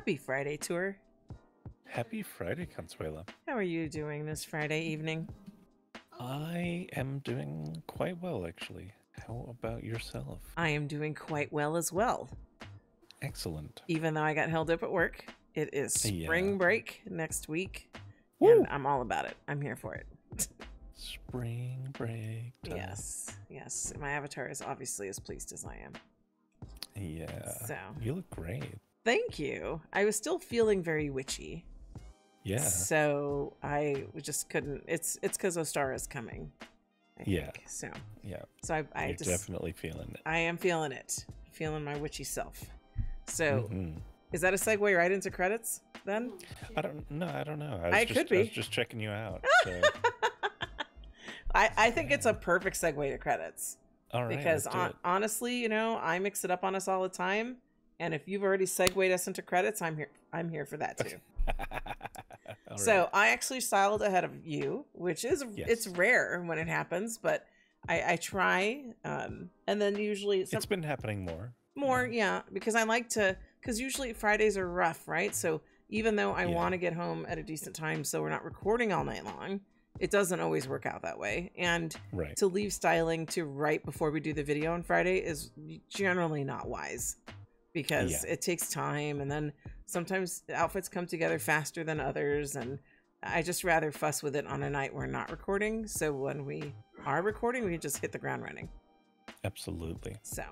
Happy Friday, Tour. Happy Friday, Consuela. How are you doing this Friday evening? I am doing quite well, actually. How about yourself? I am doing quite well as well. Excellent. Even though I got held up at work, it is spring break next week. Woo! And I'm all about it. I'm here for it. Spring break time. Yes, yes. My avatar is obviously as pleased as I am. Yeah. So you look great. Thank you. I was still feeling very witchy. Yeah. So I just couldn't. It's because Ostara is coming. I think. So. Yeah. So I You're just definitely feeling it. I am feeling it. Feeling my witchy self. So is that a segue right into credits then? I don't know. I could be. I was just checking you out. So. I think it's a perfect segue to credits. All right. Because honestly, you know, I mix it up on us all the time. And if you've already segued us into credits, I'm here for that too. So right. I actually styled ahead of you, which is it's rare when it happens, but I try. And then usually it's been happening more, yeah, because I like to, because usually Fridays are rough, right? So even though I want to get home at a decent time, so we're not recording all night long, it doesn't always work out that way. And to leave styling to right before we do the video on Friday is generally not wise, because it takes time, and then sometimes outfits come together faster than others, and I just rather fuss with it on a night we're not recording, so when we are recording we just hit the ground running. Absolutely. So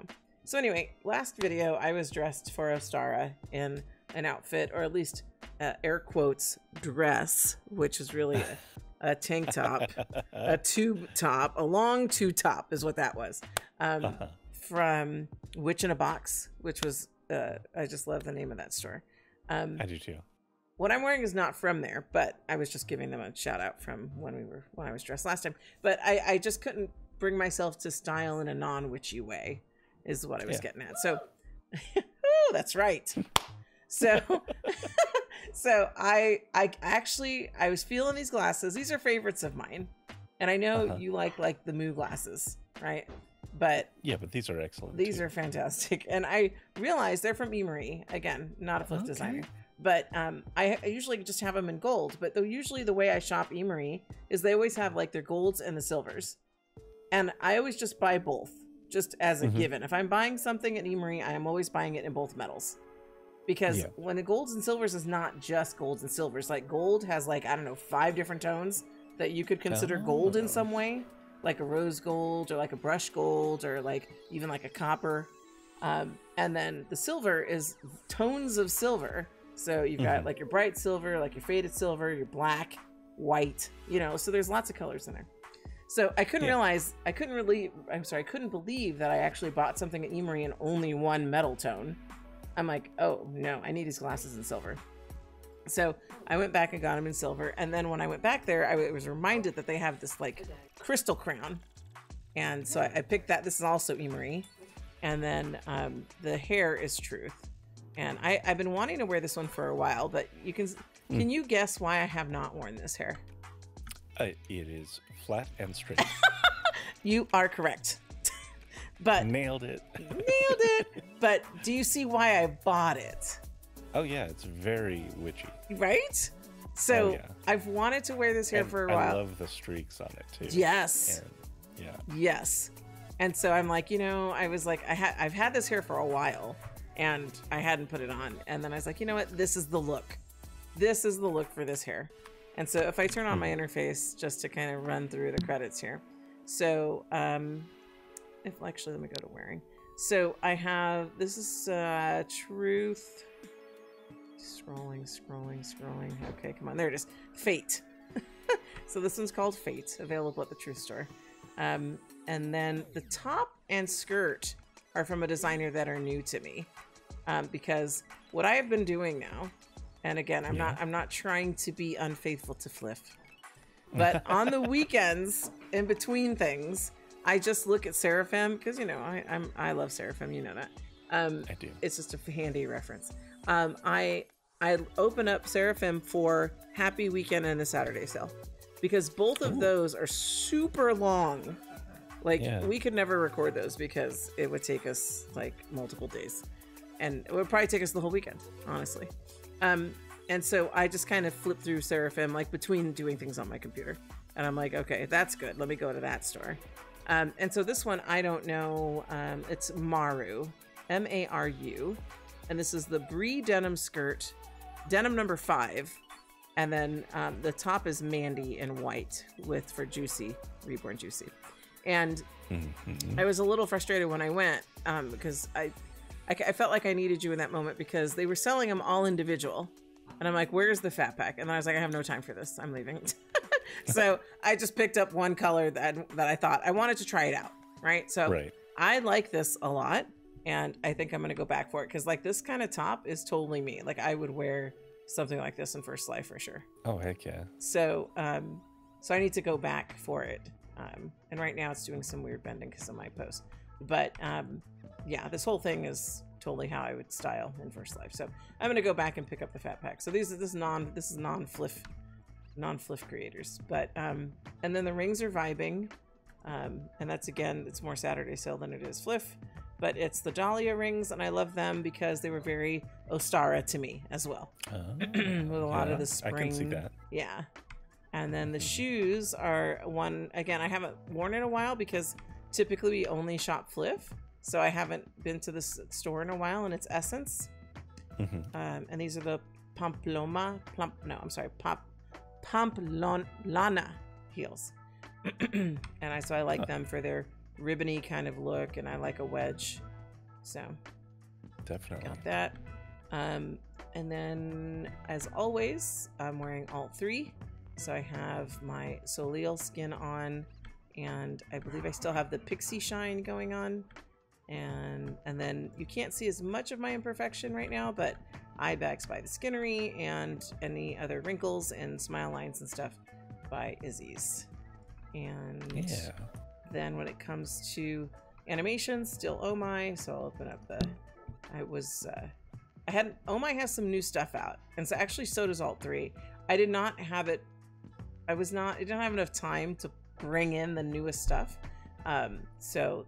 anyway, last video I was dressed for Ostara in an outfit, or at least air quotes dress, which is really a tank top, a tube top, a long tube top is what that was, from Witch in a Box, which was I just love the name of that store. I do too. What I'm wearing is not from there, but I was just giving them a shout out from when I was dressed last time. But I just couldn't bring myself to style in a non-witchy way, is what I was getting at. So, oh, that's right. So, so I was feeling these glasses. These are favorites of mine, and I know you like the Moo glasses, right? But but these are excellent. These are fantastic, and I realized they're from Emery. Again, not a flip designer, but I usually just have them in gold. But usually the way I shop Emery is they always have like their golds and the silvers, and I always just buy both, just as a given. If I'm buying something at Emery, I am always buying it in both metals, because when the golds and silvers is not just golds and silvers. Like gold has like, I don't know, 5 different tones that you could consider gold in some way. Like a rose gold, or like a brush gold, or like even like a copper, and then the silver is tones of silver. So you've got like your bright silver, like your faded silver, your black, white, you know, so there's lots of colors in there. So I couldn't I couldn't believe that I actually bought something at Emery in only one metal tone. I'm like, oh no, I need these glasses in silver. So I went back and got them in silver, and then when I went back there, I was reminded that they have this like crystal crown, and so I picked that. This is also Emery, and then the hair is Truth, and I've been wanting to wear this one for a while, but can you guess why I have not worn this hair? It is flat and straight. You are correct. But nailed it. But do you see why I bought it? Oh yeah, it's very witchy. Right? So I've wanted to wear this hair for a while. I love the streaks on it too. Yes. And, yes. And so I'm like, you know, I was like, I've had this hair for a while, and I hadn't put it on. And then I was like, you know what? This is the look. This is the look for this hair. And so if I turn on my interface just to kind of run through the credits here. So actually, let me go to wearing. So I have, this is Truth. Scrolling. Okay, come on. There it is. Fate. So this one's called Fate, available at the Truth store. And then the top and skirt are from a designer that are new to me. Because what I have been doing now, and again, I'm not trying to be unfaithful to FLF, but on the weekends, in between things, I just look at Seraphim, because, you know, I love Seraphim, you know that. I do. It's just a handy reference. I open up Seraphim for Happy Weekend and the Saturday sale, because both of those are super long. Like, we could never record those because it would take us like multiple days, and it would probably take us the whole weekend, honestly. And so I just kind of flip through Seraphim, like between doing things on my computer. And I'm like, okay, that's good. Let me go to that store. And so this one, I don't know. It's Maru, M-A-R-U. And this is the Brie denim skirt, denim number 5. And then the top is Mandy in white for Juicy, Reborn Juicy. And I was a little frustrated when I went because I felt like I needed you in that moment because they were selling them all individual. And I'm like, where's the fat pack? And I was like, I have no time for this. I'm leaving. So I just picked up one color that I thought I wanted to try it out. Right. So I like this a lot. And I think I'm going to go back for it because like this kind of top is totally me. Like I would wear something like this in First Life for sure. Oh, heck yeah. So, so I need to go back for it. And right now it's doing some weird bending because of my post. But yeah, this whole thing is totally how I would style in First Life. So I'm gonna go back and pick up the fat pack. So this is non-fliff creators. But and then the rings are vibing, and that's again it's more Saturday sale than it is fliff. But it's the Dahlia rings, and I love them because they were very Ostara to me as well. With a lot of the spring. I can see that. Yeah. And then the shoes are one, again, I haven't worn in a while because typically we only shop fliff. So I haven't been to this store in a while, and it's Essence. And these are the Pamplona heels. And so I like them for their ribbony kind of look, and I like a wedge. So definitely got that. And then as always, I'm wearing all 3. So I have my Soleil skin on, and I believe I still have the pixie shine going on. And then you can't see as much of my imperfection right now, but eye bags by the Skinnery, and any other wrinkles and smile lines and stuff by Izzy's. And then when it comes to animations, still Oh My. So I'll open up the, Oh My has some new stuff out. And so actually so does Alt 3. I did not have it. I didn't have enough time to bring in the newest stuff. So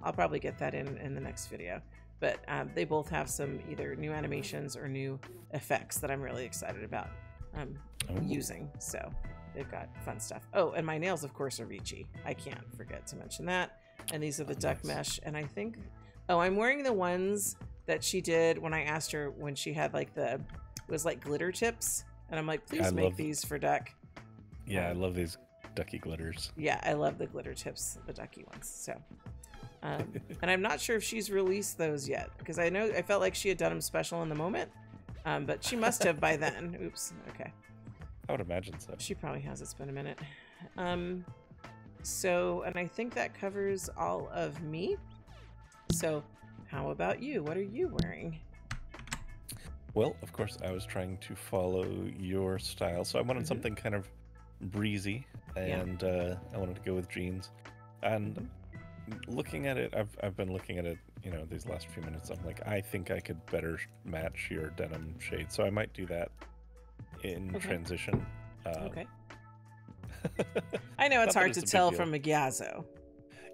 I'll probably get that in the next video. But they both have some either new animations or new effects that I'm really excited about using. So they've got fun stuff. Oh, and my nails, of course, are Veechi. I can't forget to mention that. And these are the duck mesh. And I think, I'm wearing the ones that she did when I asked her when she had like it was like glitter tips. And I'm like, please make these for duck. Yeah, I love these ducky glitters. Yeah, I love the glitter tips, the ducky ones. So, and I'm not sure if she's released those yet because I felt like she had done them special in the moment, but she must have by then. Oops. Okay. I would imagine so. She probably has. It's been a minute. So, and I think that covers all of me. So, how about you? What are you wearing? Well, of course, I was trying to follow your style, so I wanted something kind of breezy, and I wanted to go with jeans. And looking at it, I've been looking at it, these last few minutes. I'm like, I think I could better match your denim shade, so I might do that in transition. Okay. I know it's hard to tell from a Gyazo.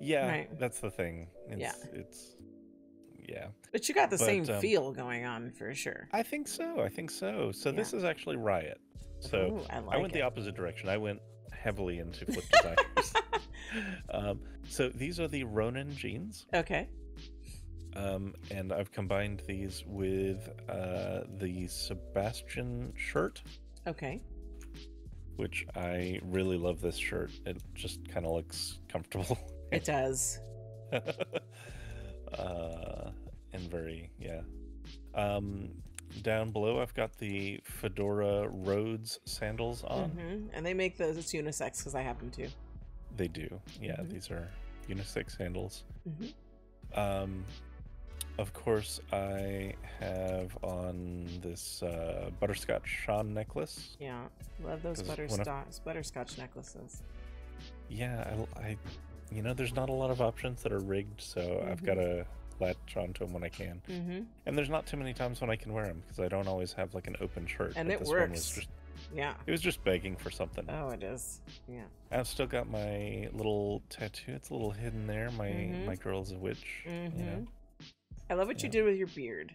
Yeah, right. That's the thing. It's But you got the same feel going on for sure. I think so. So this is actually Riot. So I went the opposite direction. I went heavily into flip designers. So these are the Ronin jeans. Okay. And I've combined these with the Sebastian shirt. Okay. Which I really love this shirt. It just kind of looks comfortable. It does. And very, down below, I've got the Phedora Rhodes sandals on. And they make those, it's unisex because I have them too. They do. Yeah, these are unisex sandals. Of course, I have on this butterscotch Sean necklace. Yeah, love those butterscotch necklaces. Yeah, I there's not a lot of options that are rigged, so I've got to latch onto them when I can. And there's not too many times when I can wear them because I don't always have like an open shirt. And it works. It was just begging for something. Oh, it is. Yeah. I've still got my little tattoo. It's a little hidden there. My girl's a witch. I love what you did with your beard.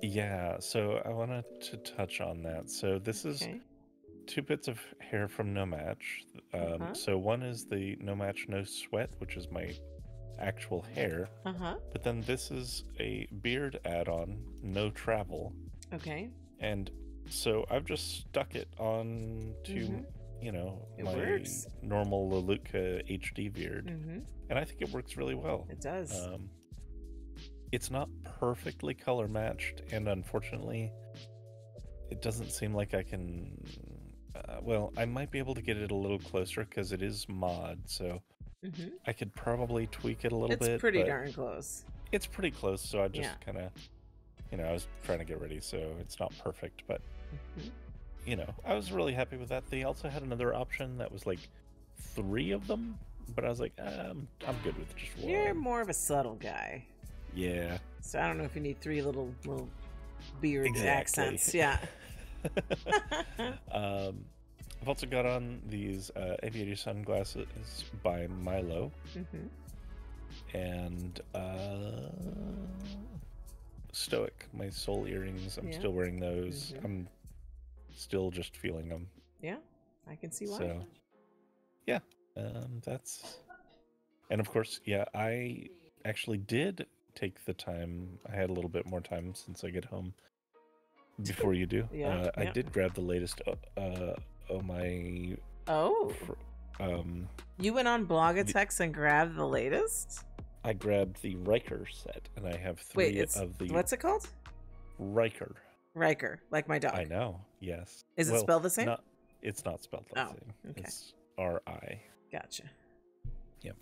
Yeah, so I wanted to touch on that. So this is Okay. 2 bits of hair from No Match. So one is the No Match No Sweat, which is my actual hair. But then this is a beard add-on, No Travel. Okay. And so I've just stuck it on to, you know, my normal Lelutka HD beard. And I think it works really well. It does. It's not perfectly color matched, and unfortunately, it doesn't seem like I can... well, I might be able to get it a little closer because it is mod, so I could probably tweak it a little bit. It's pretty darn close. It's pretty close, so I just kind of, you know, I was trying to get ready, so it's not perfect, but, you know, I was really happy with that. They also had another option that was like 3 of them, but I was like, I'm good with just 1. You're more of a subtle guy. Yeah. So I don't know if you need 3 little beard accents. Yeah. I've also got on these aviator sunglasses by Milo. And Stoic, my soul earrings. I'm still wearing those. I'm still just feeling them. Yeah, I can see why. So, yeah, that's... And of course, yeah, I actually did take the time. I had a little bit more time since I get home before you do. I did grab the latest you went on Blogatex and grabbed the latest? I grabbed the Riker set, and I have 3 of the... What's it called? Riker. Riker, like my dog. I know, yes. Is it spelled the same? It's not spelled the same. Okay. It's R-I. Gotcha. Yep.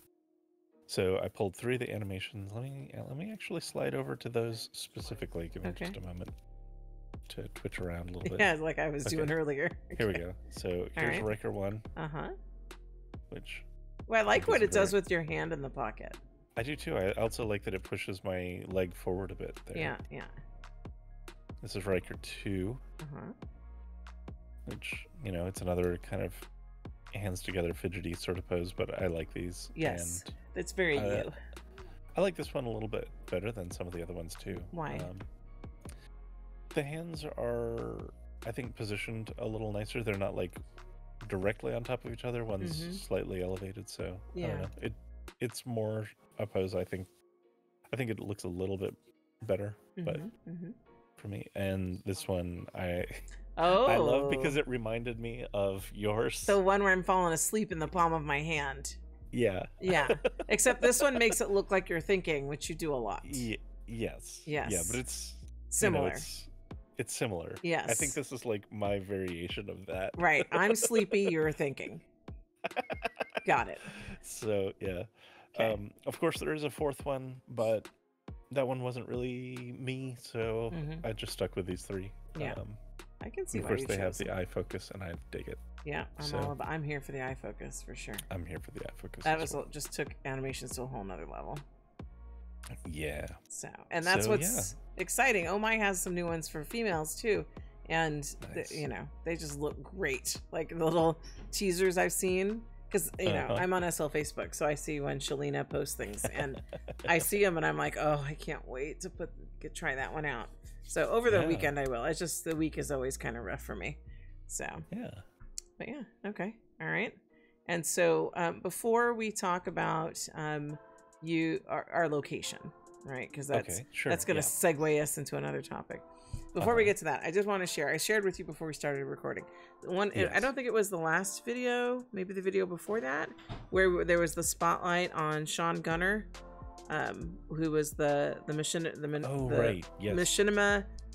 So I pulled 3 of the animations. Let me actually slide over to those specifically. Give me just a moment to twitch around a little bit. Yeah, like I was doing earlier. Here we go. So here's Riker 1. Which... Well, I like what it does with your hand in the pocket. I do too. I also like that it pushes my leg forward a bit there. Yeah, yeah. This is Riker 2. Which, you know, it's another kind of hands together fidgety sort of pose, but I like these. Yes, and, it's very you. I like this one a little bit better than some of the other ones too. Why? The hands are, I think, positioned a little nicer. They're not like directly on top of each other. One's slightly elevated, so I don't know. It's more a pose. I think it looks a little bit better, but for me. And this one, I love because it reminded me of yours. The one where I'm falling asleep in the palm of my hand. Yeah. Yeah. Except this one makes it look like you're thinking, which you do a lot. Yes. Yes. Yeah, but it's similar. You know, it's similar. Yes. I think this is like my variation of that. Right. I'm sleepy, you're thinking. Got it. So, yeah. Okay. Of course, there is a 4th one, but that one wasn't really me, so I just stuck with these 3. Yeah. I can see why. Of course, they have the eye focus, and I dig it. Yeah, I'm here for the eye focus for sure. I'm here for the eye focus. That was just took animations to a whole nother level. Yeah. So, and that's what's exciting. Oh My has some new ones for females too, and you know, they just look great. Like the little teasers I've seen, because you know I'm on SL Facebook, so I see when Shalina posts things, and I see them, and I'm like, oh, I can't wait to try that one out. So over the weekend I will. It's just the week is always kind of rough for me. So yeah. But yeah, okay, all right. And so before we talk about our location, right? Because that's going to segue us into another topic. Before we get to that, I just want to share. I shared with you before we started recording. I don't think it was the last video, maybe the video before that, where there was the spotlight on Sean Gunner, who was the machinima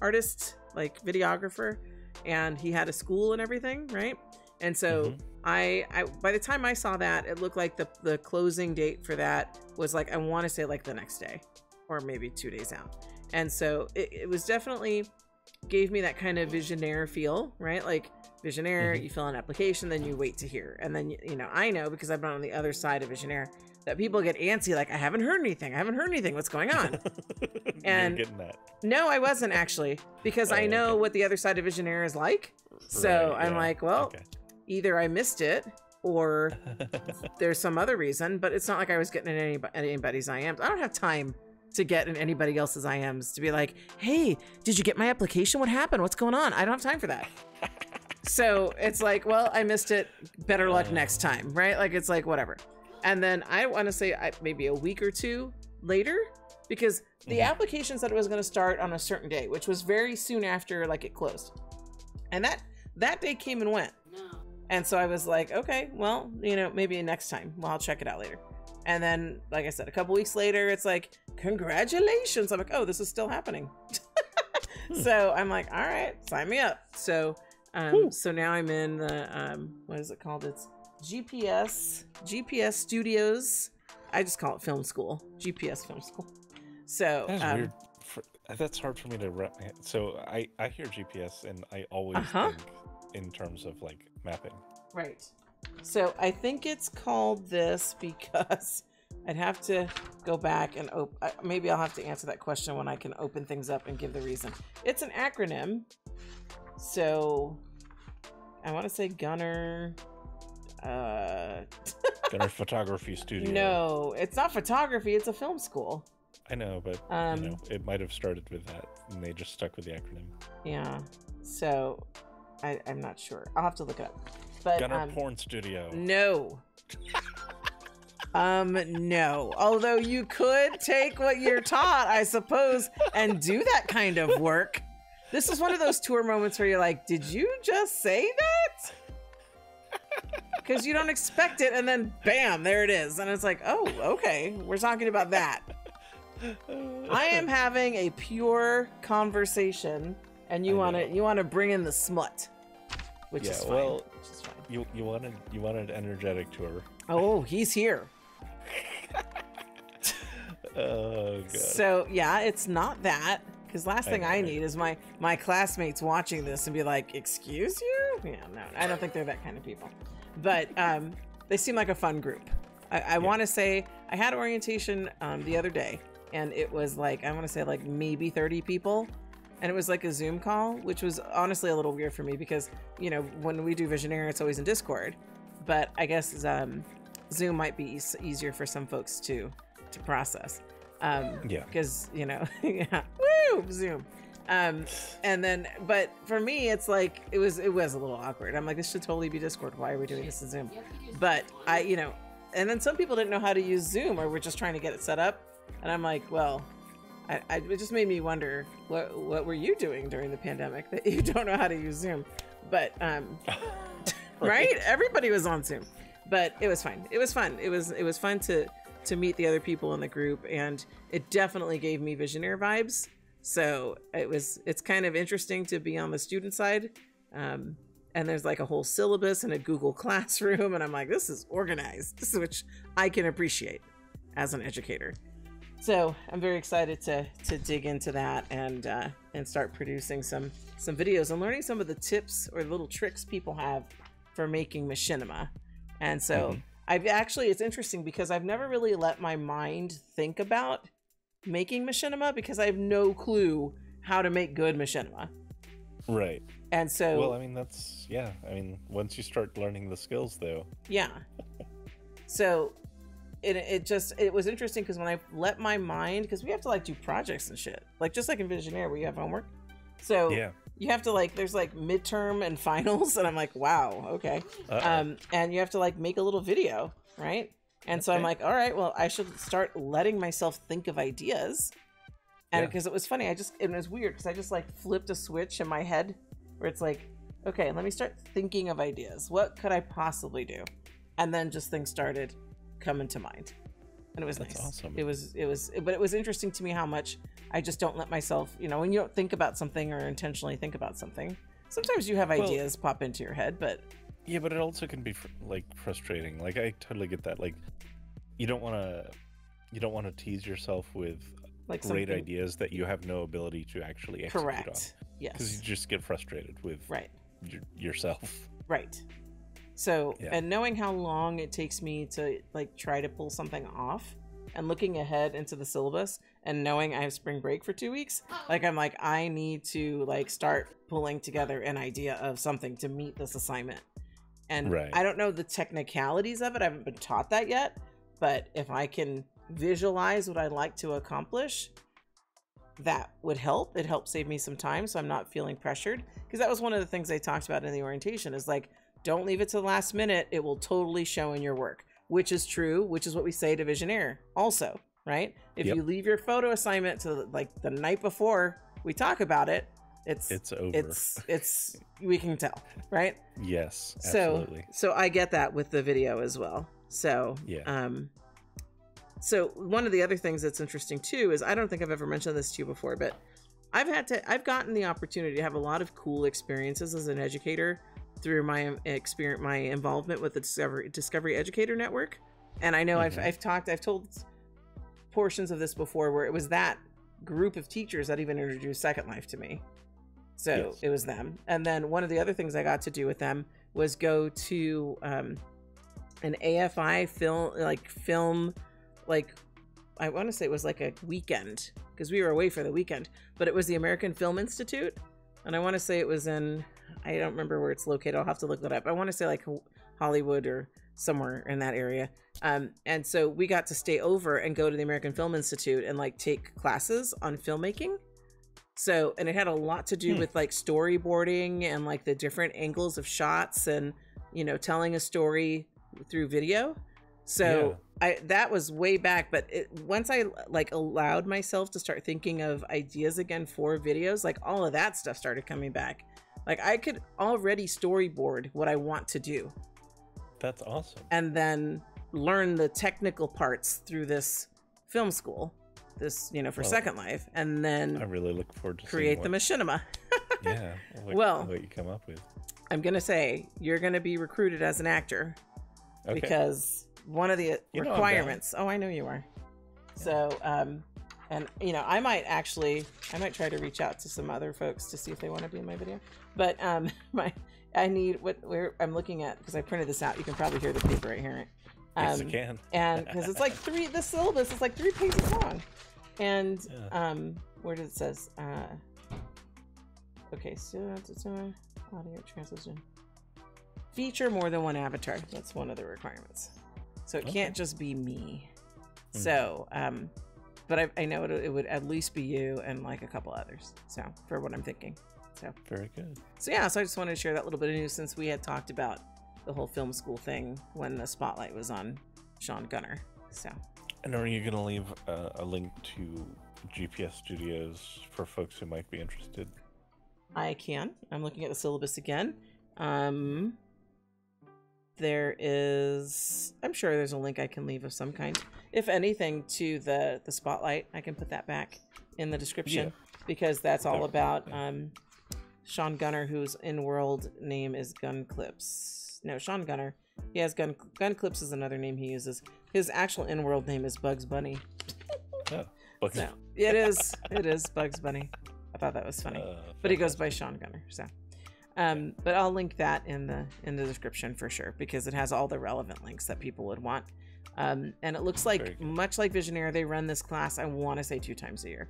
artist, like videographer, and he had a school and everything, right? And so I by the time I saw that, it looked like the closing date for that was like, I want to say like the next day or maybe 2 days out. And so it was definitely gave me that kind of Visionaire feel, right? Like Visionaire, you fill an application, then you wait to hear. And then, you know, I know because I've been on the other side of Visionaire that people get antsy, like, I haven't heard anything. What's going on? And you're getting that. No, I wasn't actually, because I know what the other side of Visionaire is like. So I'm like, well, either I missed it or there's some other reason, but it's not like I was getting in anybody's IMs. I don't have time to get in anybody else's IMs to be like, hey, did you get my application? What happened? What's going on? I don't have time for that. So it's like, well, I missed it. Better luck next time, right? Like, it's like, whatever. And then I want to say maybe a week or two later, because the application said it was going to start on a certain day, which was very soon after like it closed. And that day came and went. And so I was like, okay, well, you know, maybe next time. Well, I'll check it out later. And then, like I said, a couple weeks later, it's like, congratulations. I'm like, oh, this is still happening. So I'm like, all right, sign me up. So, so now I'm in the, what is it called? It's GPS Studios. I just call it film school, GPS film school. So that's weird. That's hard for me to, so I hear GPS and I always think in terms of like mapping. Right. So I think it's called this because I'd have to go back and maybe I'll have to answer that question when I can open things up and give the reason. It's an acronym. So I want to say Gunner. Gunner Photography Studio. No, it's not photography. It's a film school. I know, but you know, it might have started with that and they just stuck with the acronym. Yeah. So I'm not sure. I'll have to look it up. But Gunner Porn Studio. No. No. Although you could take what you're taught, I suppose, and do that kind of work. This is one of those tour moments where you're like, did you just say that? Because you don't expect it, and then bam, there it is. And it's like, oh, okay, we're talking about that. I am having a pure conversation, and you want to bring in the smut, which is fine. Well, you wanted energetic tour. Oh, he's here. Oh god. So yeah, it's not that, because last thing I need is my classmates watching this and be like, excuse you? Yeah, no, I don't think they're that kind of people. But they seem like a fun group. I want to say I had orientation the other day, and it was like, I want to say like maybe 30 people. And it was like a Zoom call, which was honestly a little weird for me because, you know, when we do Visionaire, it's always in Discord. But I guess Zoom might be easier for some folks to process. Because, you know, woo, Zoom. And then, but for me, it's like, it was a little awkward. I'm like, this should totally be Discord. Why are we doing this in Zoom? But you know, and then some people didn't know how to use Zoom or were just trying to get it set up. And I'm like, well, it just made me wonder, what were you doing during the pandemic that you don't know how to use Zoom? But, right? Everybody was on Zoom, but it was fine. It was fun. It was fun to meet the other people in the group, and it definitely gave me Visionaire vibes. So it's kind of interesting to be on the student side. And there's like a whole syllabus and a Google Classroom. And I'm like, this is organized. This is which I can appreciate as an educator. So I'm very excited to dig into that and start producing some videos and learning some of the tips or little tricks people have for making machinima. And so it's interesting because I've never really let my mind think about making machinima because I have no clue how to make good machinima. Right. And so, well, I mean, once you start learning the skills though. Yeah. So it was interesting because when I let my mind, because we have to like do projects and shit, like just like in Visionaire where you have homework. So yeah, you have to like, there's like midterm and finals, and I'm like, wow, okay. And you have to like make a little video, right? And so I'm like, all right, well, I should start letting myself think of ideas. And because it was funny, it was weird because I just like flipped a switch in my head where it's like, okay, let me start thinking of ideas. What could I possibly do? And then just things started coming to mind. And it was nice. Awesome. But it was interesting to me how much I just don't let myself, you know, when you don't think about something or intentionally think about something, sometimes you have ideas pop into your head, but yeah, but it also can be like frustrating. Like I totally get that. Like you don't want to tease yourself with like great ideas that you have no ability to actually execute on. Yes. Because you just get frustrated with yourself. Right. So, and knowing how long it takes me to like try to pull something off and looking ahead into the syllabus and knowing I have spring break for 2 weeks, like I'm like, I need to like start pulling together an idea of something to meet this assignment. And I don't know the technicalities of it. I haven't been taught that yet, but if I can visualize what I'd like to accomplish, that would help. It helped save me some time, so I'm not feeling pressured. Because that was one of the things I talked about in the orientation, is like, don't leave it to the last minute. It will totally show in your work, which is true, which is what we say to Visionaire also, right? If you leave your photo assignment to like the night before we talk about it, it's over. It's we can tell, right? Yes, absolutely. So I get that with the video as well. So so one of the other things that's interesting too is, I don't think I've ever mentioned this to you before, but I've gotten the opportunity to have a lot of cool experiences as an educator through my involvement with the Discovery Educator Network. And I know I've told portions of this before, where it was that group of teachers that even introduced Second Life to me. So it was them. And then one of the other things I got to do with them was go to an AFI film, I want to say it was like a weekend, because we were away for the weekend, but it was the American Film Institute. And I want to say it was in, I don't remember where it's located. I'll have to look it up. I want to say like Hollywood or somewhere in that area. And so we got to stay over and go to the American Film Institute and like take classes on filmmaking. So, and it had a lot to do with like storyboarding and like the different angles of shots and, you know, telling a story through video. So that was way back, but once I like allowed myself to start thinking of ideas again for videos, like all of that stuff started coming back. Like I could already storyboard what I want to do. That's awesome. And then learn the technical parts through this film school, this, you know, for Second Life. And then I really look forward to create the machinima. What you come up with. I'm going to say you're going to be recruited as an actor because one of the requirements. Oh, I know you are. Yeah. So, and you know, I might try to reach out to some other folks to see if they want to be in my video. But I need where I'm looking at, because I printed this out. You can probably hear the paper right here. Yes, you can. And because it's like the syllabus is like 3 pages long. And where does it says? Okay, so audio transition. Feature more than one avatar. That's one of the requirements. So it can't just be me. So, but I know it would at least be you and like a couple others. So for what I'm thinking. So very good. So yeah, so I just wanted to share that little bit of news, since we had talked about the whole film school thing when the spotlight was on Sean Gunner. So. And are you going to leave a link to GPS Studios for folks who might be interested? I can. I'm looking at the syllabus again. There is, I'm sure there's a link I can leave of some kind. If anything, to the spotlight, I can put that back in the description, because that's all about Sean Gunner, whose in-world name is Gun Clips. No, Sean Gunner. He has Gun Clips is another name he uses. His actual in-world name is Bugs Bunny. Bugs. So, it is Bugs Bunny. I thought that was funny. But he goes by Sean Gunner. So, but I'll link that in the description for sure, because it has all the relevant links that people would want. And it looks like, much like Visionaire, they run this class, I want to say 2 times a year,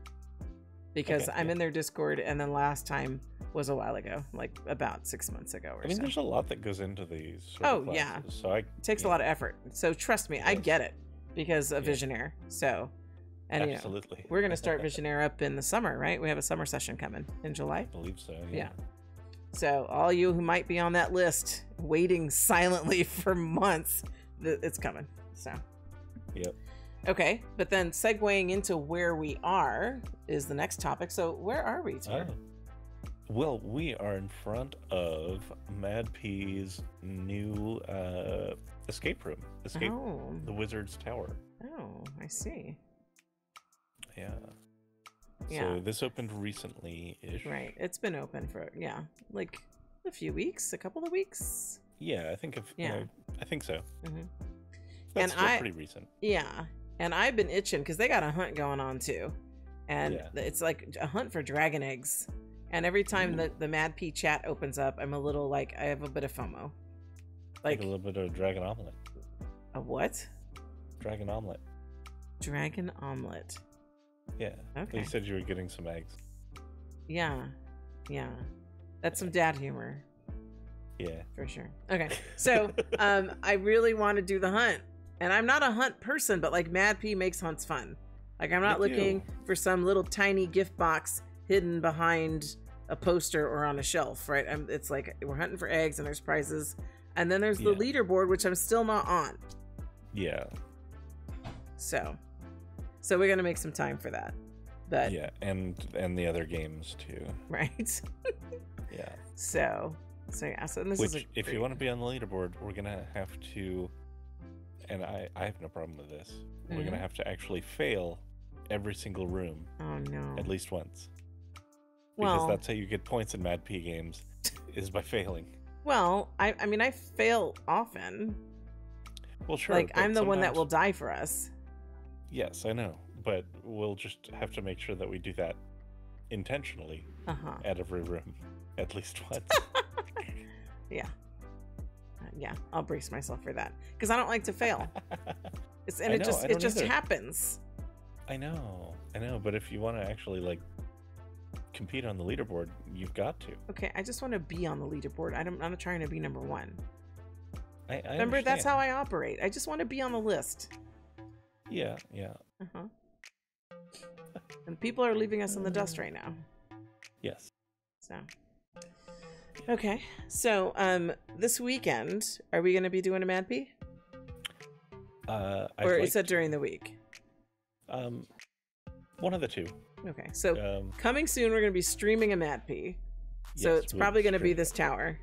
because I'm in their Discord, and then last time was a while ago, like about 6 months ago or so. There's a lot that goes into these sort of classes, so it takes a lot of effort. So trust me, I get it, because of Visionaire. So, and absolutely, you know, we're going to start Visionaire up in the summer, right? We have a summer session coming in July. I believe so. Yeah. So all you who might be on that list, waiting silently for months, it's coming. So. Yep. Okay, but then segueing into where we are is the next topic. So where are we, Tor? Well, we are in front of Mad P's new escape room. The Wizard's Tower. Oh, I see. Yeah. So this opened recently-ish. Right. It's been open for, like a few weeks, a couple of weeks. Yeah, I think I think so. Mm-hmm. That's still pretty recent. Yeah. And I've been itching, because they got a hunt going on too. And it's like a hunt for dragon eggs. And every time the Mad P chat opens up, I'm a little like, I have a bit of FOMO. Like a little bit of dragon omelet. A what? Dragon omelet. Dragon omelet. Yeah. Okay. You said you were getting some eggs. Yeah. Yeah. That's some dad humor. Yeah. For sure. Okay. So I really want to do the hunt. And I'm not a hunt person, but like Mad P makes hunts fun. Like I'm not looking for some little tiny gift box hidden behind a poster or on a shelf, right? It's like we're hunting for eggs and there's prizes. And then there's the leaderboard, which I'm still not on. Yeah. So we're going to make some time for that. But yeah, and the other games too. Right. Yeah. So this Which, is if you want to be on the leaderboard, we're going to have to, and I have no problem with this, we're going to have to actually fail every single room. Oh, no. At least once. Because that's how you get points in Mad P games, is by failing. Well, I mean, I fail often. Well, sure. Like, I'm the one that will die for us. Yes, I know. But we'll just have to make sure that we do that intentionally at every room, at least once. Yeah. Yeah, I'll brace myself for that. Because I don't like to fail. It just happens. I know. But if you want to actually, like, compete on the leaderboard, you've got to. Okay, I just want to be on the leaderboard. I'm not trying to be number one. I Remember, understand. that's how I operate. I just want to be on the list. Yeah. And people are leaving us in the dust right now. Yes. So. Okay. So, this weekend, are we going to be doing a Mad P? Or is that during the week? One of the two. Okay. So, coming soon, we're going to be streaming a Mad P. So, yes, it's probably going to be this tower.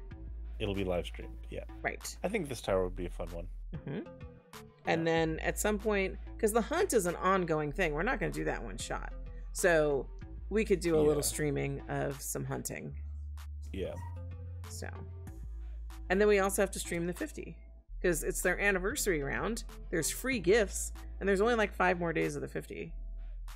It'll be live streamed. Yeah. Right. I think this tower would be a fun one. And then at some point, because the hunt is an ongoing thing, we're not going to do that one shot. So we could do a little streaming of some hunting. Yeah. So, and then we also have to stream the 50 because it's their anniversary round. There's free gifts, and there's only like 5 more days of the 50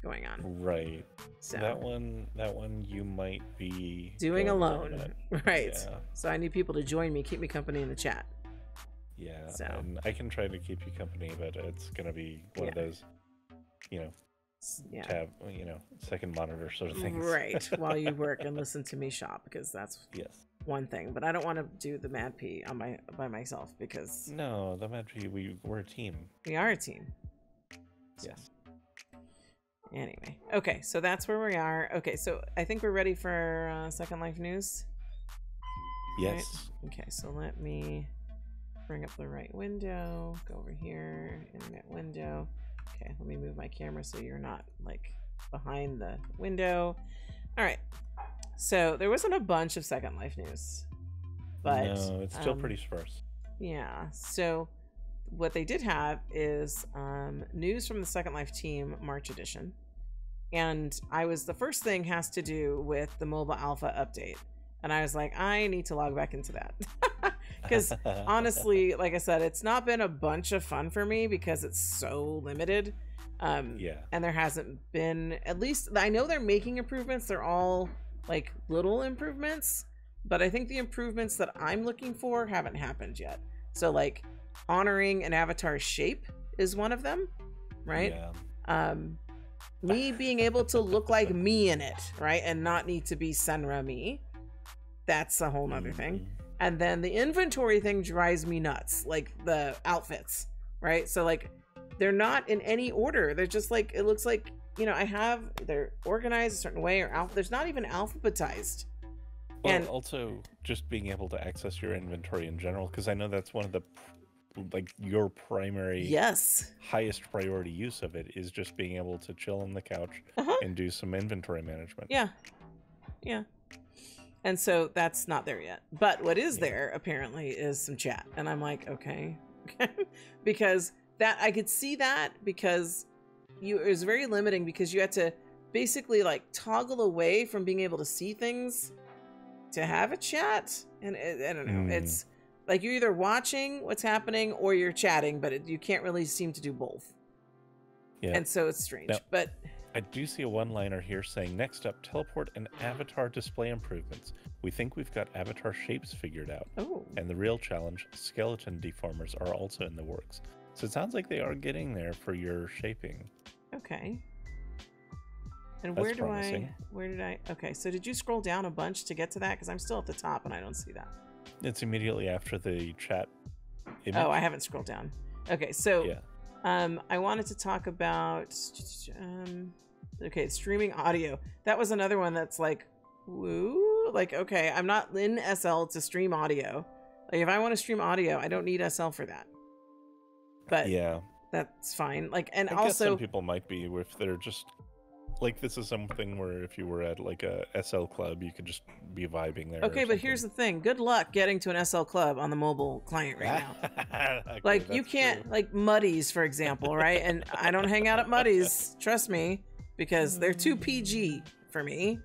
going on. Right. So that one you might be doing alone. Right. Yeah. So I need people to join me, keep me company in the chat. Yeah. So. And I can try to keep you company, but it's gonna be one of those, tab, second monitor sort of things. Right. While you work and listen to me shop, because that's one thing. But I don't want to do the Mad P by myself because no, the Mad P we're a team. We are a team. Yes. Anyway, okay, so that's where we are. Okay, so I think we're ready for Second Life news. Yes. Right? Okay, so let me bring up the right window. Go over here, internet window. Okay, let me move my camera so you're not like behind the window. All right. So there wasn't a bunch of Second Life news, but no, it's still pretty sparse. Yeah. So what they did have is news from the Second Life team March edition. And the first thing has to do with the mobile alpha update. And I was like, I need to log back into that. Because honestly, like I said, it's not been a bunch of fun for me because it's so limited. And there hasn't been, at least I know they're making improvements. They're all like little improvements, but I think the improvements that I'm looking for haven't happened yet. So like honoring an avatar's shape is one of them, right? Yeah. Me being able to look like me in it, right? And not need to be Senra me. That's a whole nother thing. And then the inventory thing drives me nuts. Like the outfits, right? So like they're not in any order. They're just like, it looks like, they're organized a certain way or there's not even alphabetized. Well, and also just being able to access your inventory in general, because I know that's one of the your primary highest priority use of it is just being able to chill on the couch and do some inventory management. Yeah. And so that's not there yet. But what is there apparently is some chat. And I'm like, okay. Because that I could see that because it was very limiting because you had to basically like toggle away from being able to see things to have a chat. And I don't know. It's like you're either watching what's happening or you're chatting, but you can't really seem to do both. Yeah. And so it's strange. Now, but I do see a one-liner here saying, next up, teleport and avatar display improvements. We think we've got avatar shapes figured out. Oh. And the real challenge, skeleton deformers, are also in the works. So it sounds like they are getting there for your shaping. Okay. And That's promising. Where did I, okay, so did you scroll down a bunch to get to that? Because I'm still at the top and I don't see that. It's immediately after the chat image. Oh, I haven't scrolled down. Okay, so I wanted to talk about okay, streaming audio. That was another one that's like, woo, like, okay, I'm not in SL to stream audio. Like, if I want to stream audio, I don't need SL for that. But yeah, that's fine. Like, and I also guess some people might be if they're just like, this is something where if you were at like a SL club, you could just be vibing there. okay, but here's the thing. Good luck getting to an SL club on the mobile client right now. Okay, like, you can't, true. like Muddies, for example, right? And I don't hang out at Muddies, trust me, because they're too PG for me.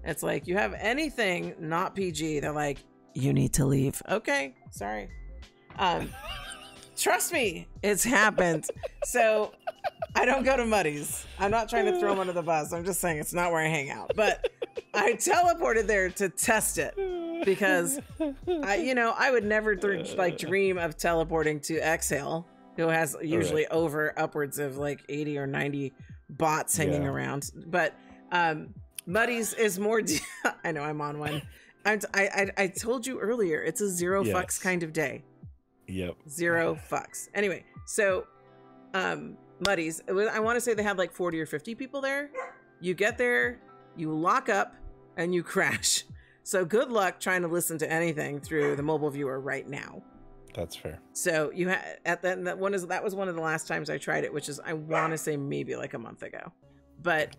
It's like, you have anything not PG, they're like, you need to leave. Okay, sorry. Trust me, it's happened. So I don't go to Muddies. I'm not trying to throw them under the bus. I'm just saying it's not where I hang out. But I teleported there to test it because I would never dream of teleporting to Exhale, who has usually over upwards of like 80 or 90 bots hanging around. But Muddies is more. I know I'm on one. I told you earlier, it's a zero fucks kind of day. Yep. Zero fucks. Anyway, so Muddies, I want to say they had like 40 or 50 people there. You get there, you lock up, and you crash. So good luck trying to listen to anything through the mobile viewer right now. That's fair. So you had that was one of the last times I tried it, which is, I want to say maybe like a month ago. But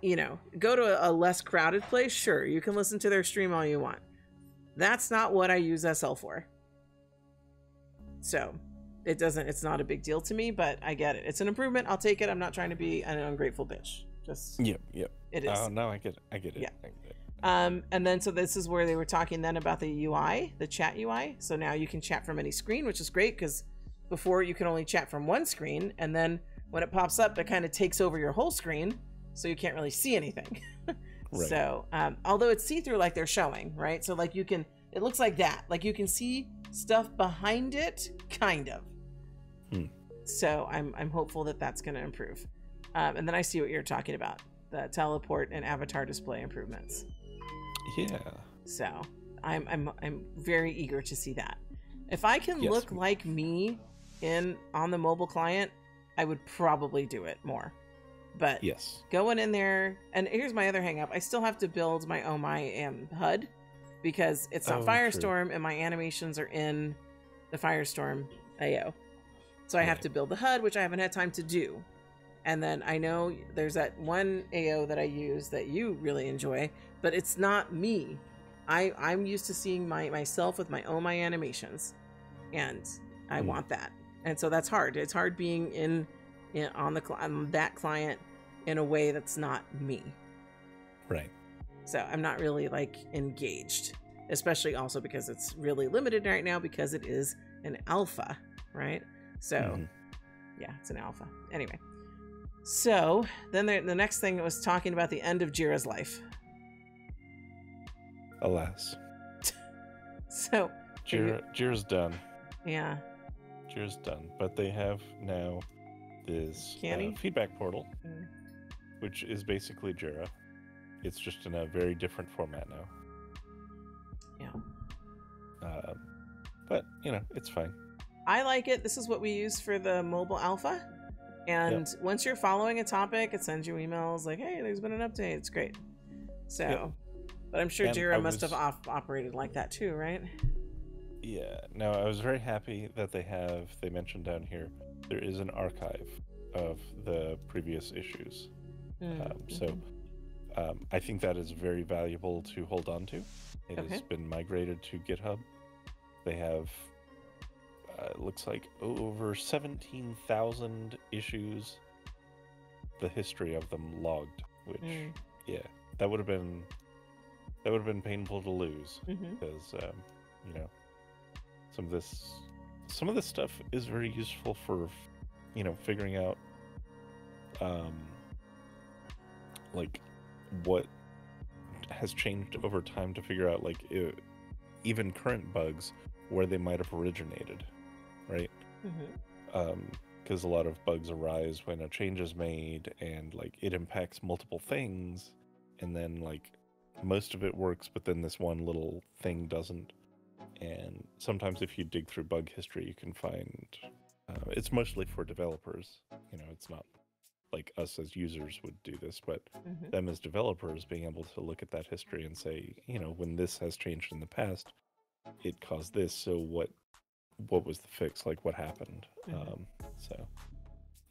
Gotcha. Go to a less crowded place. Sure, you can listen to their stream all you want. That's not what I use SL for. So it's not a big deal to me, but I get it. It's an improvement. I'll take it. I'm not trying to be an ungrateful bitch. Just Yep. it is. Oh no, I get it. Yeah. I get it. And then so this is where they were talking then about the UI, the chat UI. So now you can chat from any screen, which is great, because before you can only chat from one screen, and then when it pops up, it kind of takes over your whole screen, so you can't really see anything. Right. So although it's see-through, like they're showing, right? So like it looks like that, like you can see stuff behind it, kind of. So I'm hopeful that that's going to improve. And then I see what you're talking about, the teleport and avatar display improvements. Yeah. So I'm very eager to see that. If I can look like me on the mobile client, I would probably do it more. But going in there, and here's my other hang up. I still have to build my HUD because it's not Firestorm, and my animations are in the Firestorm AO. So I have to build the HUD, which I haven't had time to do. And then I know there's that one AO that I use that you really enjoy, but it's not me. I'm used to seeing myself with my animations, and I want that. And so that's hard. It's hard being on that client in a way that's not me. Right. So I'm not really like engaged, especially also because it's really limited right now because it is an alpha, right? So yeah, it's an alpha. Anyway. So then the next thing was talking about the end of Jira's life. Alas. So Jira's done. Yeah. Jira's done, but they have now this feedback portal, which is basically Jira. It's just in a very different format now. Yeah. But it's fine. I like it. This is what we use for the mobile alpha. And once you're following a topic, it sends you emails like, hey, there's been an update. It's great. So, but I'm sure Jira must have operated like that too, right? Yeah. No, I was very happy that they mentioned down here, there is an archive of the previous issues. So I think that is very valuable to hold on to. It has been migrated to GitHub. They have it looks like over 17,000 issues, the history of them logged, which that would have been painful to lose, because some of this stuff is very useful for figuring out like what has changed over time, to figure out like even current bugs, where they might have originated. Right? Because a lot of bugs arise when a change is made, and like it impacts multiple things, and then like most of it works, but then this one little thing doesn't. And sometimes if you dig through bug history, you can find It's mostly for developers. You know, it's not like us as users would do this, but them as developers being able to look at that history and say, you know, when this has changed in the past, it caused this. So what was the fix? Like, what happened? So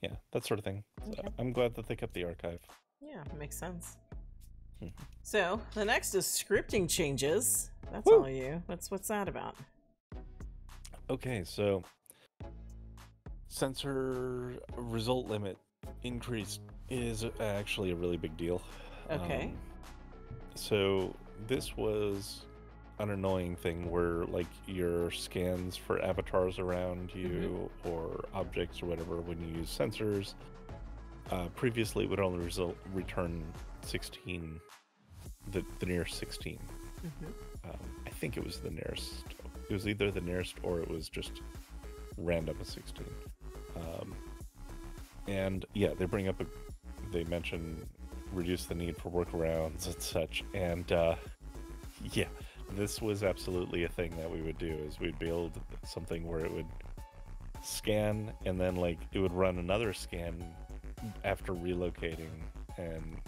yeah, that sort of thing. So I'm glad that they kept the archive. Yeah, makes sense. So the next is scripting changes. That's all you. What's that about? Okay, so sensor result limit increase is actually a really big deal. Okay. So this was an annoying thing where, like, your scans for avatars around you or objects or whatever, when you use sensors, previously it would only return 16, the nearest 16. I think it was the nearest. It was either the nearest or it was just random as 16. And yeah, they mention reduce the need for workarounds and such. And yeah, this was absolutely a thing that we would do, is we'd build something where it would scan and then, like, it would run another scan after relocating, and,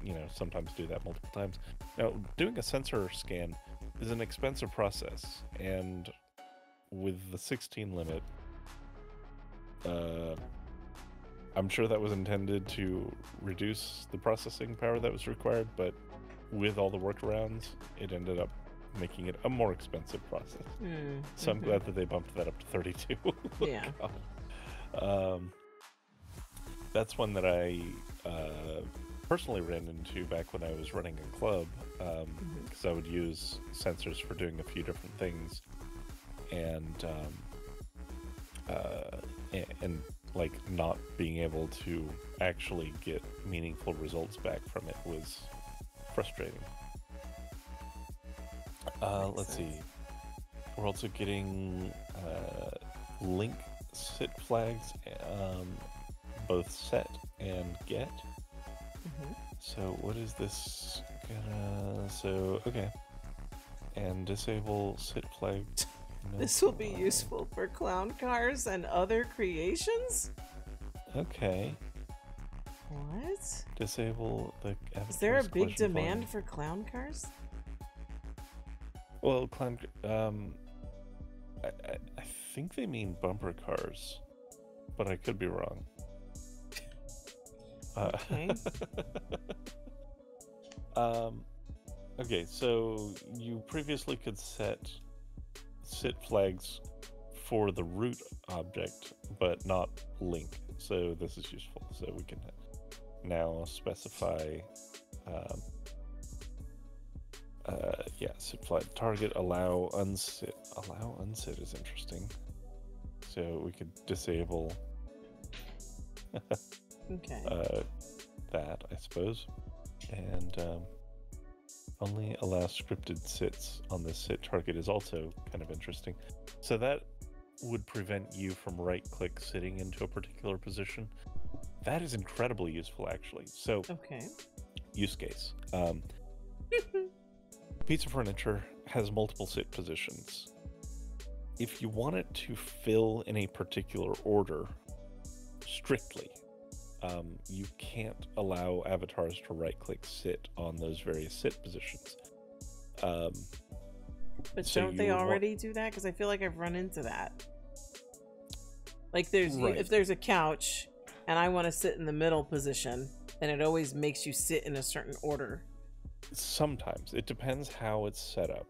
you know, sometimes do that multiple times. Now, doing a sensor scan is an expensive process, and with the 16 limit, I'm sure that was intended to reduce the processing power that was required, but with all the workarounds, it ended up making it a more expensive process. So I'm glad that they bumped that up to 32. Yeah. That's one that I personally ran into back when I was running a club, because I would use sensors for doing a few different things, and like, not being able to actually get meaningful results back from it was frustrating. Let's see. We're also getting link sit flags, both set and get. So what is this gonna... So, okay. And disable sit flag. This will be useful for clown cars and other creations? Okay. What? Disable the... Is there a big demand for clown cars? Well, clown... I think they mean bumper cars, but I could be wrong. Okay. Okay, so you previously could set sit flags for the root object, but not link. So this is useful. So we can now specify, yeah, sit flag target, allow unsit. Allow unsit is interesting. So we could disable okay. that, I suppose, and only allow scripted sits on the sit target is also kind of interesting. So that would prevent you from right-click sitting into a particular position. That is incredibly useful, actually. So, okay. Use case. Piece of furniture has multiple sit positions. If you want it to fill in a particular order, strictly, you can't allow avatars to right-click sit on those various sit positions. But so don't they already do that? Because I feel like I've run into that. Like, there's if there's a couch and I want to sit in the middle position, then it always makes you sit in a certain order. Sometimes. It depends how it's set up.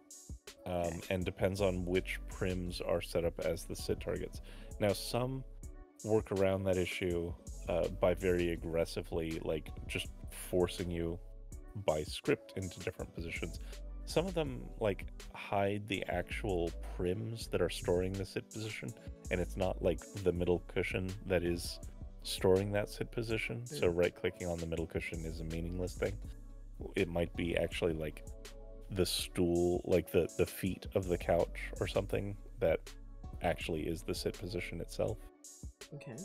And depends on which prims are set up as the sit targets. Now, some work around that issue by very aggressively, like, just forcing you by script into different positions. Some of them, like, hide the actual prims that are storing the sit position, and it's not like the middle cushion that is storing that sit position. So right-clicking on the middle cushion is a meaningless thing. It might be actually like the stool, like the feet of the couch or something that actually is the sit position itself. Okay.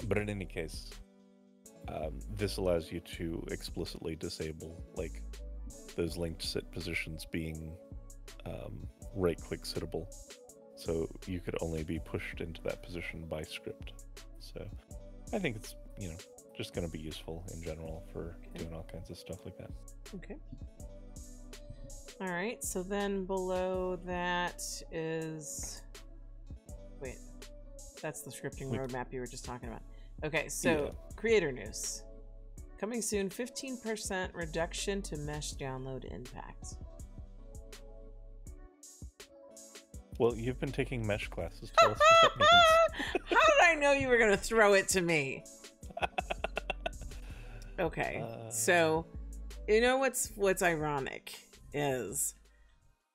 But in any case, this allows you to explicitly disable, like, those linked sit positions being right-click sittable. So you could only be pushed into that position by script. So I think it's, you know, just going to be useful in general for doing all kinds of stuff like that. Okay. All right. So then below that is, wait, that's the scripting roadmap you were just talking about. Okay. So creator news coming soon. 15% reduction to mesh download impact. Well, you've been taking mesh classes. Tell us what that means. How did I know you were going to throw it to me? Okay. So, you know what's ironic is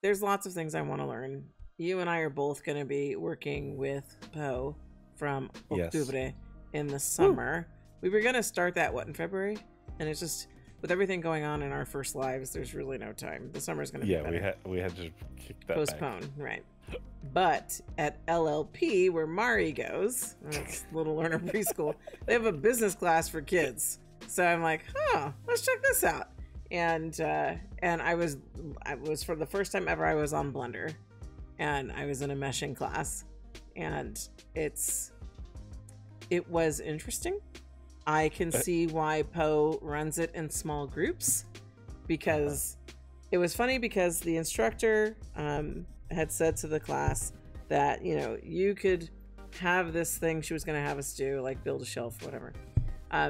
there's lots of things I want to learn. You and I are both going to be working with Poe from Octubre in the summer. We were going to start that, in February? And it's just, with everything going on in our first lives, there's really no time. The summer's going to be better. Yeah, we had to kick that postpone, back. Right. But at LLP, where Mari goes, that's Little Learner Preschool, they have a business class for kids. So I'm like, let's check this out. And I was for the first time ever, I was on Blender, and I was in a meshing class, and it was interesting. I can see why Poe runs it in small groups, because it was funny because the instructor had said to the class that, you know, you could have this thing she was going to have us do, like build a shelf, whatever.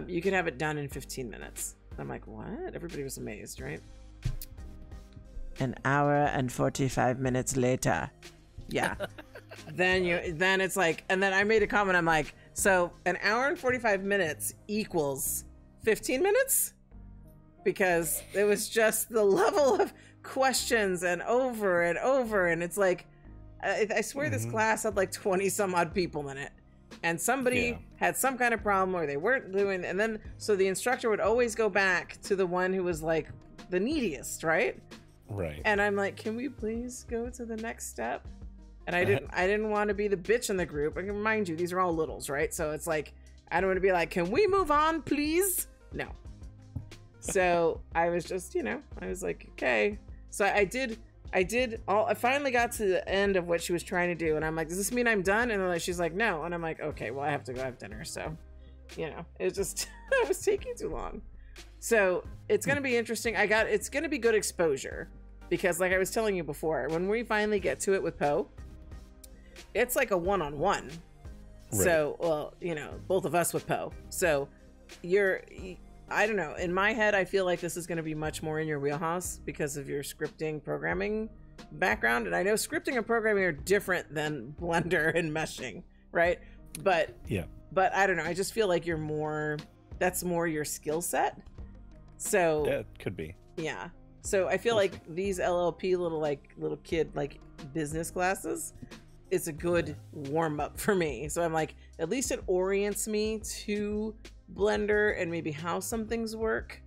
You could have it done in 15 minutes. I'm like, what? Everybody was amazed, right? An hour and 45 minutes later. Yeah. then it's like, and then I made a comment. I'm like, so an hour and 45 minutes equals 15 minutes? Because it was just the level of questions and over and over. And it's like, I swear this class had like 20 some odd people in it. And somebody had some kind of problem or they weren't doing, and then, so the instructor would always go back to the one who was like the neediest, right? Right. And I'm like, can we please go to the next step? And I didn't want to be the bitch in the group. I can remind you, these are all littles, right? So it's like, I don't want to be like, can we move on, please? No. So I was just, you know, I was like, okay. So I finally got to the end of what she was trying to do, and I'm like, does this mean I'm done? And then she's like, no. And I'm like, okay, well, I have to go have dinner. So, you know, it just, it was taking too long. So it's going to be interesting. It's going to be good exposure, because like I was telling you before, when we finally get to it with Poe, it's like a one-on-one. Right. So, well, you know, both of us with Poe. So I don't know. In my head, I feel like this is going to be much more in your wheelhouse because of your scripting programming background. And I know scripting and programming are different than Blender and meshing, right? But I don't know. I just feel like that's more your skill set. So yeah, it could be. Yeah. So I feel like these LLP little kid business classes, it's a good warm up for me. So I'm like, at least it orients me to Blender and maybe how some things work.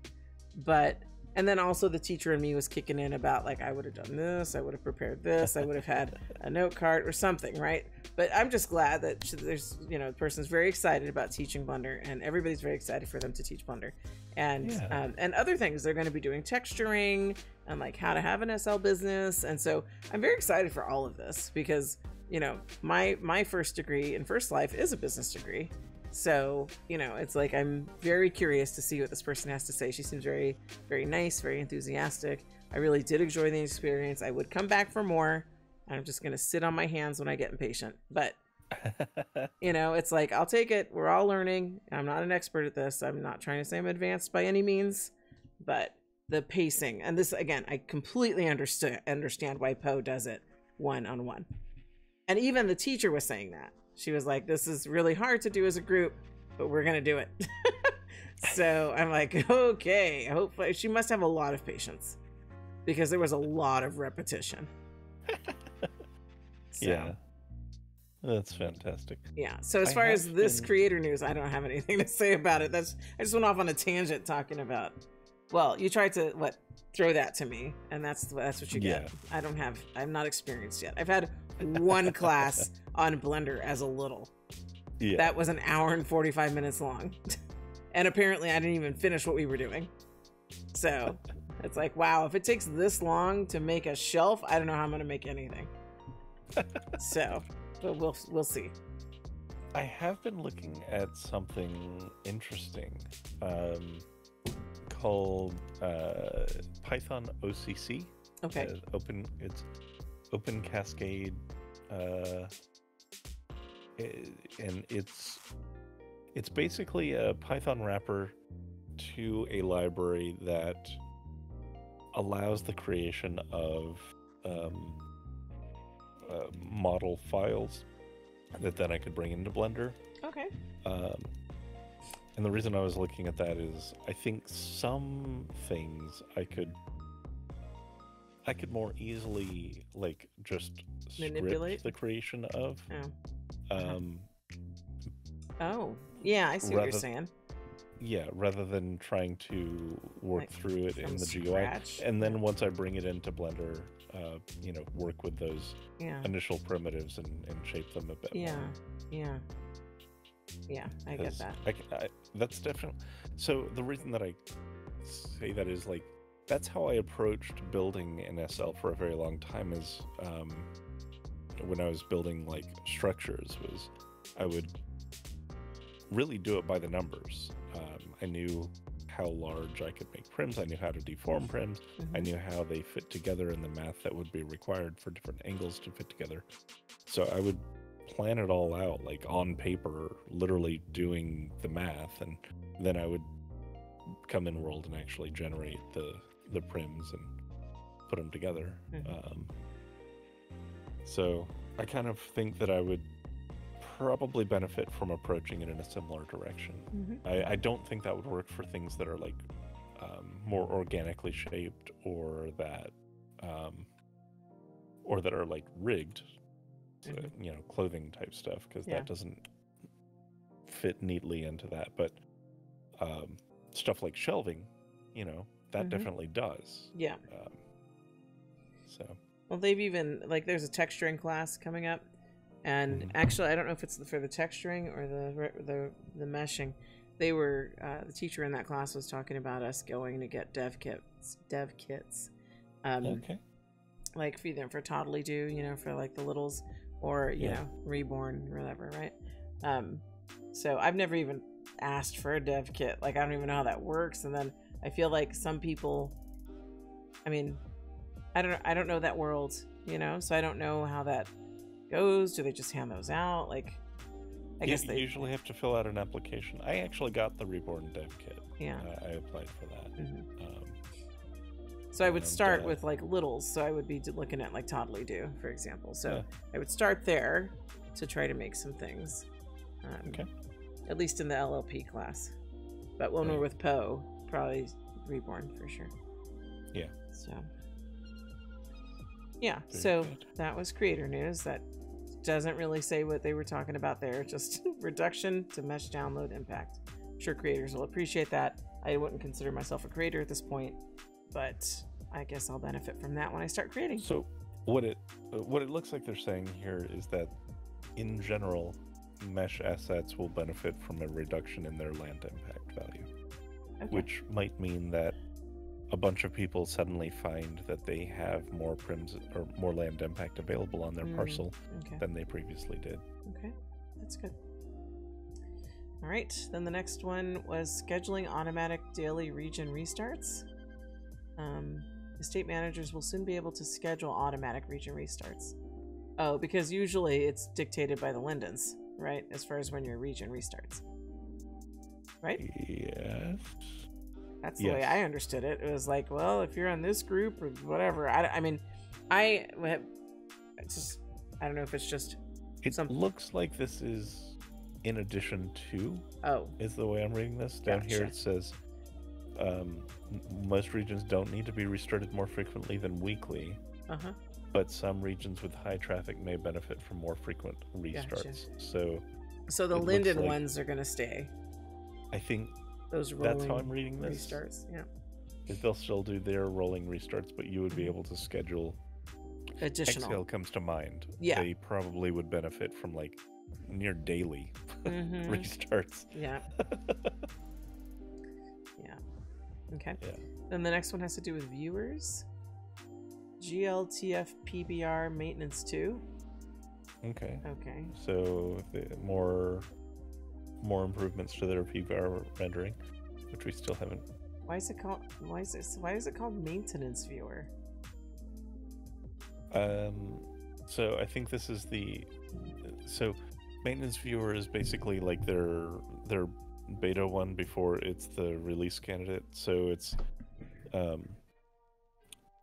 And then also the teacher in me was kicking in about like, I would have done this, I would have prepared this, I would have had a note card or something, right? But I'm just glad that there's, you know, the person's very excited about teaching Blender, and everybody's very excited for them to teach Blender. And other things, they're going to be doing texturing and like how to have an SL business. And so I'm very excited for all of this because, you know, my first degree in First Life is a business degree. So, you know, it's like, I'm very curious to see what this person has to say. She seems very, very nice, very enthusiastic. I really did enjoy the experience. I would come back for more. I'm just going to sit on my hands when I get impatient. But, you know, it's like, I'll take it. We're all learning. I'm not an expert at this. I'm not trying to say I'm advanced by any means. But the pacing, and this, again, I completely understand why Poe does it one-on-one. And even the teacher was saying that. She was like, this is really hard to do as a group, but we're going to do it. So I'm like, okay, hopefully she must have a lot of patience because there was a lot of repetition. So, yeah. That's fantastic. Yeah. So as far as this creator news, I don't have anything to say about it. I just went off on a tangent talking about, well, you tried to throw that to me, and that's what you get. I'm not experienced yet. I've had one class on Blender as a little. Yeah. That was an hour and 45 minutes long. And apparently I didn't even finish what we were doing. So it's like, wow, if it takes this long to make a shelf, I don't know how I'm going to make anything. So, but we'll see. I have been looking at something interesting called Python OCC. Okay. It's Open Cascade, and it's basically a Python wrapper to a library that allows the creation of model files that then I could bring into Blender. Okay. And the reason I was looking at that is I think some things I could more easily like just manipulate the creation of. Oh, yeah, I see what you're saying. Yeah, rather than trying to work Like through it in the scratch. GUI, and then once I bring it into Blender, work with those initial primitives and shape them a bit more. Yeah, I get that. That's definitely. So the reason that I say that is like that's how I approached building an SL for a very long time. Is when I was building like structures, was I would really do it by the numbers. I knew how large I could make prims. I knew how to deform prims. I knew how they fit together in the math that would be required for different angles to fit together. So I would plan it all out, like on paper, literally doing the math, and then I would come in world and actually generate the prims and put them together. So I kind of think that I would probably benefit from approaching it in a similar direction. I don't think that would work for things that are like more organically shaped or that are like rigged, so, clothing type stuff, because that doesn't fit neatly into that. But stuff like shelving, that definitely does. Yeah. So. Well, they've even like there's a texturing class coming up. And actually, I don't know if it's for the texturing or the meshing. They were the teacher in that class was talking about us going to get dev kits. Like for Toddly Do, for like the littles, or Reborn, or whatever, right? So I've never even asked for a dev kit. Like I don't even know how that works. And then I feel like some people, I mean, I don't know that world, so I don't know how that goes. Do they just hand those out? Like I guess they usually have to fill out an application. I actually got the Reborn dev kit. I applied for that. So I would start with like littles, so I would be looking at like Toddly Do, for example. So I would start there to try to make some things, at least in the LLP class. But when we're with Poe, probably Reborn for sure. So that was creator news. That doesn't really say what they were talking about there, just reduction to mesh download impact. I'm sure creators will appreciate that. I wouldn't consider myself a creator at this point, but I guess I'll benefit from that when I start creating. So what it looks like they're saying here is that in general, mesh assets will benefit from a reduction in their land impact value, which might mean that a bunch of people suddenly find that they have more prims or more land impact available on their parcel than they previously did. Okay, that's good. All right, then the next one was scheduling automatic daily region restarts. Estate managers will soon be able to schedule automatic region restarts. Oh, because usually it's dictated by the Lindens, right? As far as when your region restarts, right? Yes. That's the way I understood it. It was like, well, if you're on this group or whatever. I mean, I don't know if it's just. It looks like this is in addition to. Oh. Is the way I'm reading this. Down here it says, most regions don't need to be restarted more frequently than weekly. But some regions with high traffic may benefit from more frequent restarts. So the Linden ones are going to stay. I think. That's how I'm reading this. Restarts, Is they'll still do their rolling restarts, but you would be able to schedule additional. Exhale comes to mind. Yeah. They probably would benefit from like near daily restarts. Yeah. Okay. Then the next one has to do with viewers. GLTF PBR maintenance 2. Okay. Okay. So more improvements to their PBR rendering, which we still haven't. Why is it called maintenance viewer? So I think this is so maintenance viewer is basically like their beta one before it's the release candidate. So it's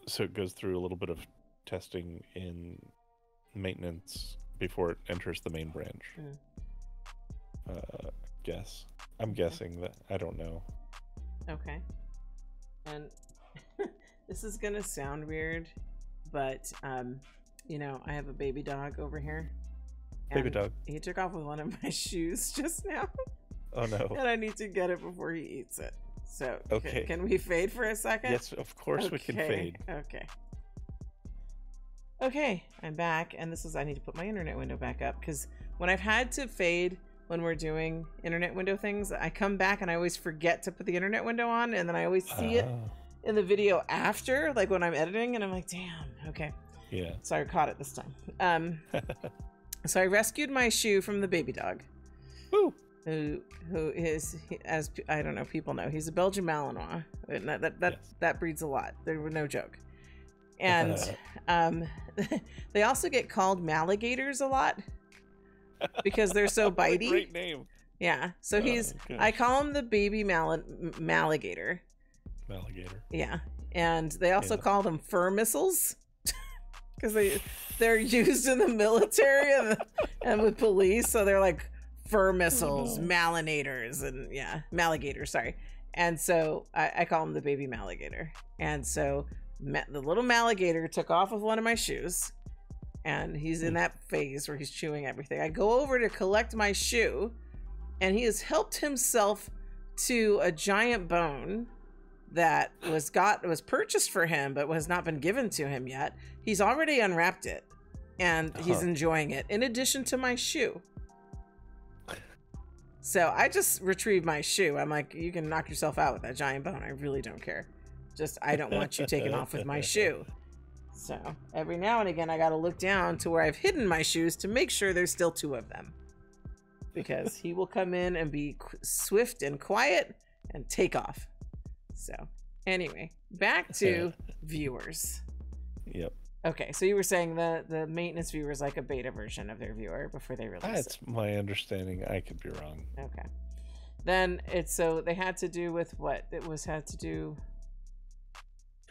so it goes through a little bit of testing in maintenance before it enters the main branch. I'm guessing that. I don't know. Okay. And this is gonna sound weird, but you know, I have a baby dog over here. Baby dog. He took off with one of my shoes just now. Oh no. And I need to get it before he eats it. So okay. Can we fade for a second? Yes, of course we can fade. Okay. Okay, I'm back, and I need to put my internet window back up, because when I've had to fade when we're doing internet window things, I come back and I always forget to put the internet window on, and then I always see it in the video after, like when I'm editing, and I'm like, damn, okay. Yeah. So I caught it this time. So I rescued my shoe from the baby dog. Woo! Who is, as I don't know, people know, he's a Belgian Malinois. That breeds a lot. There were no joke. And they also get called Maligators a lot because they're so bitey. Great name. Yeah. So I call him the baby Maligator. Maligator. Yeah. And they also call them fur missiles because they're used in the military and with police. So they're like fur missiles, malinators, and Maligators, sorry. And so I call him the baby Maligator. And so the little Maligator took off with one of my shoes, and he's in that phase where he's chewing everything. I go over to collect my shoe, and he has helped himself to a giant bone that was purchased for him but has not been given to him yet. He's already unwrapped it, and he's enjoying it in addition to my shoe. So I just retrieved my shoe. I'm like, you can knock yourself out with that giant bone. I really don't care. Just, I don't want you taking off with my shoe. So every now and again, I got to look down to where I've hidden my shoes to make sure there's still two of them. Because he will come in and be swift and quiet and take off. So anyway, back to viewers. Yep. Okay, so you were saying the maintenance viewer is like a beta version of their viewer before they release it. That's my understanding. I could be wrong. Okay. Then so they had to do with what? Had to do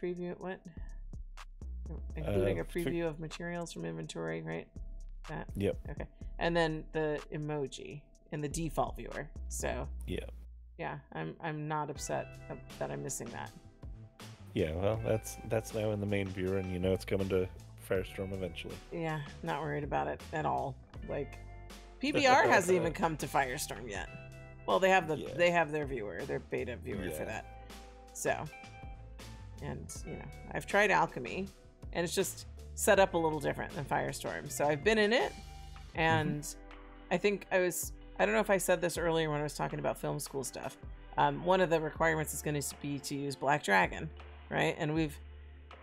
preview what? Including a preview of materials from inventory, right? That? Yep. Okay. And then the emoji in the default viewer. So yeah, I'm not upset that I'm missing that. Yeah, well, that's now in the main viewer, and you know it's coming to Firestorm eventually. Yeah, not worried about it at all. Like, PBR hasn't even come to Firestorm yet. Well, they have their viewer, their beta viewer for that. So, and you know, I've tried Alchemy, and it's just set up a little different than Firestorm. So I've been in it, and I think I don't know if I said this earlier when I was talking about film school stuff. One of the requirements is going to be to use Black Dragon. Right, and we've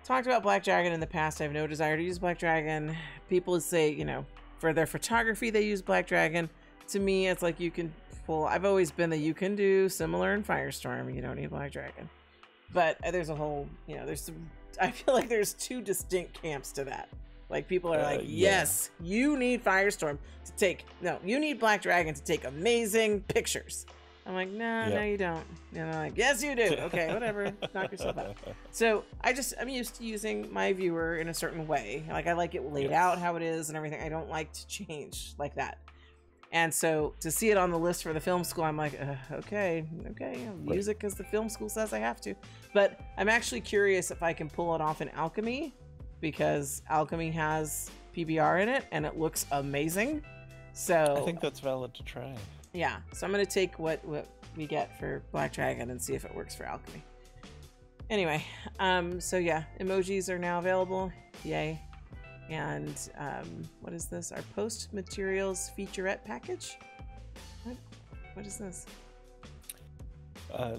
talked about Black Dragon in the past. I have no desire to use Black Dragon. People say, you know, for their photography they use Black Dragon. To me, it's like you can pull. I've always been that you can do similar in Firestorm. You don't need Black Dragon, but there's a whole, you know, I feel like there's two distinct camps to that. Like people are like, yes, you need Firestorm to take. No, you need Black Dragon to take amazing pictures. I'm like, no, no, you don't. And they're like, yes, you do. Okay, whatever. Knock yourself out. So I'm used to using my viewer in a certain way. Like I like it laid out how it is and everything. I don't like to change like that. And so to see it on the list for the film school, I'm like, okay, I'll use it because the film school says I have to. But I'm actually curious if I can pull it off in Alchemy, because Alchemy has PBR in it and it looks amazing. So I think that's valid to try. Yeah, so I'm going to take what we get for Black Dragon and see if it works for Alchemy. Anyway, so yeah, emojis are now available. Yay. And what is this? Our post materials featurette package? What is this?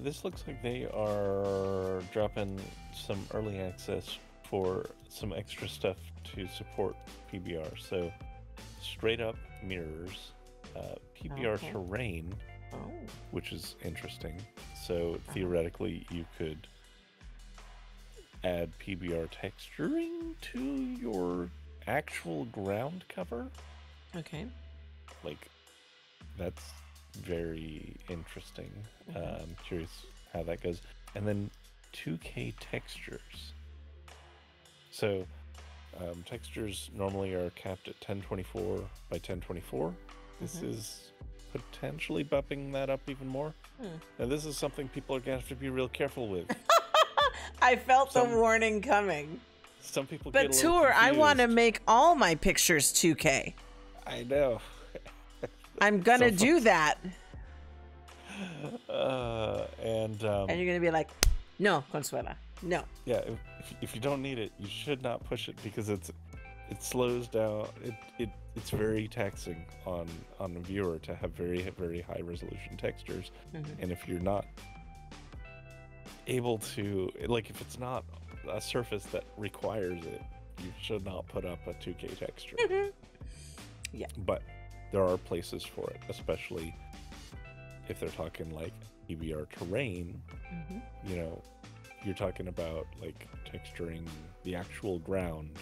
This looks like they are dropping some early access for some extra stuff to support PBR. So straight up mirrors, PBR Okay. terrain, Oh. which is interesting. So theoretically, you could add PBR texturing to your actual ground cover. Okay. Like, that's very interesting. I'm curious how that goes. And then 2K textures. So textures normally are capped at 1024 by 1024. This is potentially bumping that up even more. And this is something people are going to have to be real careful with. I felt the warning coming. Some people But get a little Tour, I want to confused. make all my pictures 2K. I know. I'm gonna do that. And you're gonna be like, no, Consuela, no. yeah, if you don't need it, you should not push it because it slows down. It's very taxing on the viewer to have very, very high resolution textures. And if you're not able to, like, if it's not a surface that requires it, you should not put up a 2K texture. Yeah. But there are places for it, especially if they're talking like PBR terrain. You know, you're talking about like texturing the actual ground.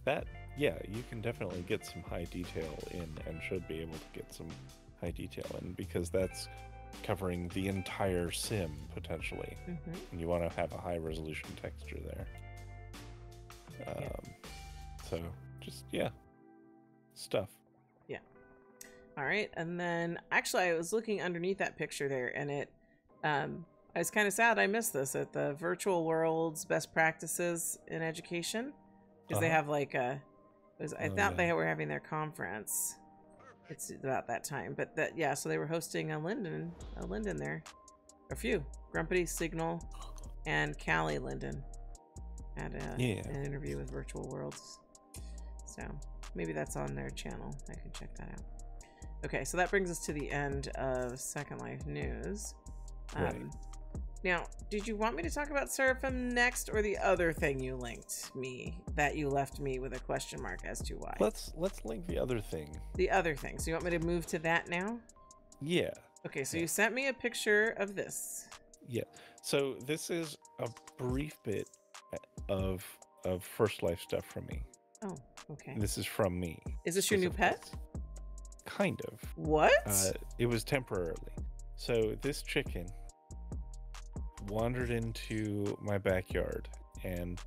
That, yeah, you can definitely get some high detail in and should be able to get some high detail in because that's covering the entire sim potentially. And you want to have a high resolution texture there. So just, yeah, stuff. Yeah. All right. And then actually I was looking underneath that picture there and it, I was kind of sad I missed this at the Virtual World's Best Practices in Education. Because they have like I thought they were having their conference. It's about that time, but that, yeah, so they were hosting a Linden there. A few. Grumpy, Signal, and Callie Linden had an interview with Virtual Worlds. So maybe that's on their channel. I can check that out. Okay, so that brings us to the end of Second Life news. Right. Now, did you want me to talk about Seraphim next, or the other thing you linked me that you left me with a question mark as to why? Let's link the other thing. The other thing. So you want me to move to that now? Yeah. Okay, so you sent me a picture of this. Yeah. So this is a brief bit of First Life stuff from me. Oh, okay. This is from me. Is this your new pet? Kind of. What? It was temporarily. So this chicken wandered into my backyard and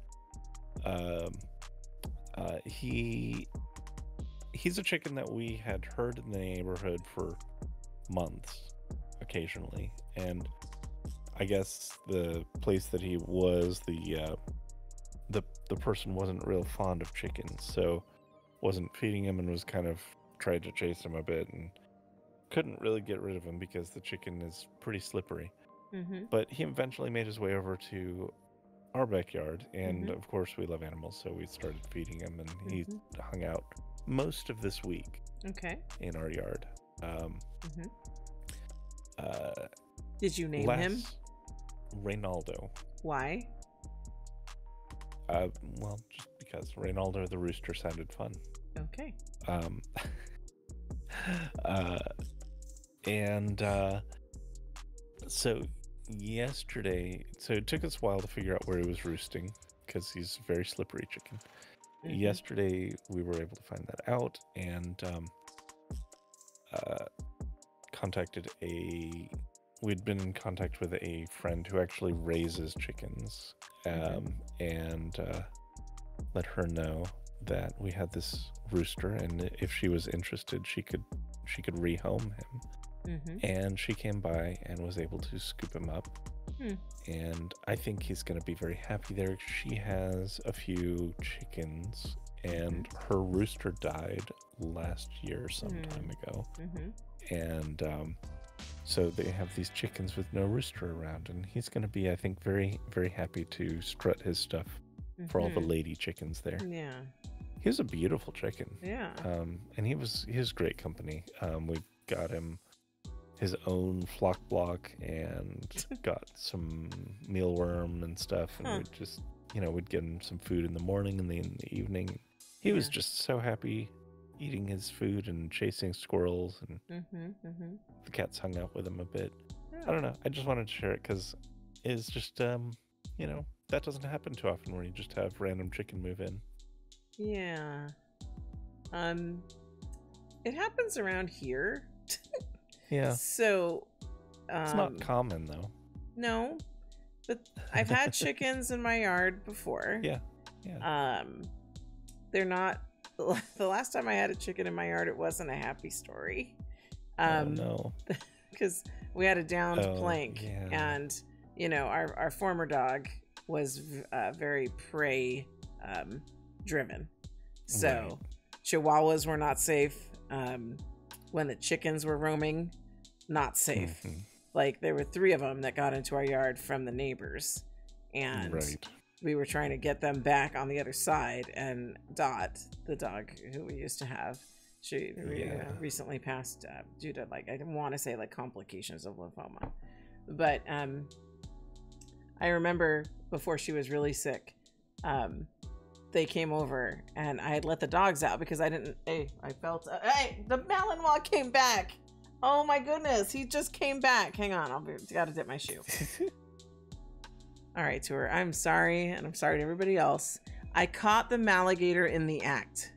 he's a chicken that we had heard in the neighborhood for months occasionally, and I guess the place that he was, the person wasn't real fond of chickens, so wasn't feeding him and was kind of tried to chase him a bit and couldn't really get rid of him because the chicken is pretty slippery. But he eventually made his way over to our backyard, and of course we love animals, so we started feeding him, and he hung out most of this week in our yard. Did you name him? Reynaldo. Why? Well, just because Reynaldo the rooster sounded fun. Okay. So yesterday, so it took us a while to figure out where he was roosting because he's a very slippery chicken. Yesterday we were able to find that out and we'd been in contact with a friend who actually raises chickens, and let her know that we had this rooster, and if she was interested, she could rehome him. And she came by and was able to scoop him up. And I think he's going to be very happy there. She has a few chickens, and her rooster died last year some time ago. And so they have these chickens with no rooster around, and he's going to be, I think, very, very happy to strut his stuff for all the lady chickens there. Yeah. He was a beautiful chicken. Yeah. And he was great company. We've got him his own flock block and got some mealworm and stuff, and we'd just, we'd get him some food in the morning and in the evening. He was just so happy, eating his food and chasing squirrels, and the cats hung out with him a bit. I don't know. I just wanted to share it because it's just, you know, that doesn't happen too often where you just have random chicken move in. Yeah. It happens around here. Yeah. So, it's not common though. No, but I've had chickens in my yard before. Yeah. Yeah. They're not. The last time I had a chicken in my yard, it wasn't a happy story. No. Because we had a downed plank, yeah. and you know our former dog was very prey driven, so Right. Chihuahuas were not safe. When the chickens were roaming, not safe. Like there were 3 of them that got into our yard from the neighbors, and Right. we were trying to get them back on the other side. And Dot, the dog who we used to have, she recently passed due to, like, I didn't want to say like complications of lymphoma, but I remember before she was really sick, they came over and I had let the dogs out because I didn't. Hey, I felt. Hey, the Malinois came back. Oh my goodness, he just came back. Hang on, gotta dip my shoe. All right, Tour. I'm sorry, and I'm sorry to everybody else. I caught the Maligator in the act.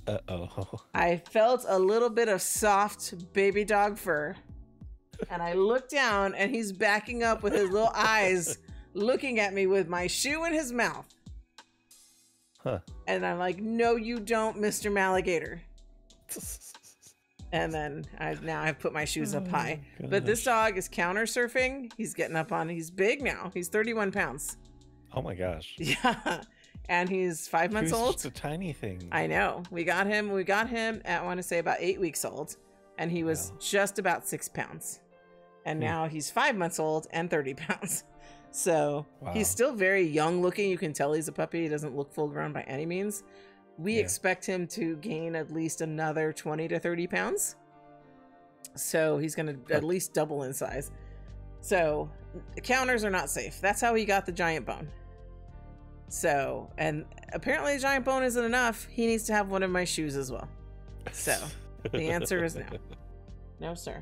Uh-oh. I felt a little bit of soft baby dog fur, and I looked down, and he's backing up with his little eyes, looking at me with my shoe in his mouth. Huh. And I'm like, no, you don't, Mr. Maligator. And then I've put my shoes up high. Gosh. But this dog is counter surfing. He's getting up on, he's big now. He's 31 pounds. Oh my gosh. Yeah. And he's 5 months He was old. just a tiny thing. I know. We got him at, I want to say, about 8 weeks old. And he was just about 6 pounds. And now he's 5 months old and 30 pounds. So he's still very young looking. You can tell he's a puppy. He doesn't look full grown by any means. We expect him to gain at least another 20 to 30 pounds. So he's going to at least double in size. So counters are not safe. That's how he got the giant bone. So, and apparently the giant bone isn't enough. He needs to have one of my shoes as well. So the answer is no. No, sir.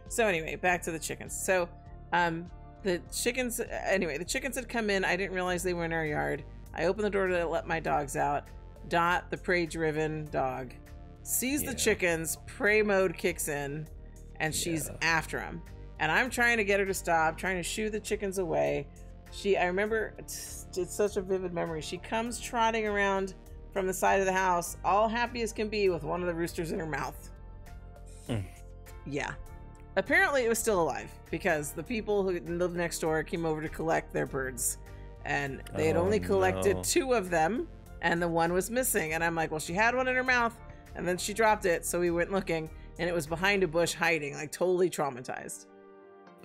So anyway, back to the chickens. So, the chickens had come in. I didn't realize they were in our yard. I opened the door to let my dogs out. Dot, the prey-driven dog, sees the chickens. Prey mode kicks in, and she's after them. And I'm trying to get her to stop, trying to shoo the chickens away. I remember, it's such a vivid memory. She comes trotting around from the side of the house, all happy as can be, with one of the roosters in her mouth. Yeah. Apparently it was still alive because the people who lived next door came over to collect their birds, and they had only collected 2 of them, and the one was missing. And I'm like, well, she had one in her mouth and then she dropped it. So we went looking, and it was behind a bush hiding, like totally traumatized.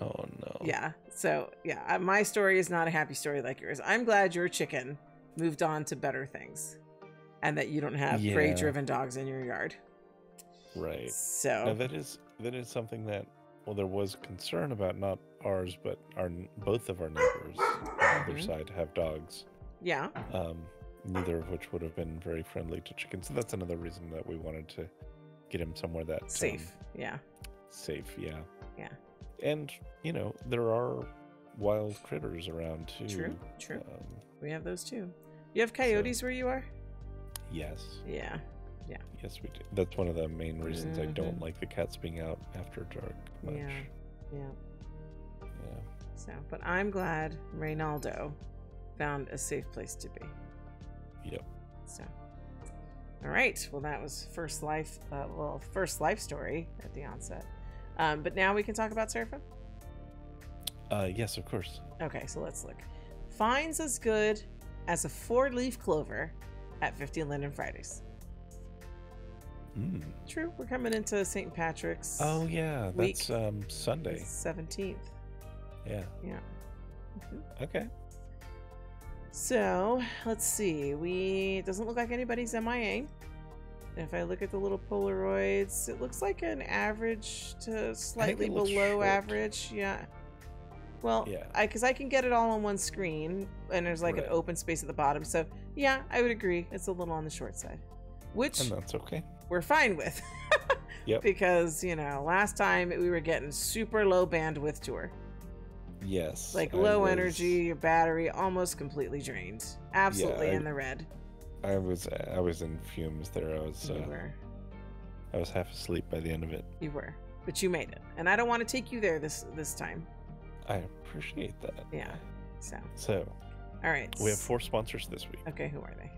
Oh no. Yeah. So yeah, my story is not a happy story like yours. I'm glad your chicken moved on to better things and that you don't have prey-driven dogs in your yard. Right. So now that is something that, well, there was concern about, not ours, but both of our neighbors on the other side have dogs. Yeah. Neither of which would have been very friendly to chickens. So that's another reason that we wanted to get him somewhere that's safe. Safe, yeah. Yeah. And, you know, there are wild critters around too. True. We have those too. You have coyotes where you are? Yes. Yeah. Yes, we do. That's one of the main reasons I don't like the cats being out after dark much. Yeah. So, but I'm glad Reynaldo found a safe place to be. Yep. So, all right. Well, that was first life story at the onset. But now we can talk about Seraphim? Yes, of course. Okay, so let's look. Finds as good as a 4-leaf clover at 50 Linden Fridays. True. We're coming into St. Patrick's. Oh, yeah. Week. That's Sunday. 17th. Yeah. Okay. So, let's see. It doesn't look like anybody's MIA. If I look at the little Polaroids, it looks like an average to slightly below average. Yeah. Well, because I can get it all on one screen, and there's like an open space at the bottom. So, yeah, I would agree. It's a little on the short side. And that's okay. we're fine with. Yep. Because, you know, last time we were getting super low bandwidth tour. Yes. Like low energy, your battery almost completely drained. Absolutely in the red. I was in fumes there. I was half asleep by the end of it. You were. But you made it. And I don't want to take you there this time. I appreciate that. Yeah. So. All right. We have 4 sponsors this week. Okay, who are they?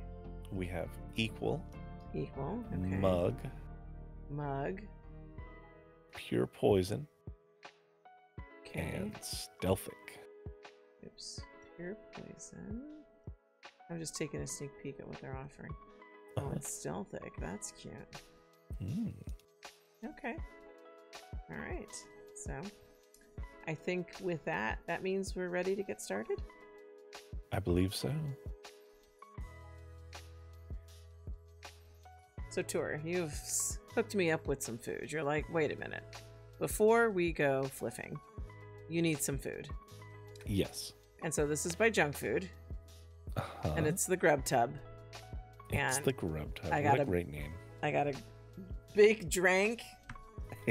We have Equal. Okay. Mug. Pure Poison. Okay. And Stealthic. Oops. Pure Poison. I'm just taking a sneak peek at what they're offering. Oh, it's Stealthic. That's cute. Okay. All right. So, I think with that means we're ready to get started? I believe so. So, Tour, you've hooked me up with some food. You're like, wait a minute. Before we go flipping, you need some food. Yes. And so this is by Junk Food. And it's the Grub Tub. It's the Grub Tub. What a great name. I got a big drink,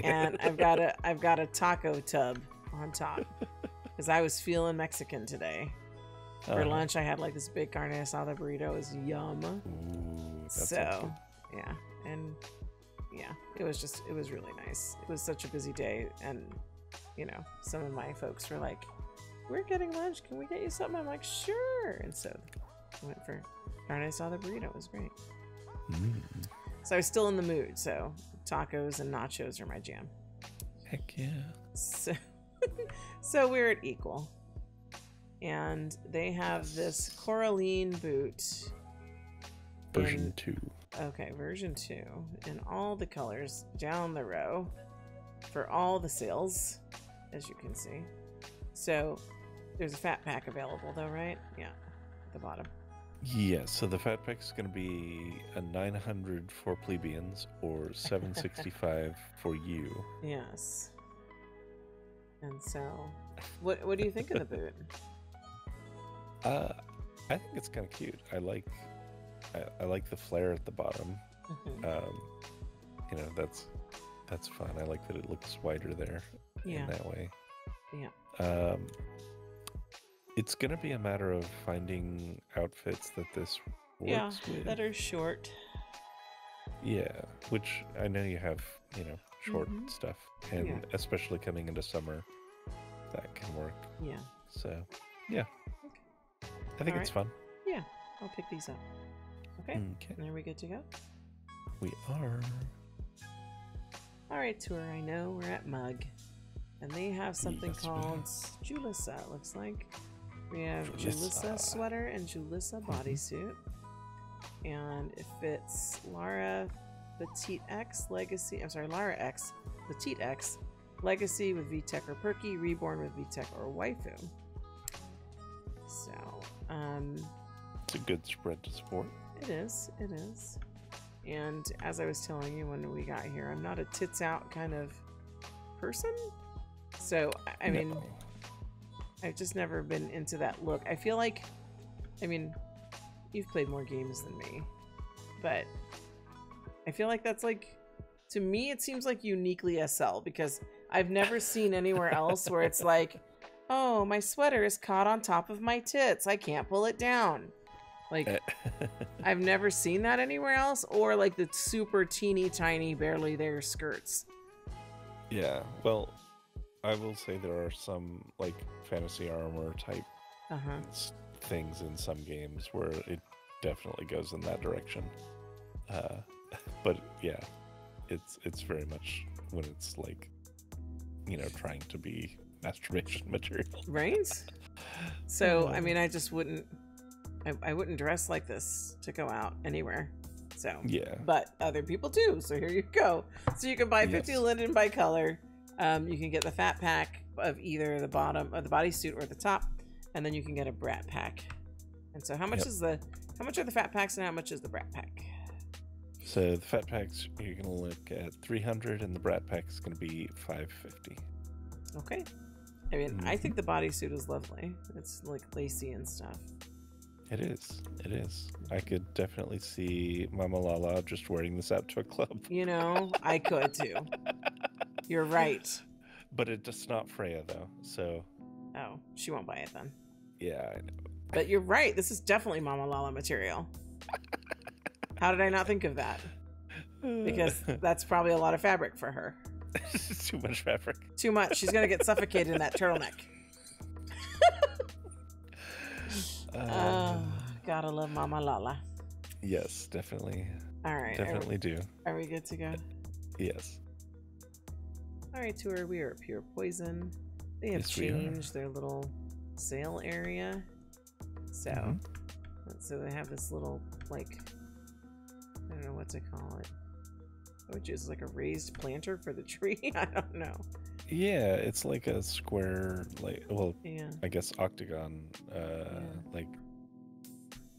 and I've got a taco tub on top. Because I was feeling Mexican today. For lunch, I had like this big carne asada burrito. It was yum. Ooh, so, yeah. And yeah, it was really nice. It was such a busy day. And, you know, some of my folks were like, we're getting lunch. Can we get you something? I'm like, sure. And so I went for carne asada burrito. It was great. So I was still in the mood. So tacos and nachos are my jam. Heck yeah. So we're at Equal. And they have this Coraline boot. Version 2. Okay, version 2. In all the colors down the row. For all the sales, as you can see. So there's a fat pack available though, right? Yeah, at the bottom. Yeah, so the fat pack is going to be a 900 for plebeians or 765 for you. Yes. And so, what do you think of the boot? I think it's kind of cute. I like the flare at the bottom. You know, that's fun. I like that it looks wider there in that way. Yeah. It's gonna be a matter of finding outfits that this works with. That are short. Yeah, which I know you have, you know, short stuff, and especially coming into summer, that can work. Yeah. So, yeah. Okay. I think it's fun. Yeah, I'll pick these up. Okay. Are we good to go? We are. All right, Tour. I know we're at Mug, and they have something called Julissa. It looks like we have Julissa sweater and Julissa bodysuit, and it fits Lara Petite X Legacy. I'm sorry, Lara X Petite X Legacy with VTech or Perky, Reborn with VTech or Waifu. So, it's a good spread to support. It is. It is. And as I was telling you when we got here, I'm not a tits out kind of person. So, I mean, I've just never been into that look. I feel like, I mean, you've played more games than me, but I feel like that's like, to me, it seems like uniquely SL, because I've never seen anywhere else where it's like, oh, my sweater is caught on top of my tits. I can't pull it down. Like, I've never seen that anywhere else, or like the super teeny tiny, barely there skirts. Yeah, well, I will say there are some like fantasy armor type things in some games where it definitely goes in that direction. But yeah, it's very much when it's like, you know, trying to be masturbation material. Right? So, I mean, I just wouldn't, I wouldn't dress like this to go out anywhere. So, yeah. But other people do. So here you go. So you can buy 50 linen by color. You can get the fat pack of either the bottom of the bodysuit or the top, and then you can get a brat pack. And so how much is how much are the fat packs and how much is the brat pack? So the fat packs, you're gonna look at 300, and the brat pack is gonna be 550. Okay. I mean, I think the bodysuit is lovely. It's like lacy and stuff. It is. It is. I could definitely see Mama Lala just wearing this out to a club. You know, I could too. You're right. But it's not Freya though, so. Oh, she won't buy it then. Yeah, I know. But you're right. This is definitely Mama Lala material. How did I not think of that? Because that's probably a lot of fabric for her. Too much fabric. Too much. She's going to get suffocated in that turtleneck. Gotta love Mama Lala. Yes, definitely. All right. Definitely do. Are we good to go? Yes. All right, tour. We are Pure Poison. They have changed their little sale area. So, so they have this little, like, I don't know what to call it. Which is like a raised planter for the tree. I don't know. Yeah, it's like a square, like, well, yeah. I guess octagon, like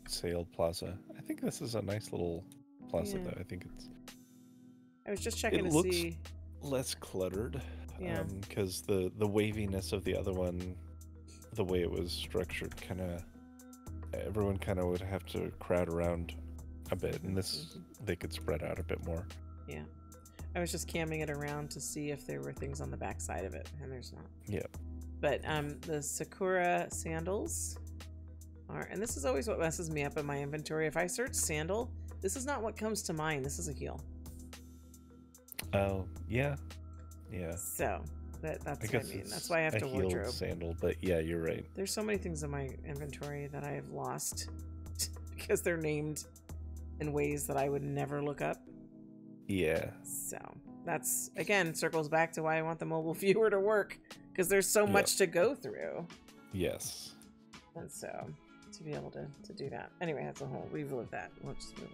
sale plaza. I think this is a nice little plaza, though. I think it's. I was just checking to see. It looks less cluttered. Yeah. Because the waviness of the other one, the way it was structured, kind of, everyone kind of would have to crowd around a bit, and this they could spread out a bit more. Yeah. I was just camming it around to see if there were things on the back side of it, and there's not. Yeah. But the Sakura sandals are, and this is always what messes me up in my inventory. If I search sandal, this is not what comes to mind. This is a heel. Oh, yeah. Yeah. So that's what I mean. That's why I have to wardrobe. Sandal, but yeah, you're right. There's so many things in my inventory that I have lost because they're named in ways that I would never look up. Yeah. So that's, again, circles back to why I want the mobile viewer to work, because there's so much to go through. Yes. And so to be able to do that. Anyway, that's a whole review of that. We'll just move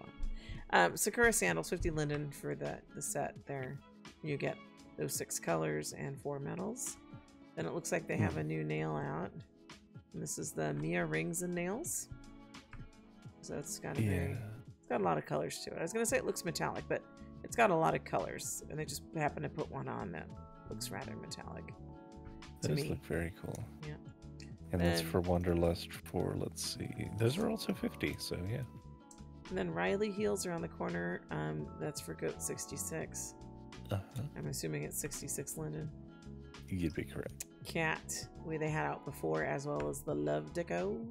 on. Sakura sandals, 50 linden for the set there. You get those 6 colors and 4 metals. Then it looks like they have a new nail out. And this is the Mia Rings and Nails. So it's got a it's got a lot of colors to it. I was gonna say it looks metallic, but it's got a lot of colors, and they just happen to put one on that looks rather metallic. That does look very cool. Yeah. And that's for Wanderlust for, let's see, those are also 50, so yeah. And then Riley heels around the corner. That's for Goat 66. I'm assuming it's 66 linden. You'd be correct. Cat, they had out before, as well as the Love Deco.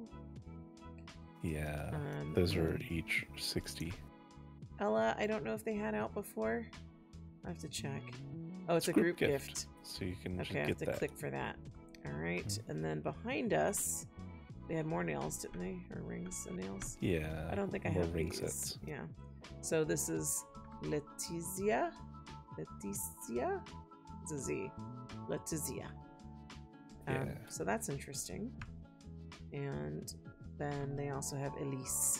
Yeah, those are each 60. Ella, I don't know if they had out before. I have to check. Oh, it's a group gift. So you can just I have get to that. click for that. All right, and then behind us, they had more nails, didn't they? Or rings and nails? Yeah. I don't think I more have ring these. sets. Yeah. So this is Letizia. It's a Z. Letizia. So that's interesting. And then they also have Elise.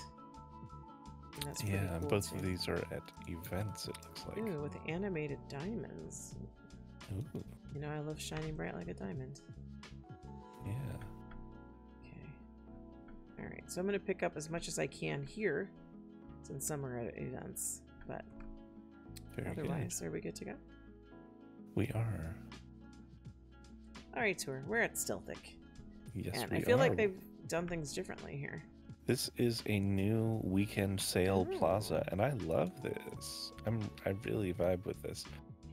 And that's cool both too. of these are at events, it looks like. Ooh, with animated diamonds. Ooh. You know, I love shining bright like a diamond. Yeah. Okay. All right, so I'm going to pick up as much as I can here, since some are at events, but otherwise, are we good to go? We are. All right, tour. We're at Stealthic. Yes, and we I feel are. like they've done things differently here. This is a new weekend sale plaza, and I love this. I really vibe with this.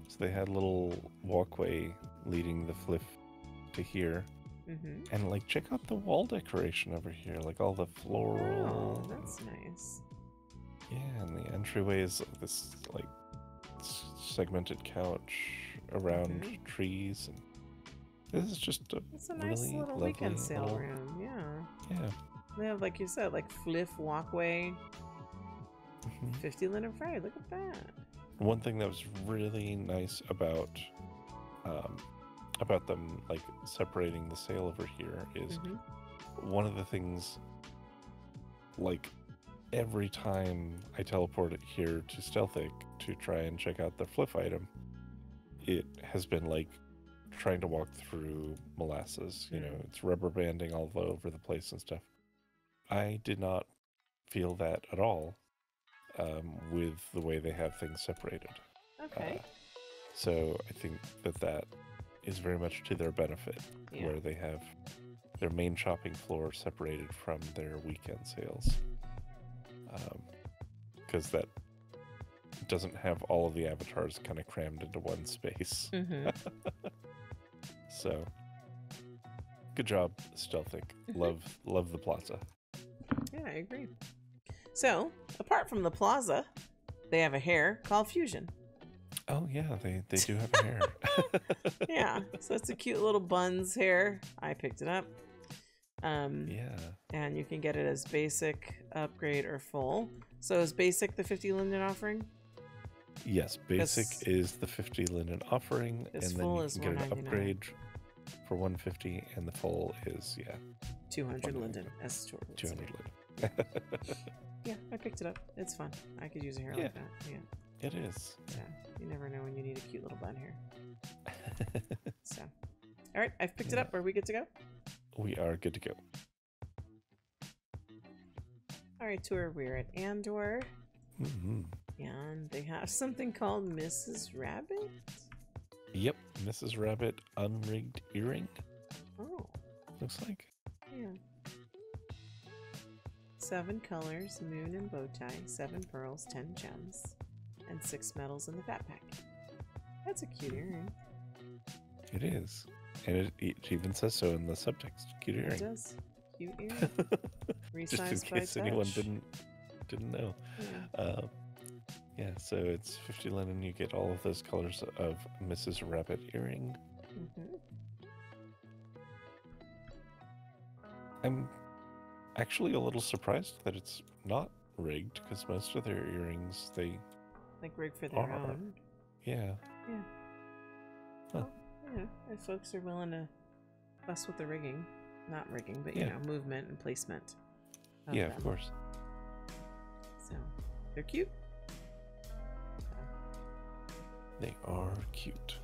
So they had a little walkway leading the FLF to here. And like, check out the wall decoration over here, like all the floral. Oh, that's nice. Yeah, and the entryway is this like segmented couch around trees, and this is just it's a nice really little weekend sale room. Yeah. They have, like you said, like FLF walkway. 50 linen fried. Look at that. One thing that was really nice about them like separating the sale over here is one of the things, like every time I teleport it here to Stealthic to try and check out the FLF item, it has been like trying to walk through molasses. You know, it's rubber banding all over the place and stuff. I did not feel that at all with the way they have things separated. Okay. So I think that is very much to their benefit, where they have their main shopping floor separated from their weekend sales, because that doesn't have all of the avatars kind of crammed into one space. Mm-hmm. So, good job, Stealthic. Love the plaza. Yeah, I agree. So, apart from the plaza, they have a hair called Fusion. Oh yeah, they do have a hair. Yeah, so it's a cute little buns hair. I picked it up. Yeah. And you can get it as basic, upgrade, or full. So is basic the 50 linden offering? Yes, basic is the 50 linden offering, and then you can get an upgrade for 150, and the full is 200 linden as 200 linden. Yeah, I picked it up. It's fun. I could use a hair like that. Yeah, it is. Yeah, you never know when you need a cute little bun hair. So, all right, I've picked it up. Are we good to go? We are good to go. All right, tour. We're at Andore. Mm-hmm. And they have something called Mrs. Rabbit. Yep, Mrs. Rabbit unrigged earring. Oh. Looks like. Yeah. 7 colors, moon and bow tie, 7 pearls, 10 gems, and 6 metals in the backpack. That's a cute earring. It is. And it even says so in the subtext. Cute earring. It does. Cute earring. Just in case anyone didn't know. Yeah. Yeah, so it's 50 linen. You get all of those colors of Mrs. Rabbit earring. Mm-hmm. I'm actually a little surprised that it's not rigged, because most of their earrings, they like rigged for their own. Yeah. Yeah. Huh. Well, if folks are willing to fuss with the rigging, not rigging, but you know, movement and placement. Yeah, of course. So they're cute. They are cute.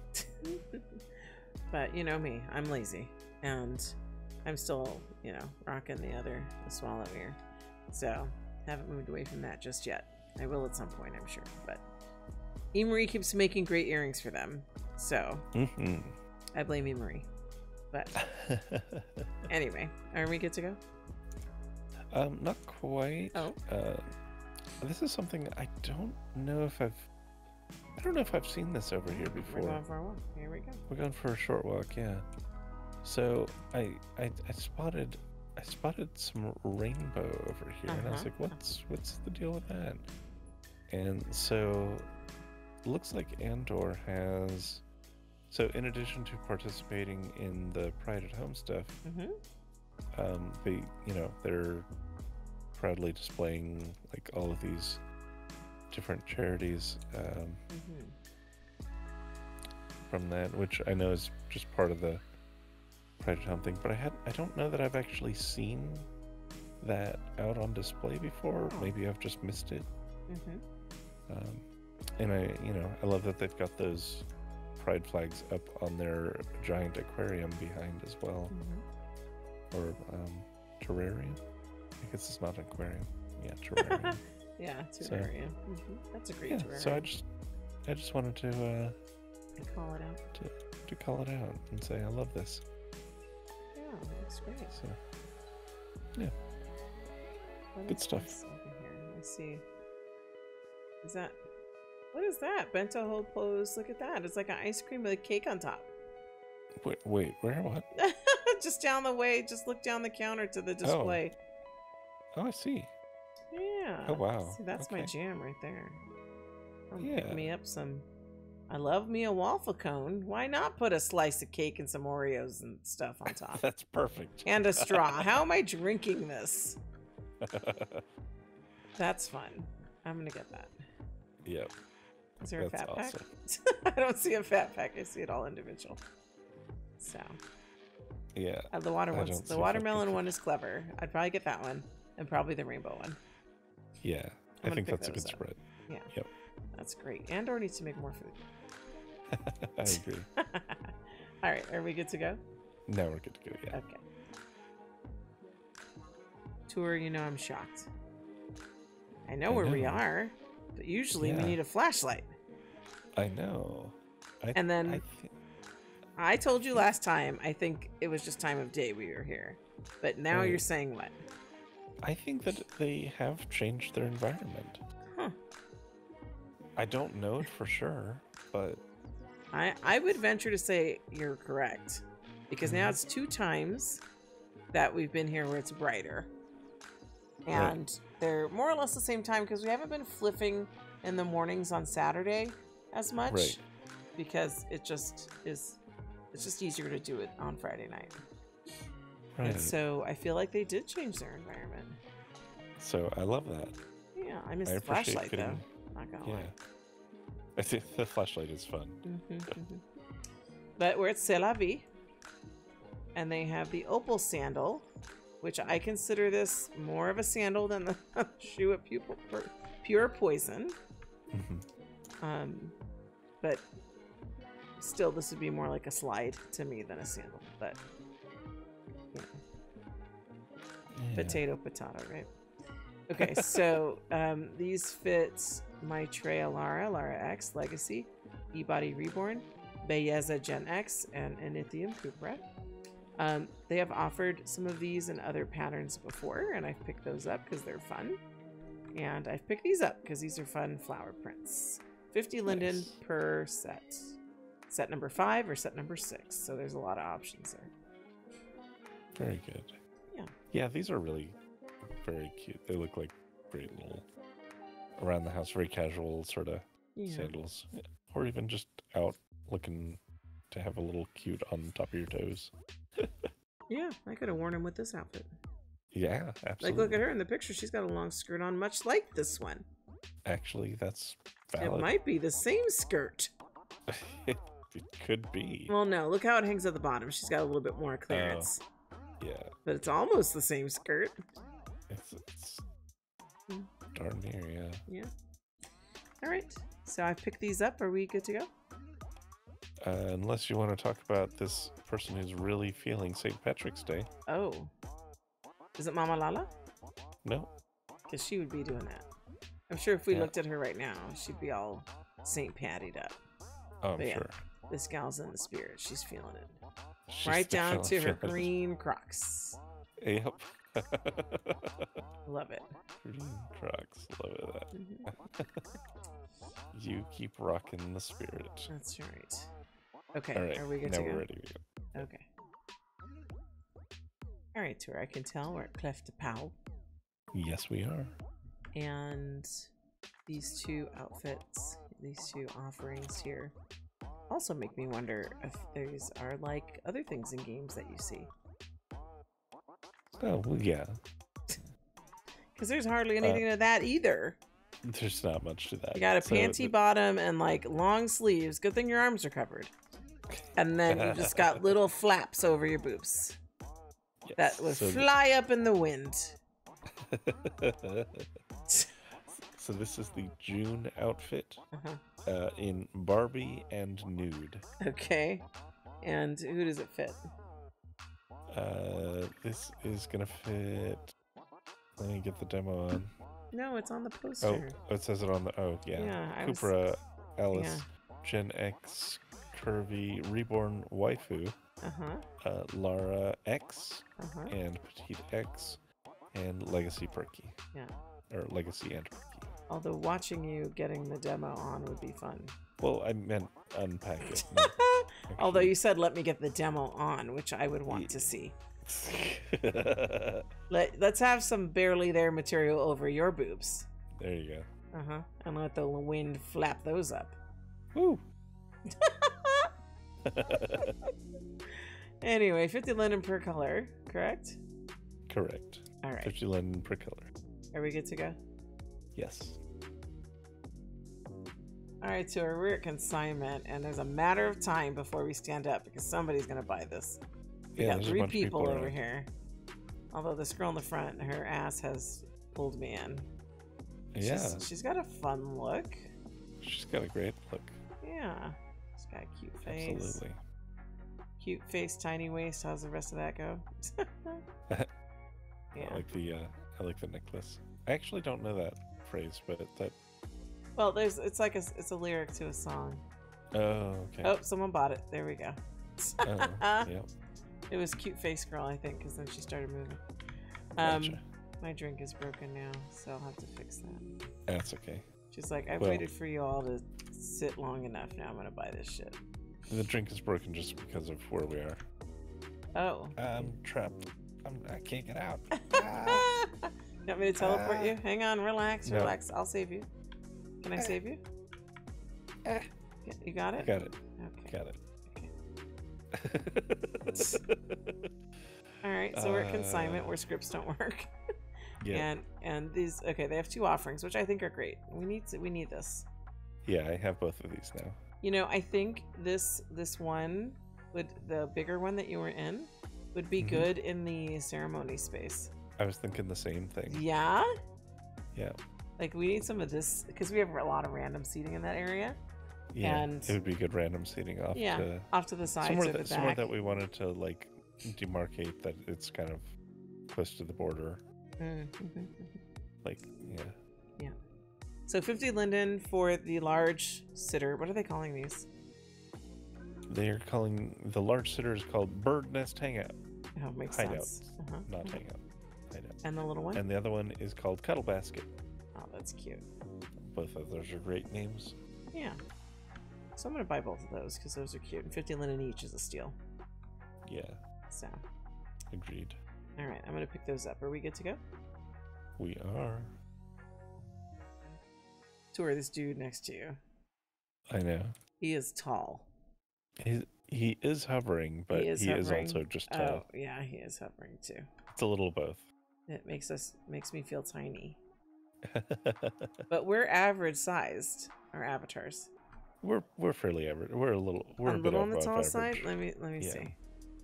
But you know me, I'm lazy, and I'm still, rocking the swallow ear. So haven't moved away from that just yet. I will at some point, I'm sure. But Emery keeps making great earrings for them, so I blame Emery. But anyway, are we good to go? Not quite. Oh. This is something I don't know if I've seen this over here before. We're going for a walk. Here we go. We're going for a short walk, yeah. So I spotted some rainbow over here, and I was like, what's the deal with that? And so it looks like Andore has. So in addition to participating in the Pride at Home stuff, they're proudly displaying like all of these different charities from that, which I know is just part of the Pride at Home thing. But I don't know that I've actually seen that out on display before. Maybe I've just missed it. And I love that they've got those pride flags up on their giant aquarium behind as well, or terrarium. I guess it's not an aquarium. Yeah, terrarium. Yeah, terrarium. That's a great terrarium. So I just wanted to call it out. To call it out and say I love this. Yeah, that's great. So yeah, good stuff. Over here? Let's see. What is that? Bento hold pose. Look at that. It's like an ice cream with a cake on top. Wait, where? What? Just down the way. Just look down the counter to the display. Oh, I see. Yeah. Oh, wow. See, that's my jam right there. Yeah. Me up some. I love me a waffle cone. Why not put a slice of cake and some Oreos and stuff on top? That's perfect. And a straw. How am I drinking this? That's fun. I'm gonna get that. Yep. Is there a fat awesome. pack? I don't see a fat pack. I see it all individual. So. Yeah. The watermelon one is clever. I'd probably get that one, and probably the rainbow one. Yeah, I think that's a good spread. Yeah. Yep. That's great. Andore needs to make more food. I agree. All right, are we good to go? Now we're good to go. Yeah. Okay. Tour, I'm shocked. I know where we are, but usually we need a flashlight. I know. I told you last time, I think it was just time of day we were here. But now you're saying what? I think that they have changed their environment. Huh. I don't know it for sure, but... I would venture to say you're correct. Because now it's 2 times that we've been here where it's brighter. And they're more or less the same time because we haven't been flipping in the mornings on Saturday as much. Right. Because it just is... It's just easier to do it on Friday night. Right. And so I feel like they did change their environment. So I love that. Yeah, I miss the flashlight though. Not gonna lie. I think the flashlight is fun. But we're at C'est La Vie. And they have the opal sandal, which I consider this more of a sandal than the shoe at Pure Poison. But still, this would be more like a slide to me than a sandal. But you know. Potato, right? Okay, so these fit my Treya Lara X Legacy, E-Body Reborn, Belleza Gen X, and Anithium Cupra. They have offered some of these in other patterns before, and I've picked those up because they're fun. And I've picked these up because these are fun flower prints. 50 linden per set. Set number 5 or set number 6. So there's a lot of options there. Very good. Yeah. Yeah, these are really very cute. They look like great little around the house, very casual sort of sandals. Or even just out looking to have a little cute on top of your toes. Yeah, I could have worn them with this outfit. Yeah, absolutely. Like, look at her in the picture. She's got a long skirt on, much like this one. Actually, that's valid. It might be the same skirt. It could be. Well, no. Look how it hangs at the bottom. She's got a little bit more clearance. Yeah. But it's almost the same skirt. It's darn near, yeah. Yeah. All right. So I picked these up. Are we good to go? Unless you want to talk about this person who's really feeling St. Patrick's Day. Oh. Is it Mama Lala? No. Because she would be doing that. I'm sure if we looked at her right now, she'd be all St. Patty'd up. Oh, I'm sure. This gal's in the spirit. She's feeling it. She's right down to her feeling green Crocs. Yep. Love it. Green Crocs. Love it. You keep rocking the spirit. That's right. Okay, all right, are we good now to go? we're ready to go. Okay. All right, Tour. I can tell we're at Clef de Peau. Yes, we are. And these 2 outfits, these 2 offerings here, also make me wonder if these are like other things in games that you see. Oh, well, yeah. Because there's hardly anything to that either. There's not much to that. You got a panty bottom and like long sleeves. Good thing your arms are covered. And then you just got little flaps over your boobs. Yes, that would fly up in the wind. So this is the June outfit in Barbie and nude. Okay. And who does it fit? This is gonna fit. Let me get the demo on. No, it's on the poster. Oh, it says it on the. Oh, yeah. Yeah. Cupra, Alice, Gen X, Curvy, Reborn Waifu, Lara X, and Petite X, and Legacy Perky. Yeah. Or Legacy and Perky. Although watching you getting the demo on would be fun. Well, I meant unpack it. Although you said let me get the demo on, which I would want to see. Let's have some barely there material over your boobs. There you go. And let the wind flap those up. Woo. Anyway, 50 linen per color, correct? Correct. All right. 50 linen per color. Are we good to go? Yes. All right, so we're at Consignment, and there's a matter of time before we stand up because somebody's gonna buy this. We got 3 people over here. Although this girl in the front, her ass has pulled me in. Yeah. She's got a fun look. She's got a great look. Yeah. She's got a cute face. Absolutely. Cute face, tiny waist. How's the rest of that go? Yeah. I like the necklace. I actually don't know that phrase, but that. Well, it's a lyric to a song. Oh, okay. Oh, someone bought it. There we go. Yeah. It was cute face girl, I think, because then she started moving. Gotcha. My drink is broken now, so I'll have to fix that. That's okay. She's like, I've waited for you all to sit long enough. Now I'm gonna buy this shit. The drink is broken just because of where we are. Oh. I'm trapped. I can't get out. You want me to teleport you? Hang on, relax, No. relax. I'll save you. Can I save you? You got it? Got it. Okay. Got it. All right, so we're at consignment where scripts don't work. Yeah. And these, okay, they have 2 offerings, which I think are great. We need this. Yeah, I have both of these now. You know, I think this one would, the bigger one that you were in, would be good in the ceremony space. I was thinking the same thing. Yeah? Yeah. Like, we need some of this because we have a lot of random seating in that area. Yeah, and it would be good random seating off to off to the sides somewhere or the somewhere back. that we wanted to like demarcate that it's kind of close to the border. Mm-hmm. Like, yeah. Yeah. So 50 linden for the large sitter. What are they calling these? They're calling the large sitter is called Bird Nest Hangout. Oh, makes Hideout. sense. Not hangout. Hideout. And the little one? And the other one is called Cuddle Basket. Oh, that's cute. Both of those are great names. Yeah. So I'm going to buy both of those because those are cute. And 50 linen each is a steal. Yeah. So. Agreed. All right. I'm going to pick those up. Are we good to go? We are. Tour this dude next to you. I know. He is tall. He is hovering, but he is also just tall. Oh, yeah, he is hovering too. It's a little both. It makes me feel tiny. But we're average sized, our avatars. We're fairly average. We're a bit little on the above tall average. side. Let me Yeah. see.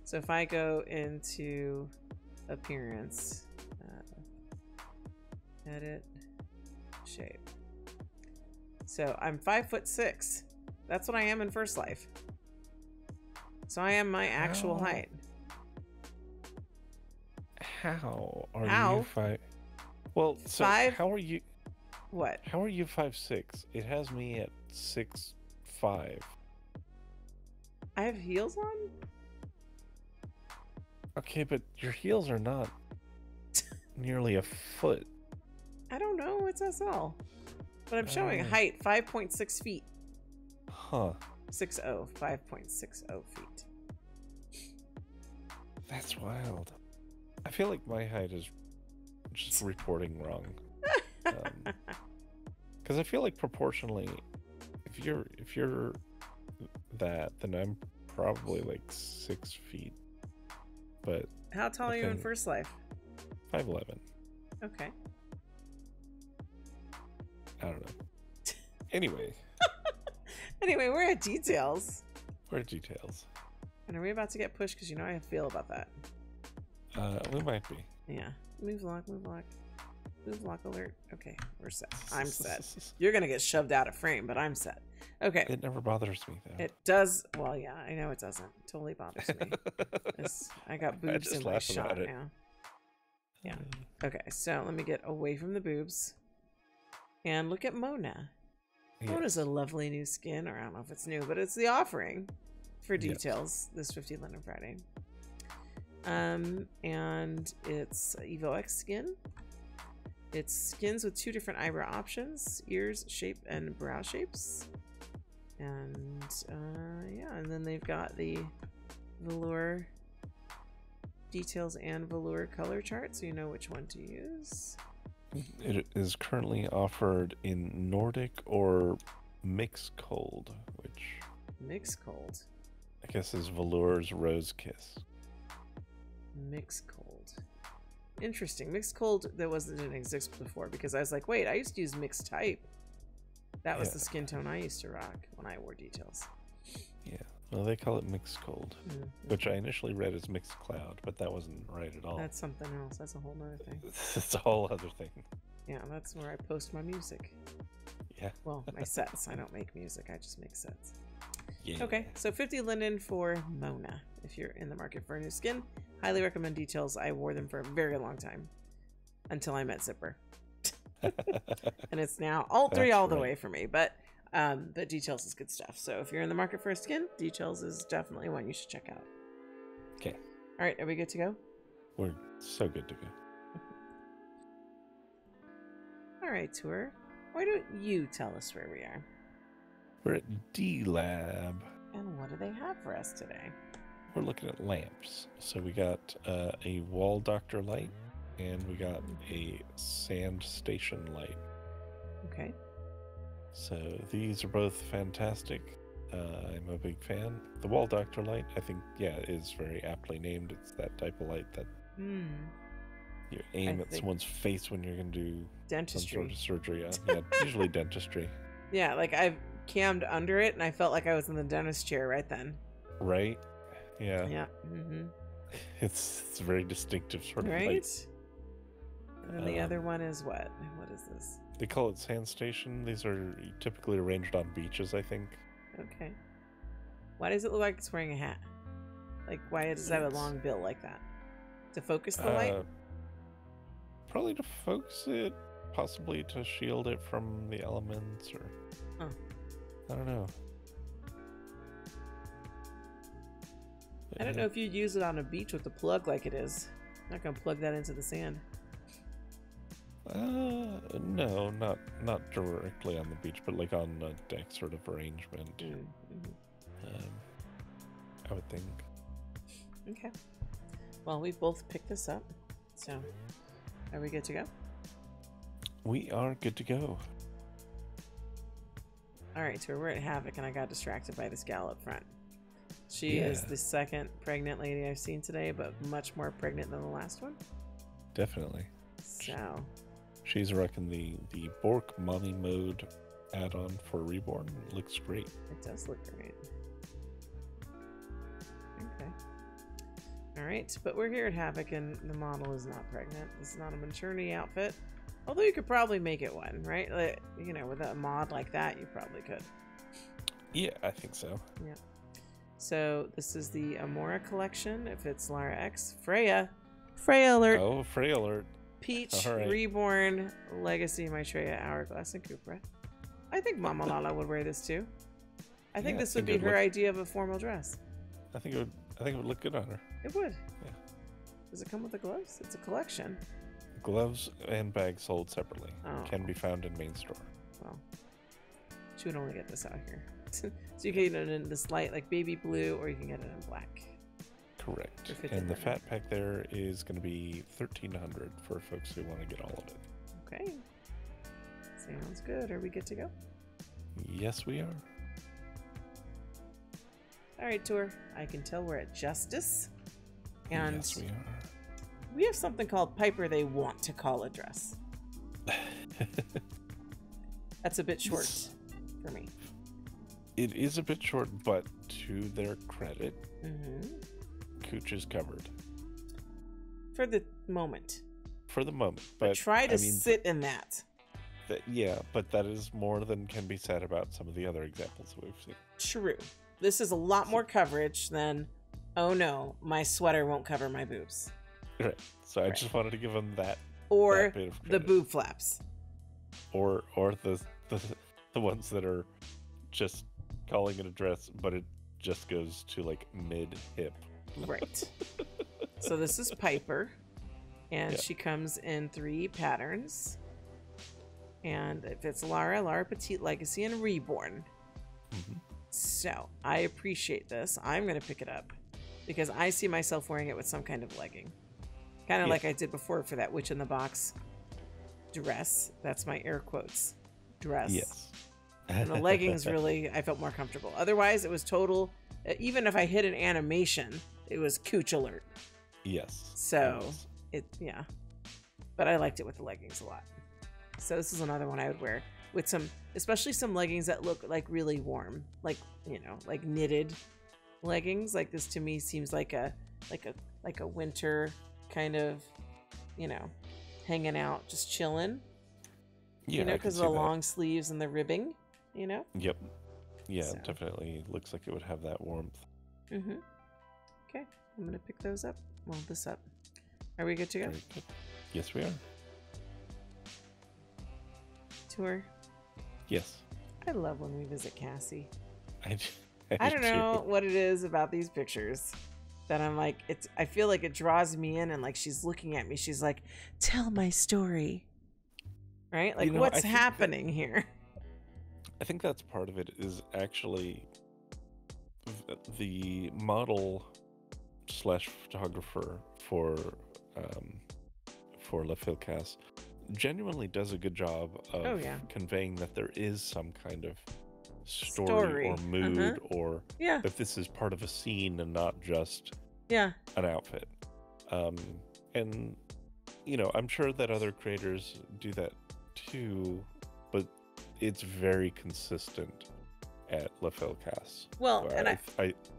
So if I go into appearance, edit, shape. So I'm 5'6". That's what I am in first life. So I am my actual height. How are How? you 5? Well, so 5? how are you? What? How are you 5'6"? It has me at 6'5". I have heels on? Okay, but your heels are not nearly a foot. I don't know. It's SL. But I'm showing height 5.6 feet. Huh. 5.60 feet. That's wild. I feel like my height is just reporting wrong. Because I feel like proportionally, if you're that, then I'm probably like 6 feet. But how tall are you in first life? 5'11". Okay. I don't know. Anyway. Anyway, we're at DeeTaleZ. We're at DeeTaleZ. And are we about to get pushed? Because you know how I feel about that. We might be. Yeah. Move lock, move lock. Move lock alert. Okay, we're set. I'm set. You're going to get shoved out of frame, but I'm set. Okay. It never bothers me, though. It does. Well, yeah, I know it doesn't. It totally bothers me. I got boobs in my shot now. Yeah. Okay, so let me get away from the boobs. And look at Mona. Yes. Mona's a lovely new skin, or I don't know if it's new, but it's the offering for DeeTaleZ this 50 Linen Friday. And it's Evo X skin. It's skins with 2 different eyebrow options, ears, shape, and brow shapes. And yeah, and then they've got the velour details and velour color chart, so you know which one to use. It is currently offered in Nordic or Mix Cold, which Mix Cold, I guess is Velour's Rose Kiss. Mix Cold. Interesting. Mixed Cold that didn't exist before, because I was like, wait, I used to use Mixed Type. That was the skin tone I used to rock when I wore DeeTaleZ. Yeah. Well, they call it Mixed Cold, which I initially read as Mixed Cloud, but that wasn't right at all. That's something else. That's a whole nother thing. It's a whole other thing. Yeah, that's where I post my music. Yeah. Well, my sets. I don't make music. I just make sets. Yeah. Okay, so 50 linen for Mona. If you're in the market for a new skin, highly recommend DeeTaleZ. I wore them for a very long time until I met Zipper. And it's now all three all the way for me. But But DeeTaleZ is good stuff. So if you're in the market for a skin, DeeTaleZ is definitely one you should check out. Okay. All right, are we good to go? We're so good to go. All right, Tour. Why don't you tell us where we are? We're at D-Lab. And what do they have for us today? We're looking at lamps. So we got a wall doctor light, and we got a sand station light. Okay. So these are both fantastic. I'm a big fan. The wall doctor light, I think, is very aptly named. It's that type of light that you aim at someone's face when you're going to do dentistry. Some sort of surgery. Yeah, usually dentistry. Yeah, like I've cammed under it, and I felt like I was in the dentist chair right then. Right? Yeah. Yeah. Mm-hmm. It's a very distinctive sort of right? light. And then the other one is what? What is this? They call it sand station. These are typically arranged on beaches, I think. Okay. Why does it look like it's wearing a hat? Like, why does it have a long bill like that? To focus the light? Probably to focus it, possibly to shield it from the elements, or... Oh. I don't know. I don't know if you'd use it on a beach with the plug like it is. I'm not going to plug that into the sand. No, not directly on the beach, but like on a deck sort of arrangement. I would think. Okay. Well, we both picked this up, so are we good to go? We are good to go. All right, so we're at Havoc, and I got distracted by this gal up front. She is the second pregnant lady I've seen today, but much more pregnant than the last one. Definitely. So... she's rocking the Bork Mommy Mode add-on for Reborn. It looks great. It does look great. Okay. All right, but we're here at Havoc, and the model is not pregnant. This is not a maternity outfit. Although you could probably make it one, right? Like, you know, with a mod like that, you probably could. Yeah, I think so. Yeah. So this is the Amora collection. If it's Lara X, Freya alert. Oh, Freya alert. Peach, right. Reborn, Legacy, Maitreya, Hourglass, and Cupra. I think Mama Lala would wear this too. I think this would be her idea of a formal dress. I think it would look good on her. It would. Yeah. Does it come with the gloves? It's a collection. Gloves and bags sold separately. Oh. Can be found in main store. Well, she would only get this out here. So you can get it in this light, like baby blue, or you can get it in black. Correct. And the fat pack there is going to be $1,300 for folks who want to get all of it. Okay. Sounds good. Are we good to go? Yes, we are. All right, Tour. I can tell we're at Justice. And yes, we are. We have something called Piper They Want to Call a Dress. That's a bit short for me. It is a bit short, but to their credit, Cooch is covered. For the moment. For the moment. But try to sit in that. Yeah, but that is more than can be said about some of the other examples that we've seen. True. This is a lot more coverage than, oh no, my sweater won't cover my boobs. Right. So I just wanted to give them that. Or that bit of the boob flaps. Or the ones that are just calling it a dress, but it just goes to like mid-hip. Right. So this is Piper, and she comes in 3 patterns. And if it's Lara Petite, Legacy, and Reborn. So I appreciate this. I'm going to pick it up because I see myself wearing it with some kind of legging. Kind of like I did before for that Witch in the Box dress. That's my air quotes. Dress. Yes. And the leggings really, I felt more comfortable. Otherwise, it was total, even if I hit an animation, it was Cooch alert. Yes. So, but I liked it with the leggings a lot. So this is another one I would wear with some, especially some leggings that look like really warm, like, you know, like knitted leggings. Like this to me seems like a winter kind of, you know, hanging out, just chilling. Yeah, you know, because of the long sleeves and the ribbing, you know? Yep. Yeah, so. Definitely looks like it would have that warmth. Okay, I'm going to pick those up. Well, this up. Are we good to go? Very good. Yes, we are. Tour? Yes. I love when we visit Cassie. I don't do know too. what it is about these pictures that I'm like, I feel like it draws me in, and like she's looking at me. She's like, tell my story. Right? Like, You know, what's happening here? I think that's part of it is actually the model slash photographer for Fil Casse genuinely does a good job of conveying that there is some kind of story. Or mood or that this is part of a scene and not just an outfit. And you know, I'm sure that other creators do that too, but it's very consistent at Fil Casse. Well, so and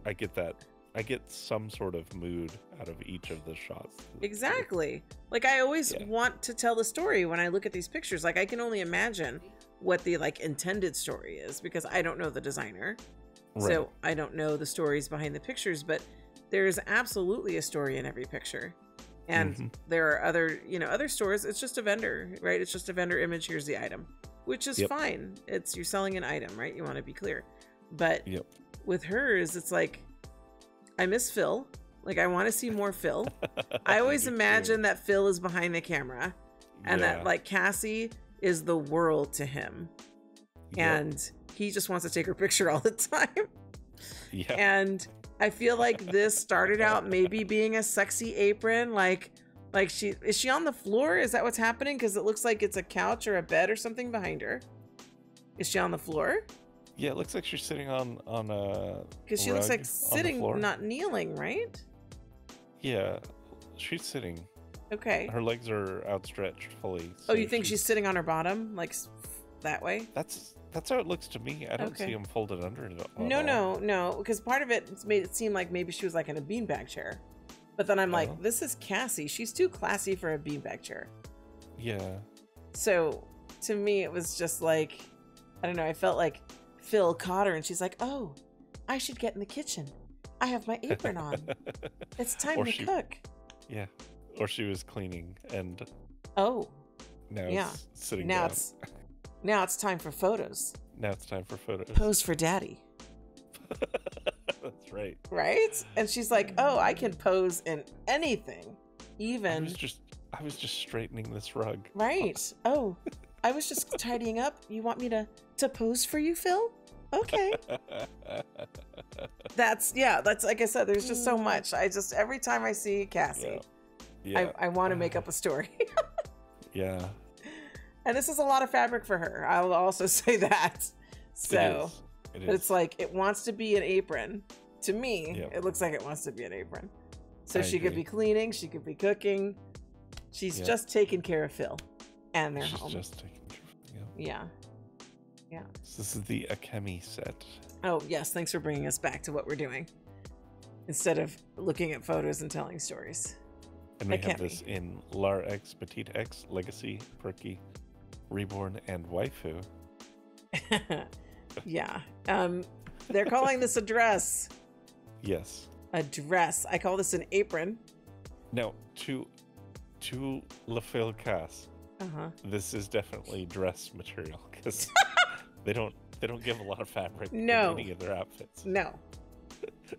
I get that. I get some sort of mood out of each of the shots. Exactly. Like I always want to tell the story when I look at these pictures. Like I can only imagine what the like intended story is because I don't know the designer. Right. So I don't know the stories behind the pictures, but there is absolutely a story in every picture. And there are other, you know, other stores. It's just a vendor, right? It's just a vendor image. Here's the item, which is fine. It's you're selling an item, right? You want to be clear. But with hers, it's like, I miss Phil. Like I want to see more Phil. I always imagine that Phil is behind the camera and that like Cassie is the world to him. And he just wants to take her picture all the time. And I feel like this started out maybe being a sexy apron. Like is she on the floor? Is that what's happening? Because it looks like it's a couch or a bed or something behind her. Is she on the floor? Yeah, it looks like she's sitting on a because she looks like sitting, not kneeling, right? Yeah, she's sitting. Okay. Her legs are outstretched fully. So you think she's sitting on her bottom, like that way? That's how it looks to me. I don't see them folded under it at all. No, because part of it's made it seem like maybe she was like in a beanbag chair. But then I'm like, this is Cassie. She's too classy for a beanbag chair. Yeah. So to me, it was just like, I don't know. I felt like Phil caught her and she's like, oh, I should get in the kitchen. I have my apron on. It's time to cook. Yeah. Or she was cleaning and now it's sitting down. Now it's time for photos. Now it's time for photos. Pose for daddy. That's right. Right? And she's like, oh, I can pose in anything. Even I was just straightening this rug. Right. Oh, I was just tidying up. You want me to pose for you, Phil? Okay. That's like I said, there's just so much. Every time I see Cassie, I want to make up a story. Yeah. And this is a lot of fabric for her. I'll also say that. So, it is. But it's like, it wants to be an apron. To me, it looks like it wants to be an apron. So she could be cleaning, she could be cooking. She's just taking care of Phil. And they're home. Just taking care of Phil. Yeah. So this is the Akemi set. Oh, yes. Thanks for bringing us back to what we're doing. Instead of looking at photos and telling stories. And we have this in Lar X, Petite X, Legacy, Perky, Reborn, and Waifu. Yeah. They're calling this a dress. Yes. A dress. I call this an apron. Now, to Fil Casse, this is definitely dress material because they don't give a lot of fabric in any of their outfits. No.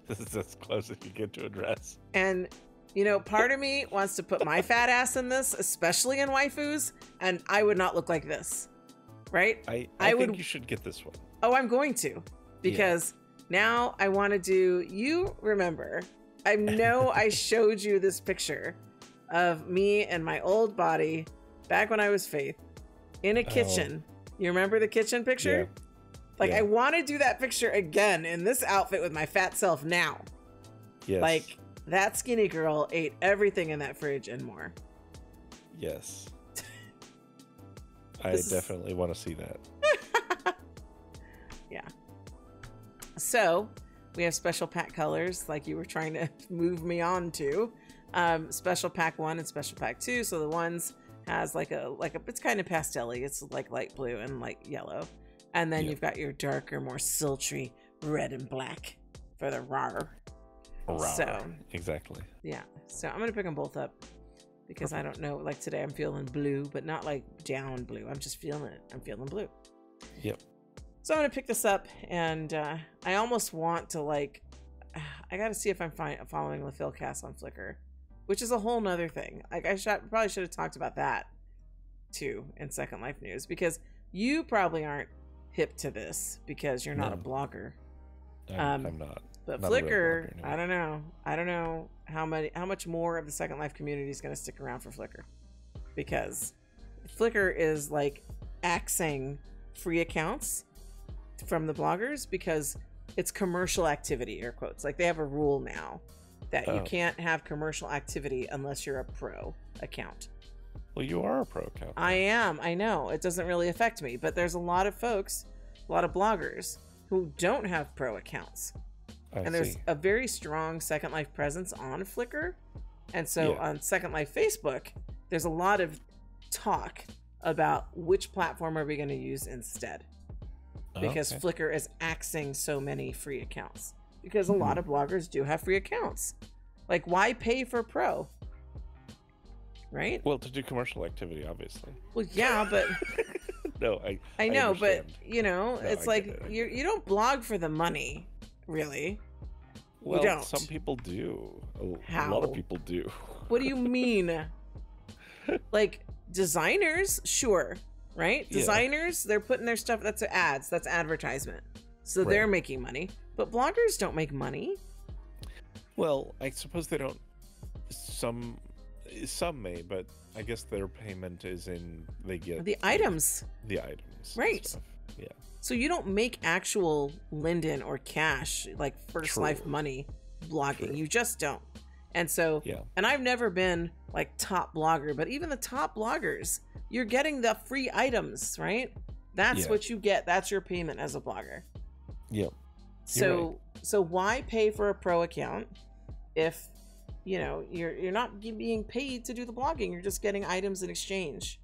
This is as close as you get to a dress. And you know, part of me wants to put my fat ass in this, especially in waifus, and I would not look like this, right? I think you should get this one. Oh, I'm going to, because now I want to do, you remember, I know I showed you this picture of me and my old body back when I was Faith in a kitchen. You remember the kitchen picture? Yeah. Like, I want to do that picture again in this outfit with my fat self now. Yes. Like, that skinny girl ate everything in that fridge and more. Yes. I definitely want to see that. Yeah. So, we have special pack colors like you were trying to move me on to. Special pack 1 and special pack 2. So the ones has like a it's kind of pastel-y. It's like light blue and light yellow. And then you've got your darker, more sultry red and black for the rar. So exactly. Yeah. So I'm gonna pick them both up because I don't know. Like today, I'm feeling blue, but not like down blue. I'm just feeling it. I'm feeling blue. Yep. So I'm gonna pick this up, and I almost want to like, I gotta see if I'm following the Fil Casse on Flickr, which is a whole nother thing. Like probably should have talked about that too in Second Life news, because you probably aren't hip to this because you're not a blogger. I'm not. But not Flickr, blogger, no. I don't know how much more of the Second Life community is going to stick around for Flickr, because Flickr is like axing free accounts from the bloggers because it's commercial activity, air quotes. Like they have a rule now that you can't have commercial activity unless you're a pro account. Well, you are a pro account. I am. I know it doesn't really affect me, but there's a lot of folks, a lot of bloggers who don't have pro accounts. And there's a very strong Second Life presence on Flickr. And so on Second Life Facebook, there's a lot of talk about which platform are we going to use instead. Because Flickr is axing so many free accounts. Because a lot of bloggers do have free accounts. Like, why pay for pro? Right? Well, to do commercial activity, obviously. Well, yeah, but... No, I know, understand. but, you know, it's like, you don't blog for the money, really. Well, you don't. Some people do. How? A lot of people do. What do you mean? Like, designers? Sure. Right? Yeah. Designers, they're putting their stuff, that's ads, that's advertisement. So they're making money. But bloggers don't make money. Well, I suppose they don't. Some may, but I guess their payment is in, they get the items. The items. Right. Stuff. Yeah. So you don't make actual Linden or cash, like First Life money blogging. True. You just don't. And so, and I've never been like top blogger, but even the top bloggers, you're getting the free items, right? That's what you get. That's your payment as a blogger. Yep. So, so why pay for a pro account if, you know, you're not being paid to do the blogging? You're just getting items in exchange.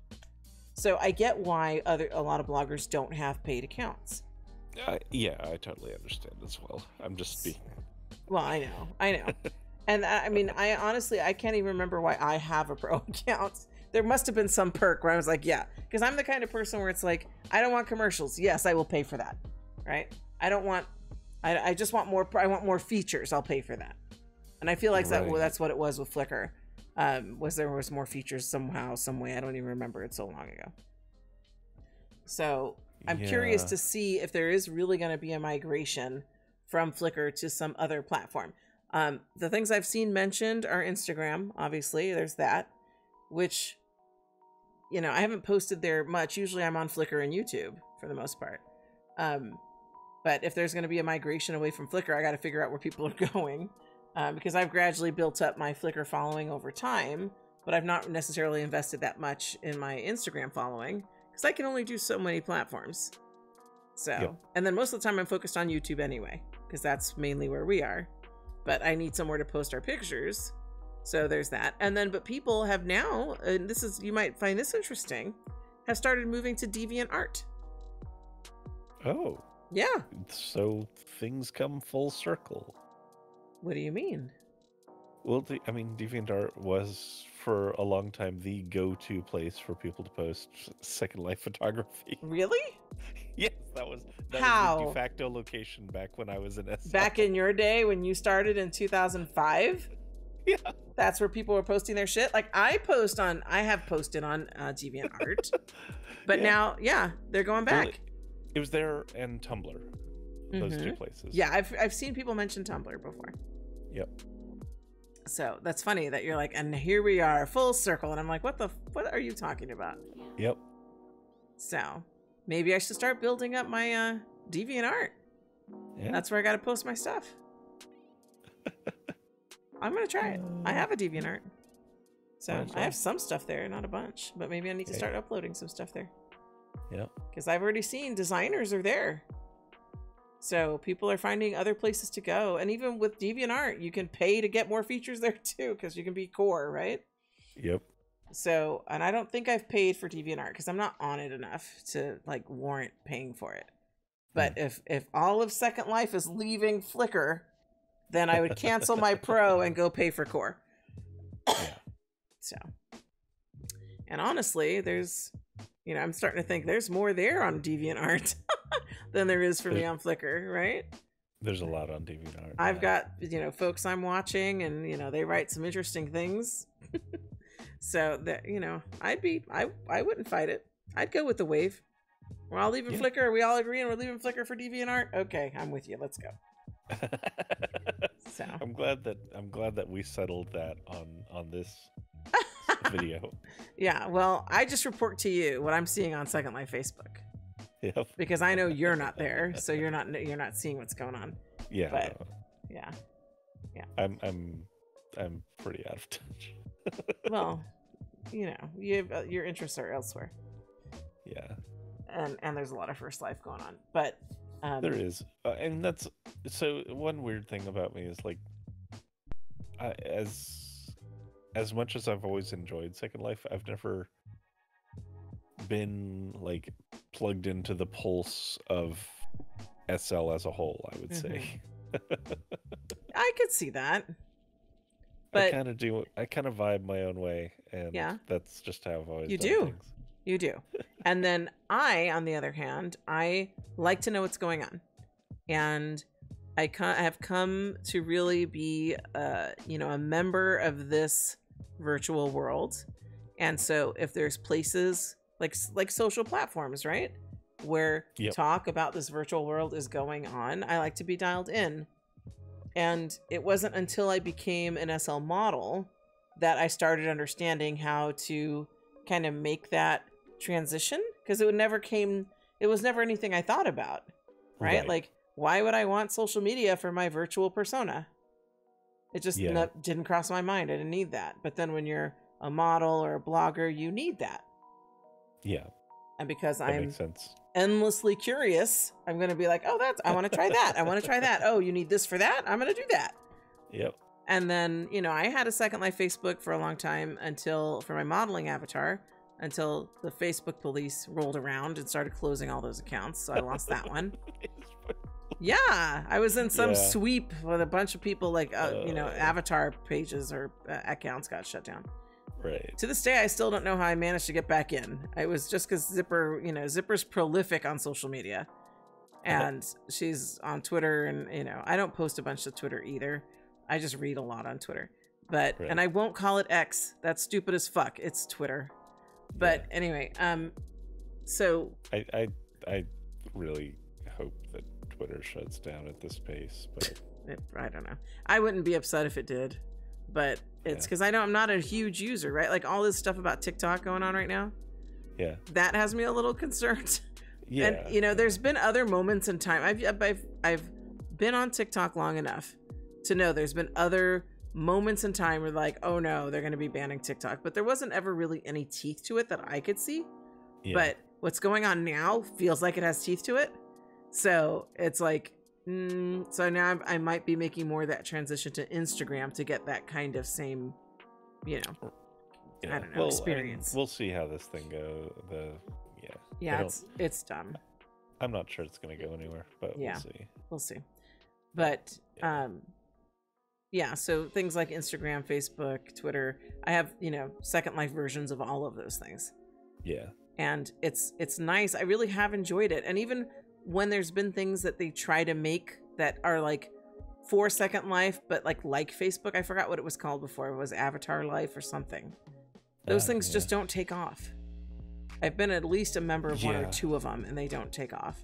So I get why a lot of bloggers don't have paid accounts. Yeah, I totally understand as well. I'm just being... Well, I know. And I mean, I honestly, I can't even remember why I have a pro account. There must have been some perk where I was like, yeah, because I'm the kind of person where it's like, I don't want commercials. Yes, I will pay for that. Right? I don't want, I just want more, I want more features. I'll pay for that. And I feel like that's what it was with Flickr. There was more features somehow, some way. I don't even remember. It's so long ago. So I'm curious to see if there is really going to be a migration from Flickr to some other platform. The things I've seen mentioned are Instagram. Obviously, there's that, which, you know, I haven't posted there much. Usually I'm on Flickr and YouTube for the most part. But if there's going to be a migration away from Flickr, I got to figure out where people are going. Because I've gradually built up my Flickr following over time, but I've not necessarily invested that much in my Instagram following because I can only do so many platforms. So, and then most of the time I'm focused on YouTube anyway, because that's mainly where we are, but I need somewhere to post our pictures. So there's that. And then, but people have now, and this is, you might find this interesting, have started moving to DeviantArt. Oh. Yeah. So things come full circle. What do you mean? Well, I mean, DeviantArt was for a long time the go-to place for people to post Second Life photography. Really? Yes, that was the de facto location back when I was in SL. Back in your day when you started in 2005? Yeah. That's where people were posting their shit. Like I have posted on DeviantArt, but now, they're going back. Well, it was there and Tumblr. Those two places. Yeah, I've seen people mention Tumblr before. Yep. So that's funny that you're like, and here we are, full circle, and I'm like, what are you talking about? Yep. So maybe I should start building up my DeviantArt. Yeah. That's where I got to post my stuff. I'm gonna try it. I have a DeviantArt, so I have some stuff there, not a bunch, but maybe I need to start uploading some stuff there. Yeah. Because I've already seen designers are there. So people are finding other places to go. And even with DeviantArt, you can pay to get more features there too, because you can be core, right? Yep. So, and I don't think I've paid for DeviantArt because I'm not on it enough to like warrant paying for it. But if all of Second Life is leaving Flickr, then I would cancel my pro and go pay for core. So, and honestly, there's, you know, I'm starting to think there's more there on DeviantArt. than there is for me on Flickr, right? There's a lot on DeviantArt. I've got, folks I'm watching, and they write some interesting things. So that, I wouldn't fight it. I'd go with the wave. We're all leaving Flickr. Are we all agreeing we're leaving Flickr for DeviantArt? Okay, I'm with you. Let's go. So I'm glad that we settled that on this video. Yeah, well, I just report to you what I'm seeing on Second Life Facebook. Yep. Because I know you're not there, so you're not seeing what's going on. Yeah. But yeah. I'm pretty out of touch. Well, your interests are elsewhere. Yeah. And there's a lot of First Life going on, but there is, and that's so. One weird thing about me is like, as much as I've always enjoyed Second Life, I've never been like plugged into the pulse of SL as a whole, I would say. I could see that. But I kind of vibe my own way, and that's just how I've always done things. You do. And then I, on the other hand, I like to know what's going on. And I have come to really be, a member of this virtual world. And so if there's places like social platforms, right, where talk about this virtual world is going on, I like to be dialed in. And it wasn't until I became an SL model that I started understanding how to kind of make that transition, because it was never anything I thought about, right? Like, why would I want social media for my virtual persona? It just didn't cross my mind. I didn't need that. But then when you're a model or a blogger, you need that. Yeah. And because that I'm makes sense. Endlessly curious, I'm going to be like, oh, I want to try that. I want to try that. Oh, you need this for that? I'm going to do that. Yep. And then, I had a Second Life Facebook for a long time for my modeling avatar, until the Facebook police rolled around and started closing all those accounts. So I lost that one. Yeah. I was in some sweep with a bunch of people avatar pages or accounts got shut down. Right. To this day, I still don't know how I managed to get back in. It was just because Zipper's prolific on social media. And she's on Twitter, and, I don't post a bunch to Twitter either. I just read a lot on Twitter. But, and I won't call it X. That's stupid as fuck. It's Twitter. But anyway, so I really hope that Twitter shuts down at this pace, but I don't know. I wouldn't be upset if it did, but it's because I know I'm not a huge user, right? Like all this stuff about TikTok going on right now. Yeah, that has me a little concerned. Yeah, and there's been other moments in time. I've been on TikTok long enough to know there's been other moments in time where like, oh no, they're going to be banning TikTok, but there wasn't ever really any teeth to it that I could see. But what's going on now feels like it has teeth to it. So it's like, so now I might be making more of that transition to Instagram to get that kind of same, I don't know, experience. We'll see how this thing goes. It's dumb. I'm not sure it's going to go anywhere, but we'll see. But, so things like Instagram, Facebook, Twitter, I have, Second Life versions of all of those things. Yeah. And it's nice. I really have enjoyed it. And even when there's been things that they try to make that are like for Second Life, but like Facebook, I forgot what it was called before. It was Avatar Life or something. Those things just don't take off. I've been at least a member of one or two of them, and they don't take off.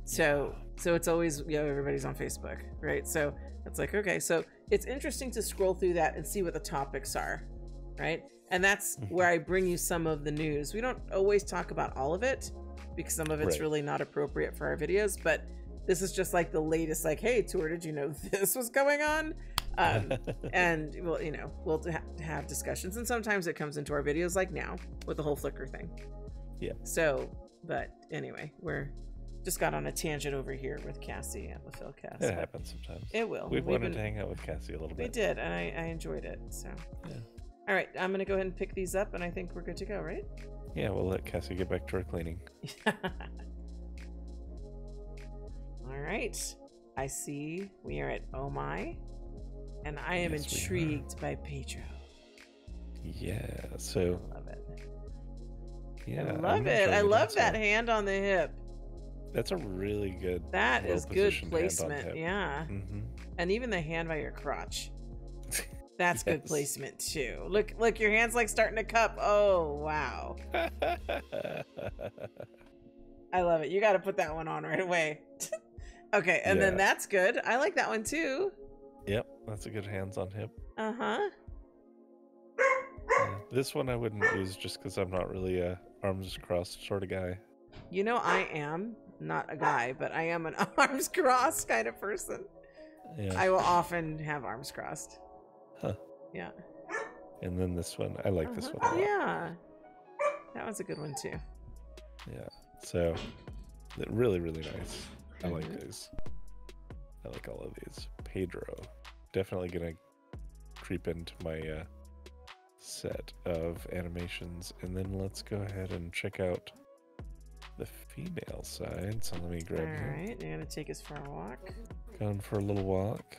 So it's always, everybody's on Facebook, right? So it's like, okay, so it's interesting to scroll through that and see what the topics are, right? And that's where I bring you some of the news. We don't always talk about all of it because some of it's really not appropriate for our videos, but this is just like the latest, like, hey, Tour, did you know this was going on? And we'll have discussions, and sometimes it comes into our videos like now with the whole Flickr thing. Yeah. So, but anyway, we're just got on a tangent over here with Cassie at the Fil Casse. It happens sometimes. It will. We've wanted to hang out with Cassie a little bit. We did, and I enjoyed it. So, all right, I'm gonna go ahead and pick these up, and I think we're good to go, right? Yeah, we'll let Cassie get back to her cleaning. All right, I see we are at Oh My, and I am intrigued by Pedro. Yeah, so I love it. Yeah, I love it. I love that hand on the hip. That's a really good. That is good placement. Hand Yeah. mm-hmm. And even the hand by your crotch. That's Yes. good placement too. Look, your hand's like starting to cup. Oh, wow. I love it. You got to put that one on right away. Okay, and then that's good. I like that one too. Yep, that's a good hands on hip. Uh-huh. This one I wouldn't use just because I'm not really a arms crossed sort of guy. You know, I am not a guy, but I am an arms crossed kind of person. Yeah. I will often have arms crossed. Huh. Yeah. And then this one, I like this one a lot. Yeah. That was a good one too. Yeah. So, really, really nice. I like these. I like all of these. Pedro. Definitely gonna creep into my set of animations. And then let's go ahead and check out the female side. So let me grab him. Alright, you're gonna take us for a walk. Going for a little walk.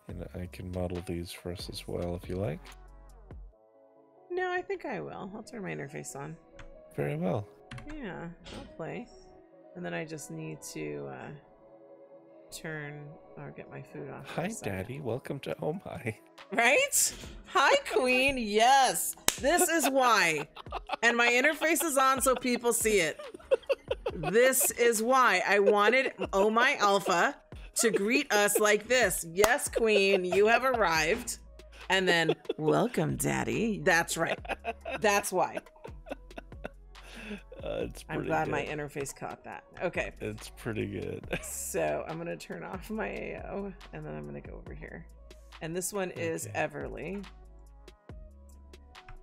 And I can model these for us as well if you like. No, I think I will. I'll turn my interface on. Very well. Yeah, I'll play. And then I just need to turn or get my food off. Hi, Daddy. Welcome to Oh My. Right? Hi, Queen. Yes. This is why. And my interface is on so people see it. This is why I wanted Oh My Alpha to greet us like this. Yes, Queen, you have arrived. And then, welcome, Daddy. That's right. That's why. I'm glad my interface caught that. Okay. It's pretty good. So I'm going to turn off my AO, and then I'm going to go over here. And this one is Everly.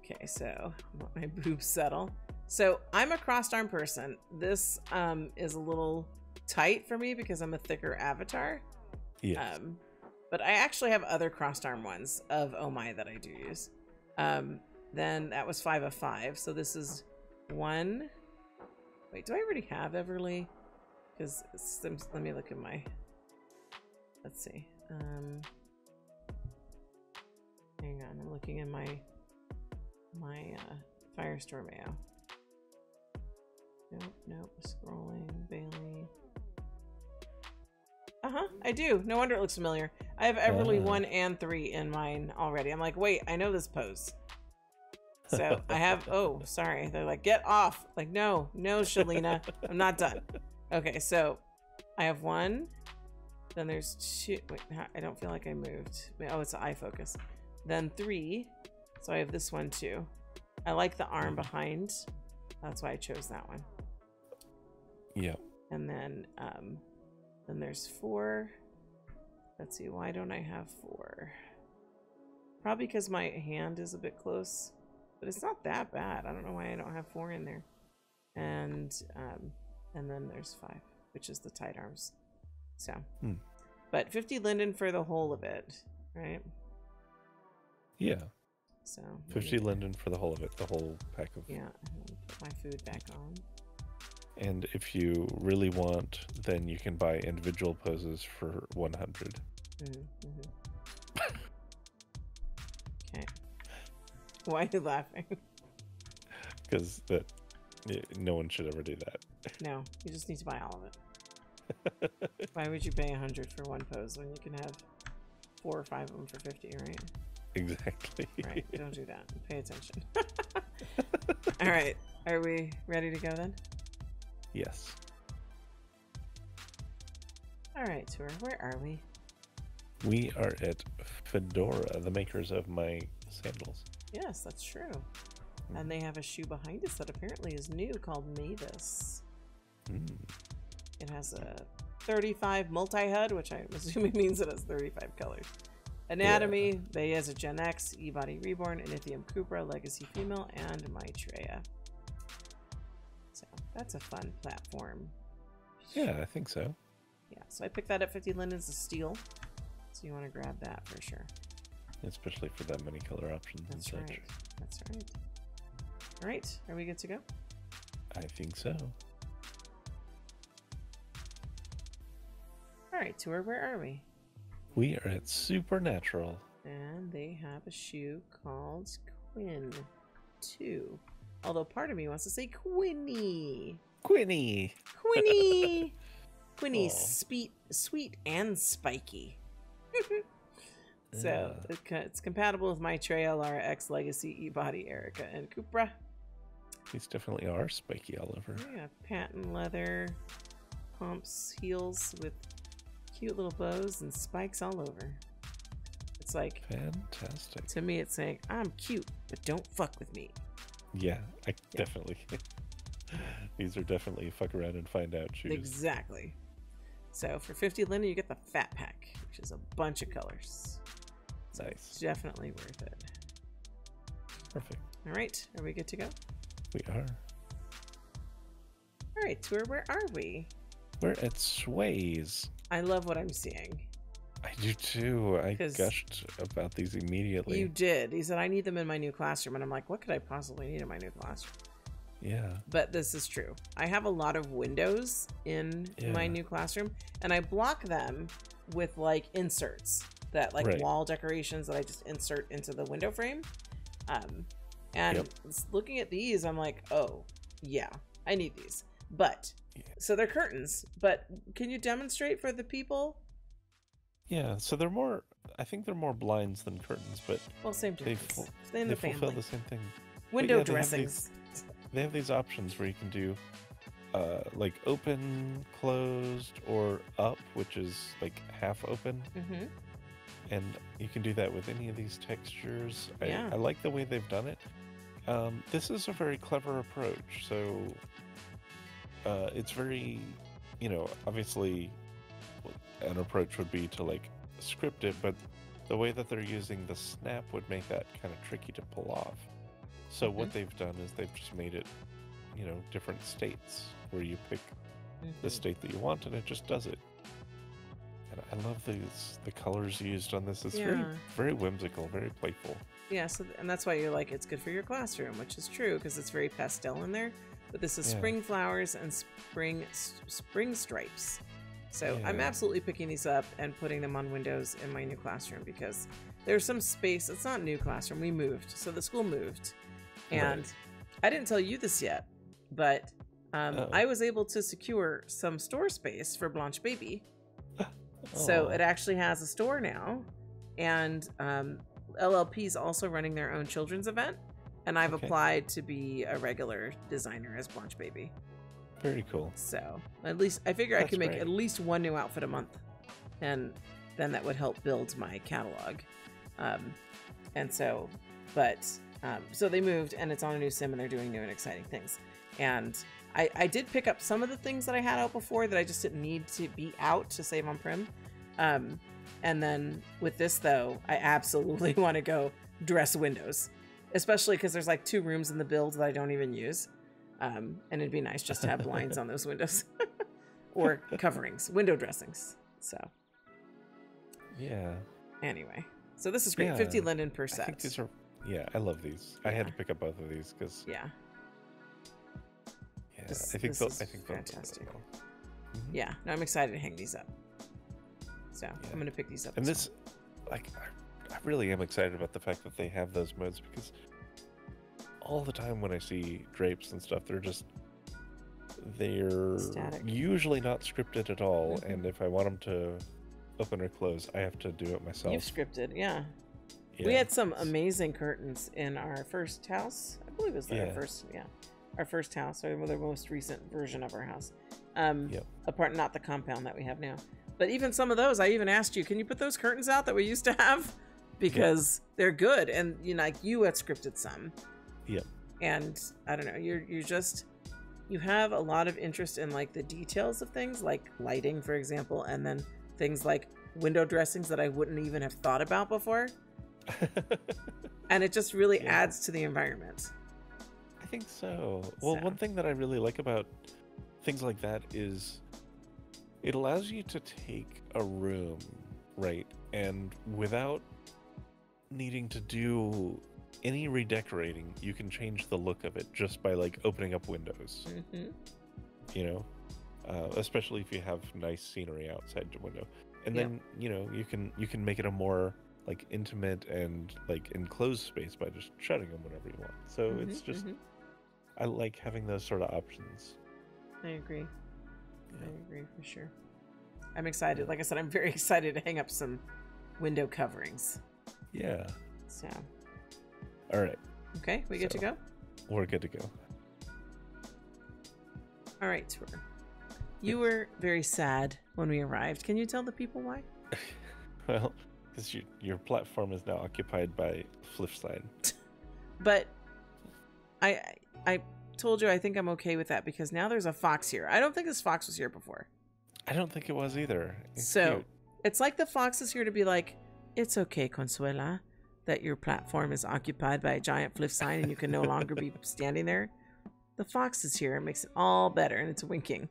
Okay, so let my boobs settle. So I'm a crossed arm person. This is a little tight for me because I'm a thicker avatar. Yes. But I actually have other crossed arm ones of Oh My that I do use. Then that was 5 of 5. So this is 1. Wait, do I already have Everly? Because let me look at my. Let's see. Hang on, I'm looking in my Firestore mail. Nope. Scrolling, Bailey. I do. No wonder it looks familiar. I have Everly 1 and 3 in mine already. I'm like, wait, I know this pose. So I have, oh, sorry. They're like, get off. Like, no, Shalina. I'm not done. Okay, so I have 1. Then there's 2. Wait, I don't feel like I moved. Oh, it's an eye focus. Then 3. So I have this one too. I like the arm behind. That's why I chose that one. Yeah. And then there's 4. Let's see, why don't I have 4? Probably because my hand is a bit close. But it's not that bad. I don't know why I don't have 4 in there. And then there's 5, which is the tight arms. So, but 50 linden for the whole of it, right? Yeah. So 50 linden for the whole of it, the whole pack of. Yeah. Put my food back on. And if you really want, then you can buy individual poses for 100. Okay. Why are you laughing? Because no one should ever do that. No, you just need to buy all of it. Why would you pay 100 for one pose when you can have 4 or 5 of them for 50, right? Exactly. Right, don't do that. Pay attention. All right, are we ready to go then? Yes. All right, Tour, where are we? We are at Phedora, the makers of my sandals. Yes, that's true. And they have a shoe behind us that apparently is new called Mavis. It has a 35 multi-HUD, which I'm assuming means it has 35 colors. Anatomy, they has a Gen X, E-Body Reborn, Anithium Cupra, Legacy Female, and Maitreya. So that's a fun platform. Yeah, I think so. Yeah, so I picked that up 50 lindens of steel. So you want to grab that for sure. Especially for that many color options and such. Right. That's right. All right, are we good to go? I think so. All right, Tour, where are we? We are at Supernatural. And they have a shoe called Quinn 2. Although part of me wants to say Quinny. Quinny. Quinny. Quinny, Aw. sweet and spiky. So it's compatible with my Trail, Lara X, Legacy, E-Body, Erica, and Cupra. These definitely are spiky all over. Yeah, patent leather pumps, heels with cute little bows and spikes all over. It's like, Fantastic. to me, it's saying, I'm cute, but don't fuck with me. Yeah, definitely. These are definitely fuck around and find out shoes. Exactly. So for 50 linen, you get the fat pack, which is a bunch of colors. So Nice. it's definitely worth it. Perfect. All right, are we good to go? We are. All right, Tour, where are we? We're at Sways. I love what I'm seeing. I do too. I 'Cause gushed about these immediately. You did. He said, I need them in my new classroom. And I'm like, what could I possibly need in my new classroom? Yeah. But this is true. I have a lot of windows in my new classroom, and I block them with like inserts that like wall decorations that I just insert into the window frame. And looking at these, I'm like, oh yeah, I need these. But so they're curtains, but can you demonstrate for the people? Yeah, so they're more, I think they're more blinds than curtains, but Well, same difference. Stay in they the family. fulfill the same thing. Window yeah, dressings. They have these options where you can do like open, closed, or up, which is like half open. And you can do that with any of these textures. I like the way they've done it. This is a very clever approach. So it's very, you know, obviously an approach would be to like script it, but the way that they're using the snap would make that kind of tricky to pull off. So what they've done is they've just made it, you know, different states where you pick the state that you want and it just does it. And I love the colors used on this. It's very whimsical, very playful. Yeah, so and that's why you're like, it's good for your classroom, which is true because it's very pastel in there. But this is spring flowers and spring stripes. So I'm absolutely picking these up and putting them on windows in my new classroom because there's some space. It's not a new classroom. We moved. So the school moved. And I didn't tell you this yet, but I was able to secure some store space for Blanche Baby. So it actually has a store now. And LLP is also running their own children's event. And I've applied to be a regular designer as Blanche Baby. Very cool. So at least I figure I can make at least one new outfit a month. And then that would help build my catalog. And so, so they moved and it's on a new sim and they're doing new and exciting things. And I did pick up some of the things that I had out before that I just didn't need to be out to save on prim. And then with this though, I absolutely want to go dress windows, especially because there's like 2 rooms in the build that I don't even use. And it'd be nice just to have blinds on those windows or coverings, window dressings. So anyway, so this is great. 50 linen per set. I think these are, I love these. I had to pick up both of these because I think they'll fantastic. Yeah, no, I'm excited to hang these up. So I'm gonna pick these up. And this, like, I really am excited about the fact that they have those modes because all the time when I see drapes and stuff, they're static. Usually not scripted at all. And if I want them to open or close, I have to do it myself. You've scripted, We had some amazing curtains in our first house. I believe it was our first house, or the most recent version of our house. Apart, not the compound that we have now. But even some of those, I even asked you, can you put those curtains out that we used to have? Because they're good. And you know, like you had scripted some. And I don't know, you have a lot of interest in like the details of things like lighting, for example, and then things like window dressings that I wouldn't even have thought about before. And it just really adds to the environment. I think so. Well, one thing that I really like about things like that is it allows you to take a room, right, and without needing to do any redecorating, you can change the look of it just by like opening up windows. You know, especially if you have nice scenery outside your window, and then you know you can make it a more like intimate and like enclosed space by just shutting them whenever you want. So it's just I like having those sort of options. I agree. I agree for sure. I'm excited. Like I said, I'm very excited to hang up some window coverings. Yeah. So. All right. Okay, we good to go? We're good to go. All right, Tour. You were very sad when we arrived. Can you tell the people why? Well, because your platform is now occupied by FLFing. But I told you I think I'm okay with that because now there's a fox here. I don't think this fox was here before. I don't think it was either. It's so cute. It's like the fox is here to be like, it's okay, Consuela, that your platform is occupied by a giant FLF sign and you can no longer be standing there. The fox is here. It makes it all better, and it's winking.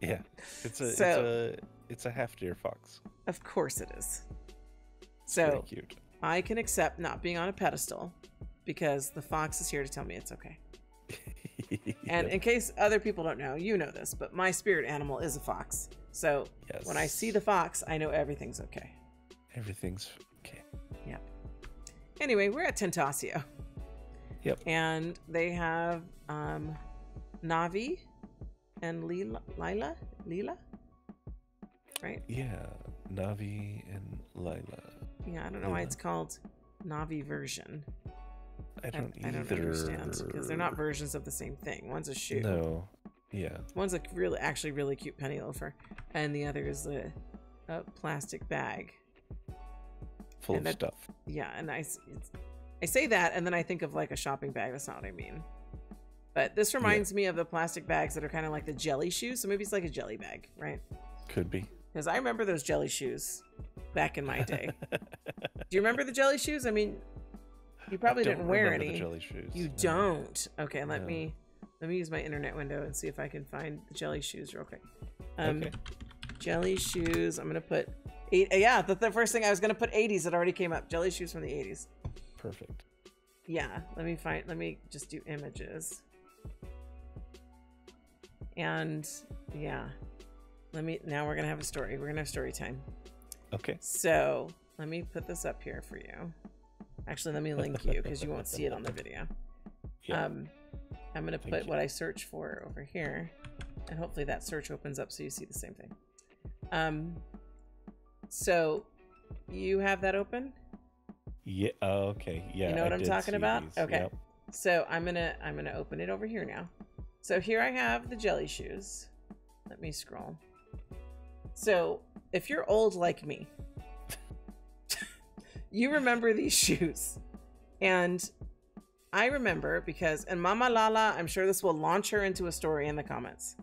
Yeah, it's a half deer fox. Of course it is. It's So pretty cute. I can accept not being on a pedestal because the fox is here to tell me it's okay. And in case other people don't know, you know this, but my spirit animal is a fox. So when I see the fox, I know everything's okay. Everything's okay. Yep. Anyway, we're at Tentacio. Yep. And they have Navi and Lila, right? Yeah, Navi and Lila. Yeah, I don't know why it's called Navi version. I don't I don't understand because they're not versions of the same thing. One's a shoe. No. Yeah. One's a actually really cute penny loafer, and the other is a plastic bag Full of stuff. Yeah, and I say that, and then I think of like a shopping bag. That's not what I mean. But this reminds me of the plastic bags that are kind of like the jelly shoes. So maybe it's like a jelly bag, right? Could be. Because I remember those jelly shoes back in my day. Do you remember the jelly shoes? I mean, you probably didn't wear any. The jelly shoes. You don't. Okay, let me use my internet window and see if I can find the jelly shoes real quick. Okay. Jelly shoes. I'm gonna put yeah, the first thing I was gonna put 80s. It already came up. Jelly shoes from the 80s. Perfect. Yeah. Let me just do images. And yeah, now we're gonna have a story. We're gonna have story time. Okay. So let me put this up here for you. Actually, let me link you because you won't see it on the video. Yeah. I'm gonna put what I search for over here, and hopefully that search opens up so you see the same thing. So you have that open? Yeah. Okay. Yeah. You know what I'm talking about? These. Okay. Yep. So I'm gonna open it over here now. So here I have the jelly shoes. Let me scroll. So if you're old like me, you remember these shoes. And I remember because, and Mama Lala, I'm sure this will launch her into a story in the comments.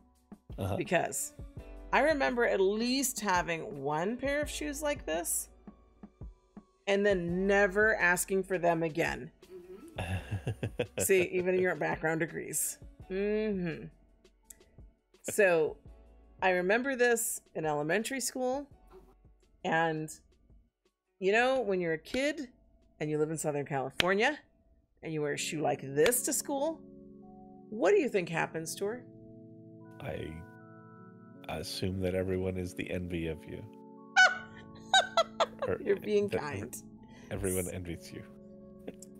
Because I remember at least having one pair of shoes like this and then never asking for them again. See, even your background agrees. So I remember this in elementary school, and you know, when you're a kid and you live in Southern California and you wear a shoe like this to school, what do you think happens to her? I assume that everyone is the envy of you. You're being kind. Everyone envies you.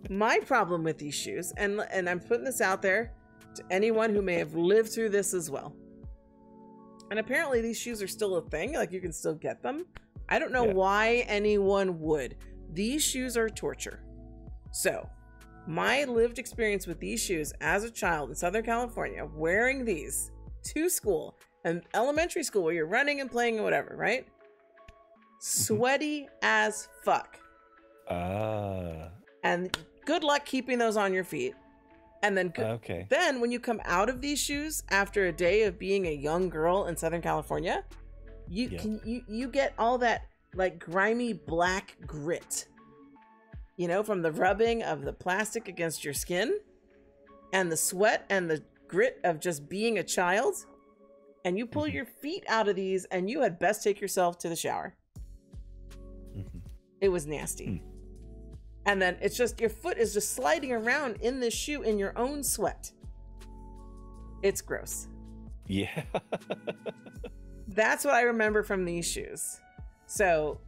My problem with these shoes, and I'm putting this out there to anyone who may have lived through this as well. And apparently these shoes are still a thing. Like, you can still get them. I don't know why anyone would. These shoes are torture. So my lived experience with these shoes as a child in Southern California, wearing these to school and elementary school where you're running and playing and whatever, right? Sweaty as fuck. And good luck keeping those on your feet. And then then when you come out of these shoes after a day of being a young girl in Southern California, you get all that like grimy black grit, you know, from the rubbing of the plastic against your skin and the sweat and the grit of just being a child. And you pull your feet out of these and you had best take yourself to the shower. It was nasty. And then it's just, your foot is just sliding around in this shoe in your own sweat. It's gross. Yeah. That's what I remember from these shoes. So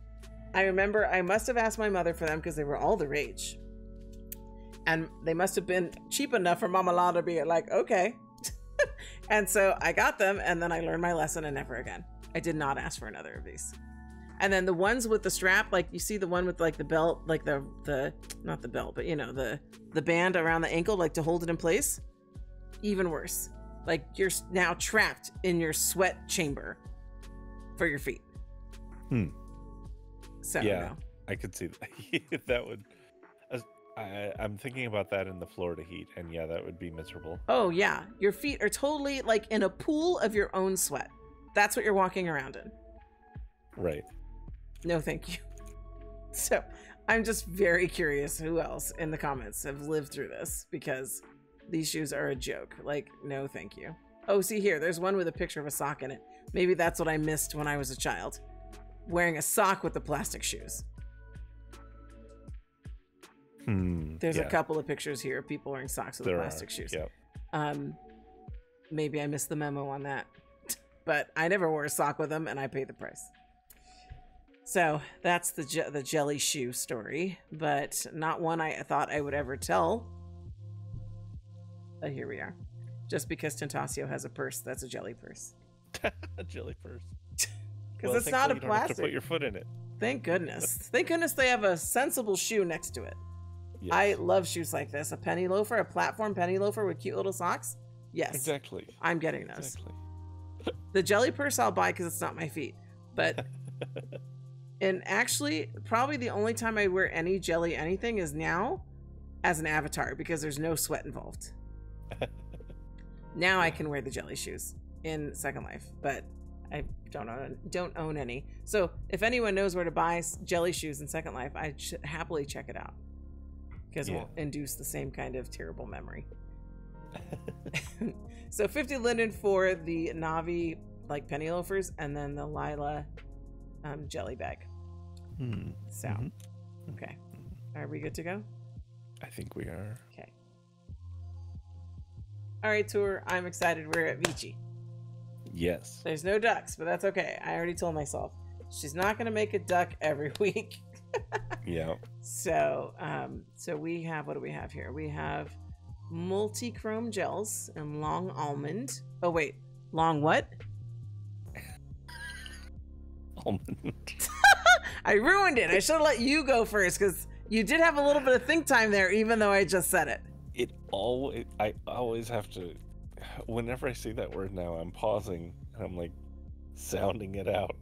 I remember I must have asked my mother for them because they were all the rage. And they must have been cheap enough for Mama La to be like, okay. And so I got them, and then I learned my lesson, and never again. I did not ask for another of these. And then the ones with the strap, like you see the one with like the belt, like the not the belt, but you know, the band around the ankle, like to hold it in place. Even worse. Like you're now trapped in your sweat chamber for your feet. So yeah, no. I could see that. That would. I'm thinking about that in the Florida heat, and yeah, that would be miserable. Oh yeah, your feet are totally like in a pool of your own sweat. That's what you're walking around in. Right. No, thank you. So I'm just very curious who else in the comments have lived through this, because these shoes are a joke. Like, no, thank you. Oh, see here, there's one with a picture of a sock in it. Maybe that's what I missed when I was a child. Wearing a sock with the plastic shoes. There's a couple of pictures here of people wearing socks with plastic shoes. Yep. Maybe I missed the memo on that. But I never wore a sock with them, and I paid the price. So that's the jelly shoe story, but not one I thought I would ever tell. But here we are. Just because Tentacio has a purse, that's a jelly purse. A jelly purse. Because it's not a you don't plastic. have to put your foot in it. Thank goodness. Thank goodness they have a sensible shoe next to it. Yes. I love shoes like this. A penny loafer, a platform penny loafer with cute little socks. Yes. Exactly. I'm getting those. Exactly. The jelly purse I'll buy because it's not my feet. But, and actually, probably the only time I wear any jelly anything is now as an avatar, because there's no sweat involved. Now I can wear the jelly shoes in Second Life, but I don't own any. So if anyone knows where to buy jelly shoes in Second Life, I should happily check it out, because it won't induce the same kind of terrible memory. So 50 linden for the Navi like penny loafers, and then the Lila jelly bag. So okay, are we good to go? I think we are. Okay. All right, tour. I'm excited. We're at Veechi. Yes. There's no ducks, but that's okay. I already told myself she's not going to make a duck every week. Yeah. So, so we have, what do we have here? We have multi-chrome gels and long almond. Oh wait, long what? Almond. I ruined it. I should have let you go first, because you did have a little bit of think time there, even though I just said it. I always have to, whenever I see that word now, I'm pausing and I'm like sounding it out.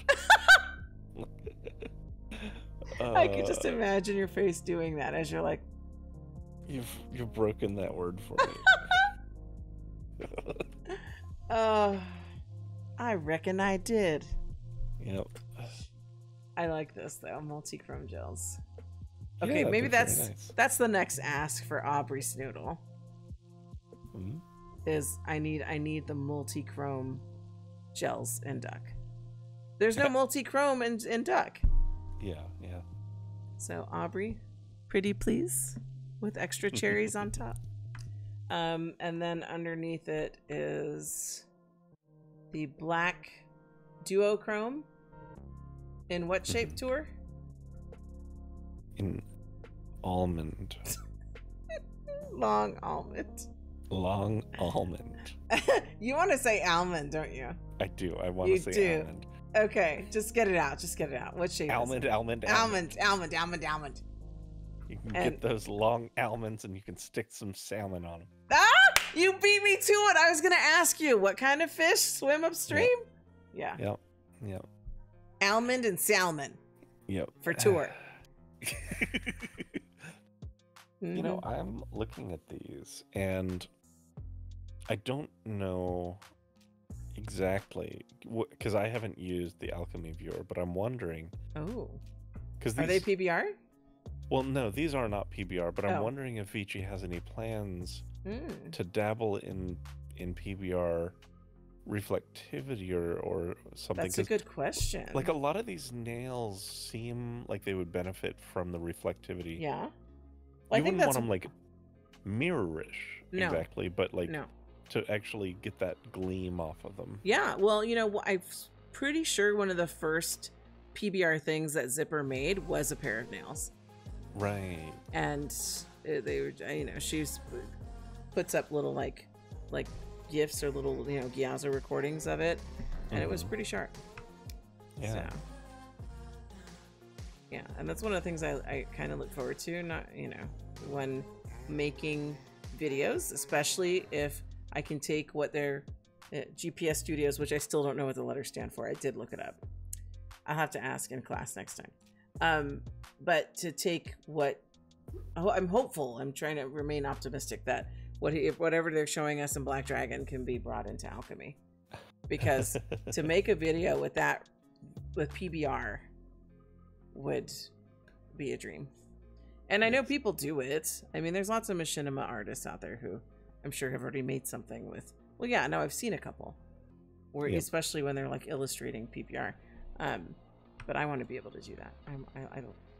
I could just imagine your face doing that as you're like, you've broken that word for me. I reckon I did. Yep. I like this though, multi-chrome gels. Okay, yeah, maybe that's the next ask for Aubrey Snoodle. Is I need the multi-chrome gels in duck. There's no multi-chrome in duck. Yeah. So Aubrey, pretty please, with extra cherries on top. And then underneath it is the black duochrome. In what shape, tour? In almond. Long almond. Long almond. You want to say almond, don't you? I do. I want to say almond. Okay, just get it out. Just get it out. What shape almond, is it? Almond. You can get those long almonds and you can stick some salmon on them. Ah! You beat me to it. I was going to ask you, what kind of fish swim upstream? Yep. Yeah. Yep. Almond and salmon. Yep. For tour. You know, I'm looking at these and I don't know exactly, because I haven't used the alchemy viewer, but I'm wondering. Oh. Because are they PBR? Well, no, these are not PBR, but I'm wondering if Veechi has any plans to dabble in PBR reflectivity or something. That's a good question. Like a lot of these nails seem like they would benefit from the reflectivity. Yeah. Well, you wouldn't want them like mirrorish exactly, but like no. To actually get that gleam off of them. Yeah, well, you know, I'm pretty sure one of the first PBR things that Zipper made was a pair of nails. Right. And they were, you know, she puts up little like GIFs or little, you know, Gyazo recordings of it, and it was pretty sharp. Yeah. So, yeah, and that's one of the things I kind of look forward to, not, you know, when making videos, especially if I can take what their GPS Studios, which I still don't know what the letters stand for. I did look it up. I'll have to ask in class next time. But to take what, I'm hopeful, I'm trying to remain optimistic that whatever they're showing us in Black Dragon can be brought into Alchemy. Because to make a video with that, with PBR, would be a dream. And I know people do it. I mean, there's lots of machinima artists out there who I'm sure have already made something with. Well, yeah, no, I've seen a couple, where especially when they're like illustrating PBR. But I want to be able to do that.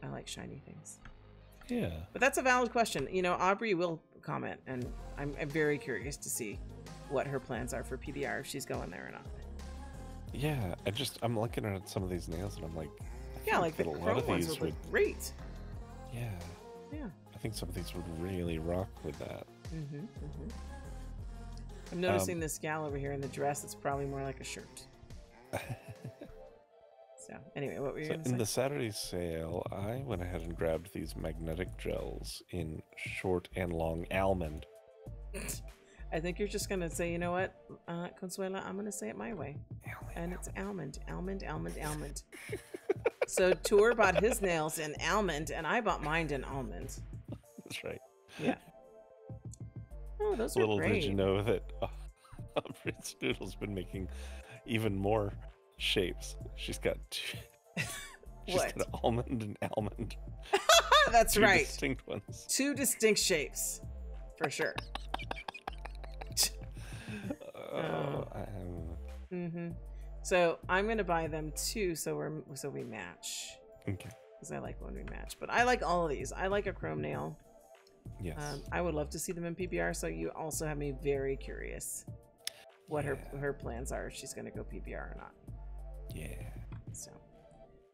I like shiny things. Yeah. But that's a valid question. You know, Aubrey will comment, and I'm very curious to see what her plans are for PBR, if she's going there or not. Yeah, I'm looking at some of these nails, and I'm like, yeah, like the chrome ones would look great. Yeah. Yeah. I think some of these would really rock with that. I'm noticing this gal over here in the dress. It's probably more like a shirt. So anyway, what were you going to say? In the Saturday sale, I went ahead and grabbed these magnetic gels in short and long almond. I think you're just going to say, you know what, Consuela, I'm going to say it my way. It's almond, almond, almond, almond. So Tour bought his nails in almond, and I bought mine in almond. That's right. Yeah. Oh, those are Little great. did you know that Fritz Noodle's been making even more shapes. She's got two. She's got almond and almond. That's right. Two distinct ones. Two distinct shapes, for sure. So I'm gonna buy them too, so we match. Okay. Because I like when we match, but I like all of these. I like a chrome nail. Yes. I would love to see them in PBR. So you also have me very curious what her plans are. If she's gonna go PBR or not. Yeah. So,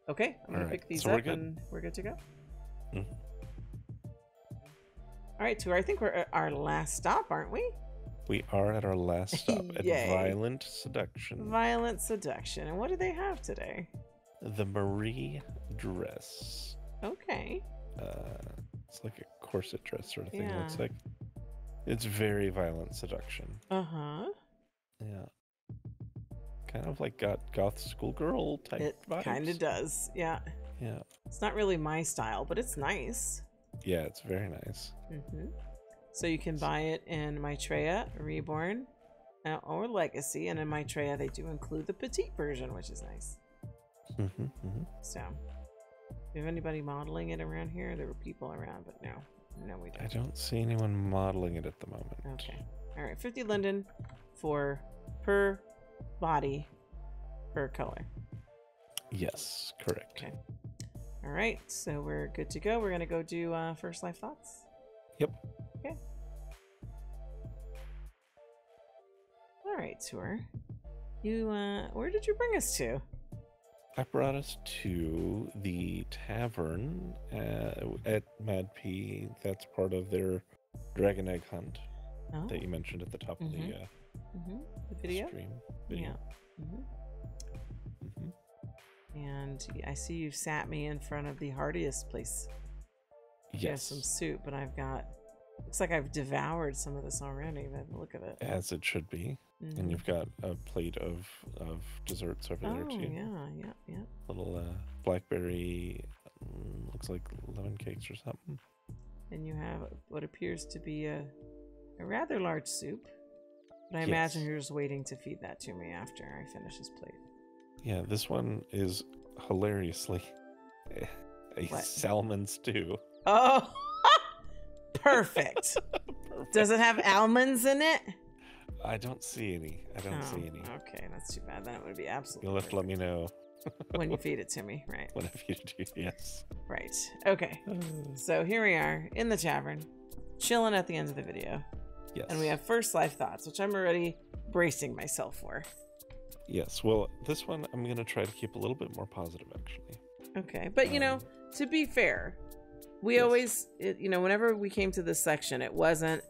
okay, I'm gonna pick these up, and we're good to go. All right, Tour. I think we're at our last stop, aren't we? We are at our last stop at Violent Seduction. Violent Seduction. And what do they have today? The Marie dress. Okay. It's like a corset dress sort of thing, it looks like. It's very Violent Seduction. Uh-huh. Yeah. Kind of like got goth schoolgirl type vibes. It kind of does, yeah. Yeah. It's not really my style, but it's nice. Yeah, it's very nice. So you can buy it in Maitreya, Reborn, or Legacy, and in Maitreya they do include the petite version, which is nice. So, do you have anybody modeling it around here? There were people around, but no, we don't. I don't see anyone modeling it at the moment. Okay. All right, 50 linden for per body, per color. Yes, correct. Okay. All right, so we're good to go. We're gonna go do first life thoughts. Yep. Okay. All right, Tour. You where did you bring us to? I brought us to the tavern at Mad P. That's part of their Dragon Egg Hunt that you mentioned at the top of the video. Stream video. And I see you sat me in front of the heartiest place. Yes. Some soup, but I've got. Looks like I've devoured some of this already. By the look of it. As it should be. And you've got a plate of desserts over there too. Yeah. Little blackberry, looks like lemon cakes or something. And you have what appears to be a rather large soup. But I imagine you're just waiting to feed that to me after I finish this plate. Yeah, this one is hilariously a salmon stew. Oh, perfect. Does it have almonds in it? I don't see any. I don't see any. Okay, that's too bad. Then it would be absolutely. You'll have to let me know. When you feed it to me, right? When I feed it to you, yes. Right. Okay. So here we are in the tavern, chilling at the end of the video. Yes. And we have first life thoughts, which I'm already bracing myself for. Yes. Well, this one I'm going to try to keep a little bit more positive, actually. Okay. But, you know, to be fair, we always, you know, whenever we came to this section, it wasn't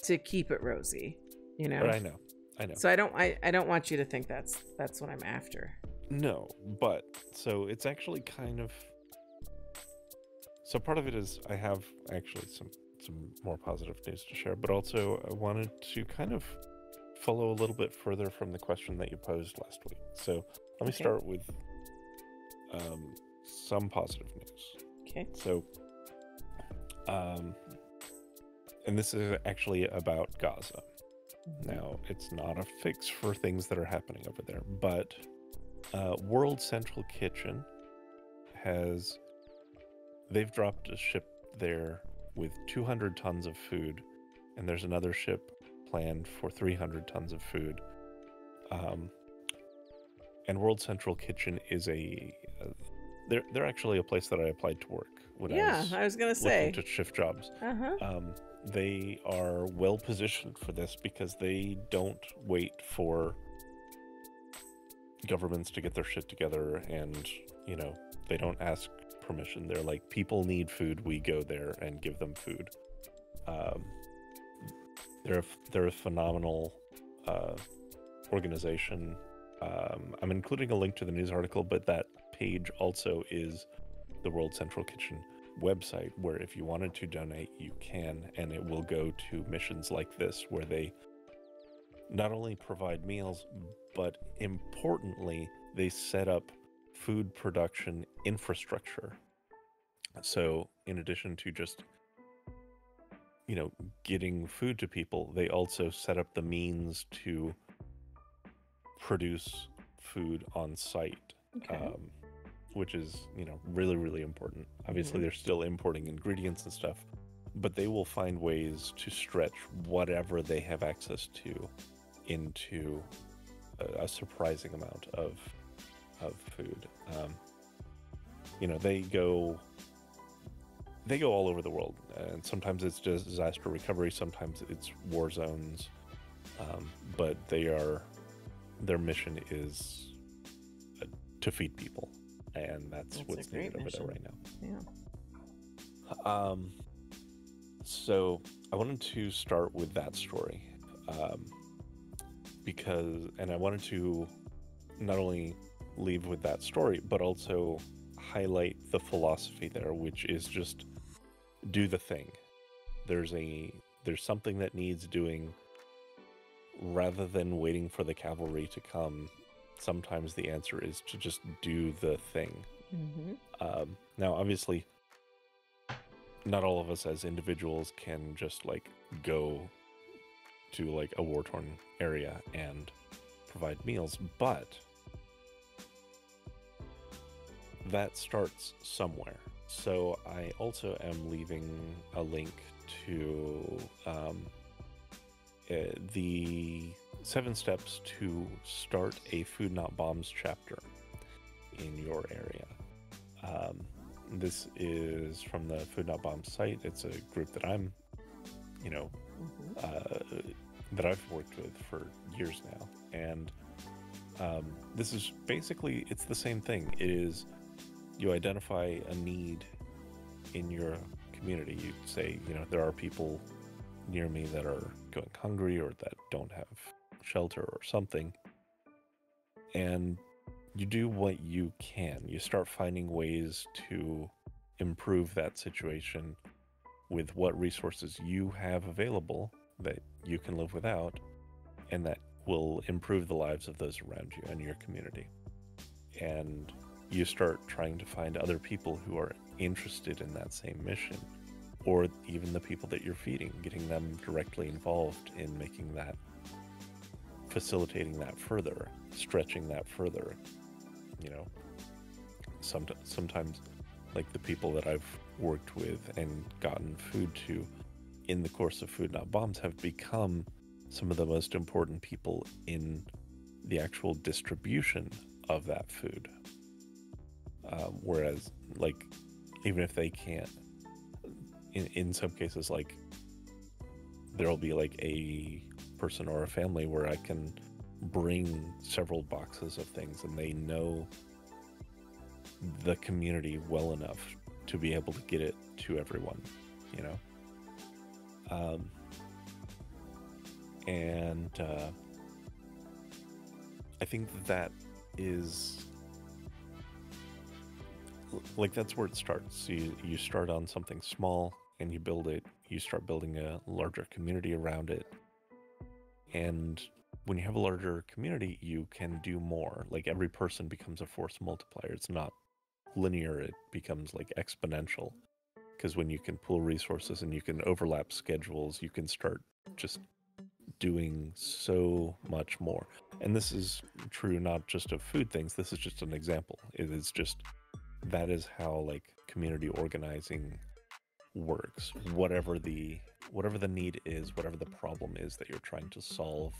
to keep it rosy, you know? But I know. I know. So I don't want you to think that's what I'm after. No, but so it's actually kind of. So part of it is I have actually some more positive news to share, but also I wanted to kind of follow a little bit further from the question that you posed last week. So let me start with some positive news. Okay. So, and this is actually about Gaza. Now, it's not a fix for things that are happening over there, but World Central Kitchen they've dropped a ship there with 200 tons of food, and there's another ship planned for 300 tons of food. And World Central Kitchen is they're actually a place that I applied to work when I was gonna say looking to shift jobs. They are well positioned for this because they don't wait for governments to get their shit together, and they don't ask permission. They're like, people need food, we go there and give them food. They're a phenomenal organization. I'm including a link to the news article, but that page also is the World Central Kitchen website, where if you wanted to donate, you can, and it will go to missions like this, where they not only provide meals, but importantly, they set up food production infrastructure. So in addition to just getting food to people, they also set up the means to produce food on site. Which is, really, really important. Obviously, they're still importing ingredients and stuff, but they will find ways to stretch whatever they have access to into a surprising amount of food. They go all over the world, and sometimes it's just disaster recovery, sometimes it's war zones, but their mission is to feed people. And that's what's needed over there right now. Yeah. So I wanted to start with that story, and I wanted to not only leave with that story, but also highlight the philosophy there, which is just do the thing. There's something that needs doing, rather than waiting for the cavalry to come. Sometimes the answer is to just do the thing. Now, obviously, not all of us as individuals can just go to a war-torn area and provide meals, but that starts somewhere. So I also am leaving a link to the 7 steps to start a Food Not Bombs chapter in your area. This is from the Food Not Bombs site. It's a group that I'm, that I've worked with for years now. And this is basically, it's the same thing. It is, you identify a need in your community. You say, there are people near me that are going hungry or that don't have shelter or something, and you do what you can. You start finding ways to improve that situation with what resources you have available that you can live without, and that will improve the lives of those around you and your community. And you start trying to find other people who are interested in that same mission, or even the people that you're feeding, getting them directly involved in making that, facilitating that further, stretching that further. Sometimes the people that I've worked with and gotten food to in the course of Food Not Bombs have become some of the most important people in the actual distribution of that food. Whereas, even if they can't, in some cases, there'll be a person or a family where I can bring several boxes of things, and they know the community well enough to be able to get it to everyone, I think that is like that's where it starts. You start on something small and you build it. You start building a larger community around it. And when you have a larger community, you can do more. Like every person becomes a force multiplier. It's not linear, it becomes like exponential. Because when you can pool resources and you can overlap schedules, you can start just doing so much more. And this is true not just of food things, this is just an example. It is just, that is how like community organizing works. Whatever the need is, whatever the problem is that you're trying to solve.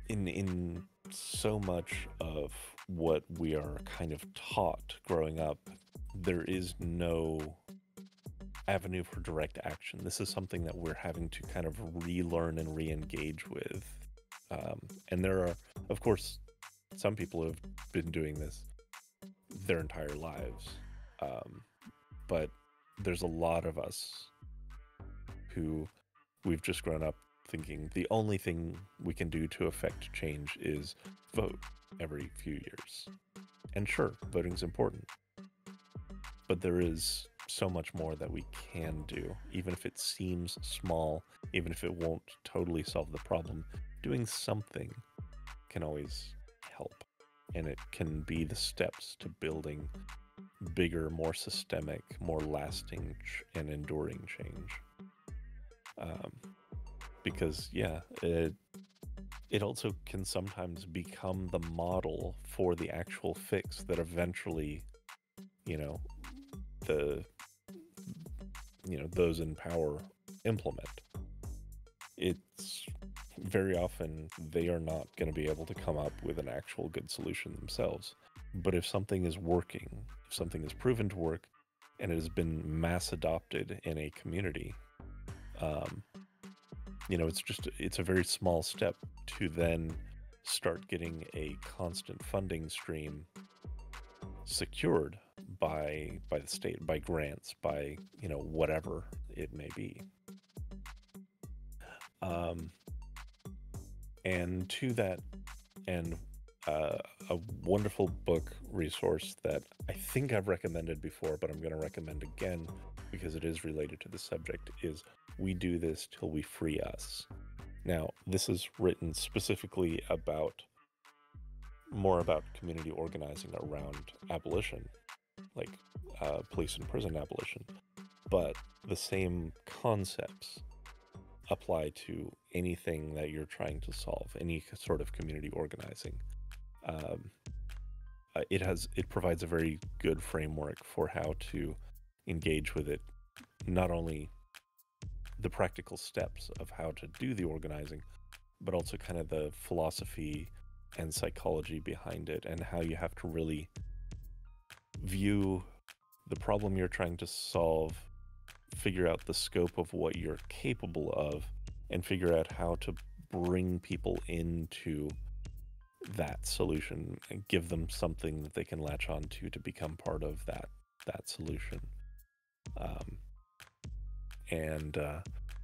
In so much of what we are kind of taught growing up, there is no avenue for direct action. This is something that we're having to kind of relearn and re-engage with. And there are, of course, some people who have been doing this their entire lives. But there's a lot of us who we've just grown up thinking the only thing we can do to affect change is vote every few years. And sure, voting's important. But there is so much more that we can do, even if it seems small, even if it won't totally solve the problem. Doing something can always help, and it can be the steps to building bigger, more systemic, more lasting and enduring change. Because yeah, it also can sometimes become the model for the actual fix that eventually, those in power implement. It's very often they are not going to be able to come up with an actual good solution themselves. But if something is working, if something is proven to work, and it has been mass adopted in a community, it's a very small step to then start getting a constant funding stream secured by the state, by grants, by whatever it may be. And to that end, a wonderful book resource that I think I've recommended before, but I'm going to recommend again because it is related to the subject, is We Do This Till We Free Us. Now, this is written specifically more about community organizing around abolition, like police and prison abolition, but the same concepts apply to anything that you're trying to solve, any sort of community organizing. It provides a very good framework for how to engage with it, not only the practical steps of how to do the organizing, but also kind of the philosophy and psychology behind it, and how you have to really view the problem you're trying to solve, figure out the scope of what you're capable of, and figure out how to bring people into that solution and give them something that they can latch on to become part of that solution.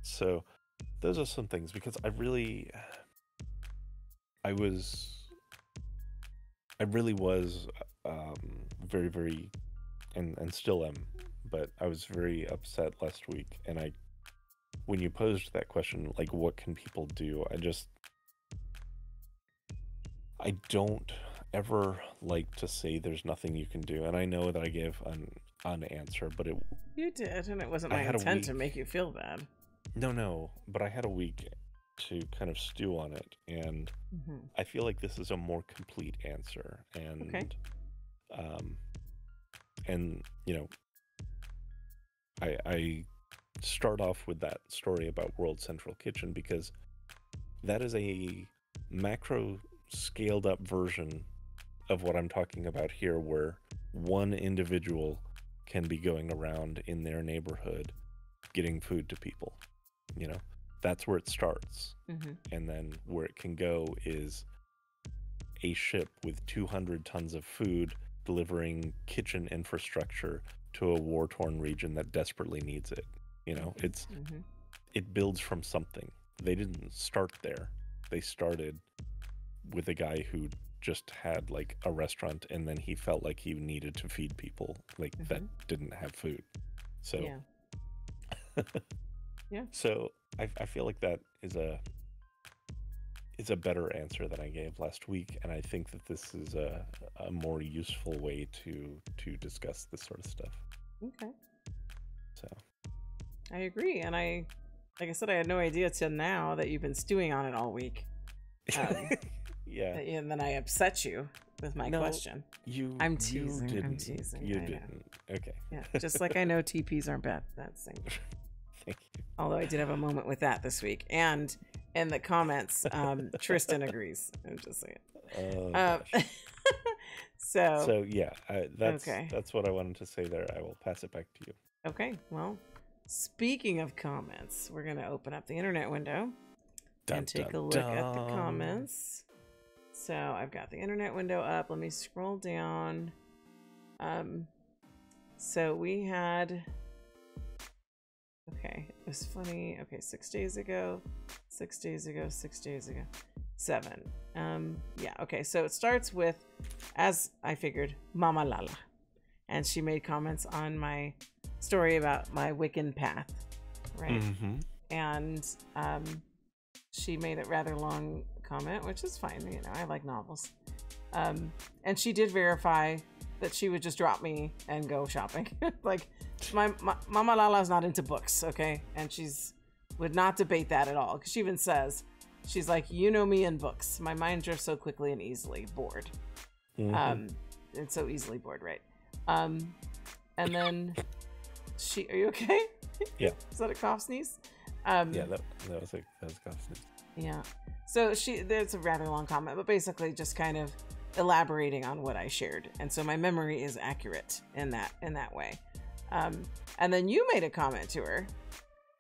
So those are some things, because I really was very, very, and still am, but I was very upset last week, and when you posed that question, like, what can people do, I don't ever like to say there's nothing you can do, and I know that I gave an answer, but you did, and it wasn't my intent to make you feel bad. No, but I had a week to kind of stew on it, and I feel like this is a more complete answer. And okay. I start off with that story about World Central Kitchen because that is a macro scaled up version of what I'm talking about here, where one individual can be going around in their neighborhood getting food to people. That's where it starts. And then where it can go is a ship with 200 tons of food delivering kitchen infrastructure to a war-torn region that desperately needs it. It builds from something. They didn't start there. they started with a guy who just had like a restaurant, and then he felt like he needed to feed people like that didn't have food. So yeah. So I feel like that is a better answer than I gave last week, and I think that this is a more useful way to discuss this sort of stuff. Okay. So I agree, and like I said, I had no idea till now that you've been stewing on it all week. Yeah. And then I upset you with my question. I'm teasing. I'm teasing. You didn't. Okay. Yeah, just like I know TPs aren't bad. That's thing. Thank you. Although I did have a moment with that this week, and in the comments, Tristan agrees. I'm just saying. So yeah, that's what I wanted to say there. I will pass it back to you. Okay. Well, speaking of comments, we're gonna open up the internet window and take a look at the comments. So I've got the internet window up. Let me scroll down. So we had, okay, it was funny. Okay, 6 days ago, 6 days ago, 6 days ago, 7. Yeah, okay, so it starts with, as I figured, Mama Lala. And she made comments on my story about my Wiccan path, right? And she made a rather long comment, which is fine. You know, I like novels. And she did verify that she would just drop me and go shopping. Like, my Mama Lala's not into books, okay? And she's would not debate that at all. Because she even says, she's like, you know me in books. My mind drifts so quickly and easily. Bored. It's so easily bored, right? And then she, are you okay? Yeah. Is that a cough sneeze? Yeah, that was a cough sneeze. Yeah. So there's a rather long comment, but basically just kind of elaborating on what I shared. And so my memory is accurate in that way. And then you made a comment to her.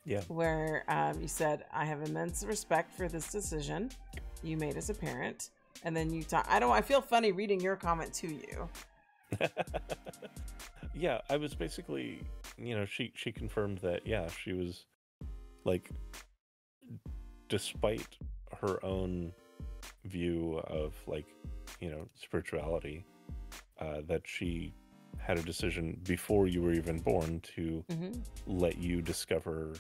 Yeah. Where you said, I have immense respect for this decision you made as a parent. And then you talk, I feel funny reading your comment to you. Yeah, I was basically, you know, she confirmed that, yeah, she was like, despite her own view of like, you know, spirituality, that she had a decision before you were even born to let you discover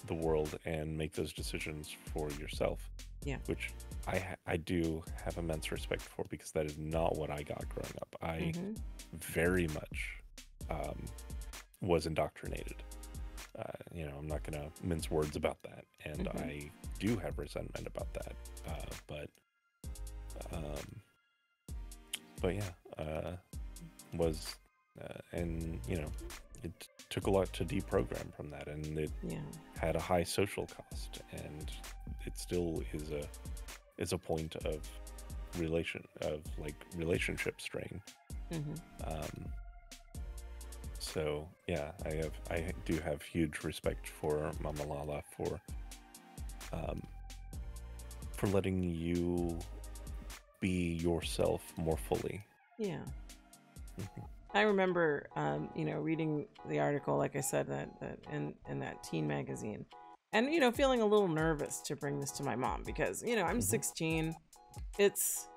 the world and make those decisions for yourself. Yeah. Which I do have immense respect for, because that is not what I got growing up. I very much was indoctrinated. You know, I'm not going to mince words about that. And I do have resentment about that. But yeah, and you know, it took a lot to deprogram from that, and it had a high social cost, and it still is a point of relationship strain. So yeah, I do have huge respect for Mama Lala for letting you be yourself more fully. Yeah. I remember, you know, reading the article, like I said, that in that teen magazine, and, you know, feeling a little nervous to bring this to my mom because, you know, I'm 16. It's,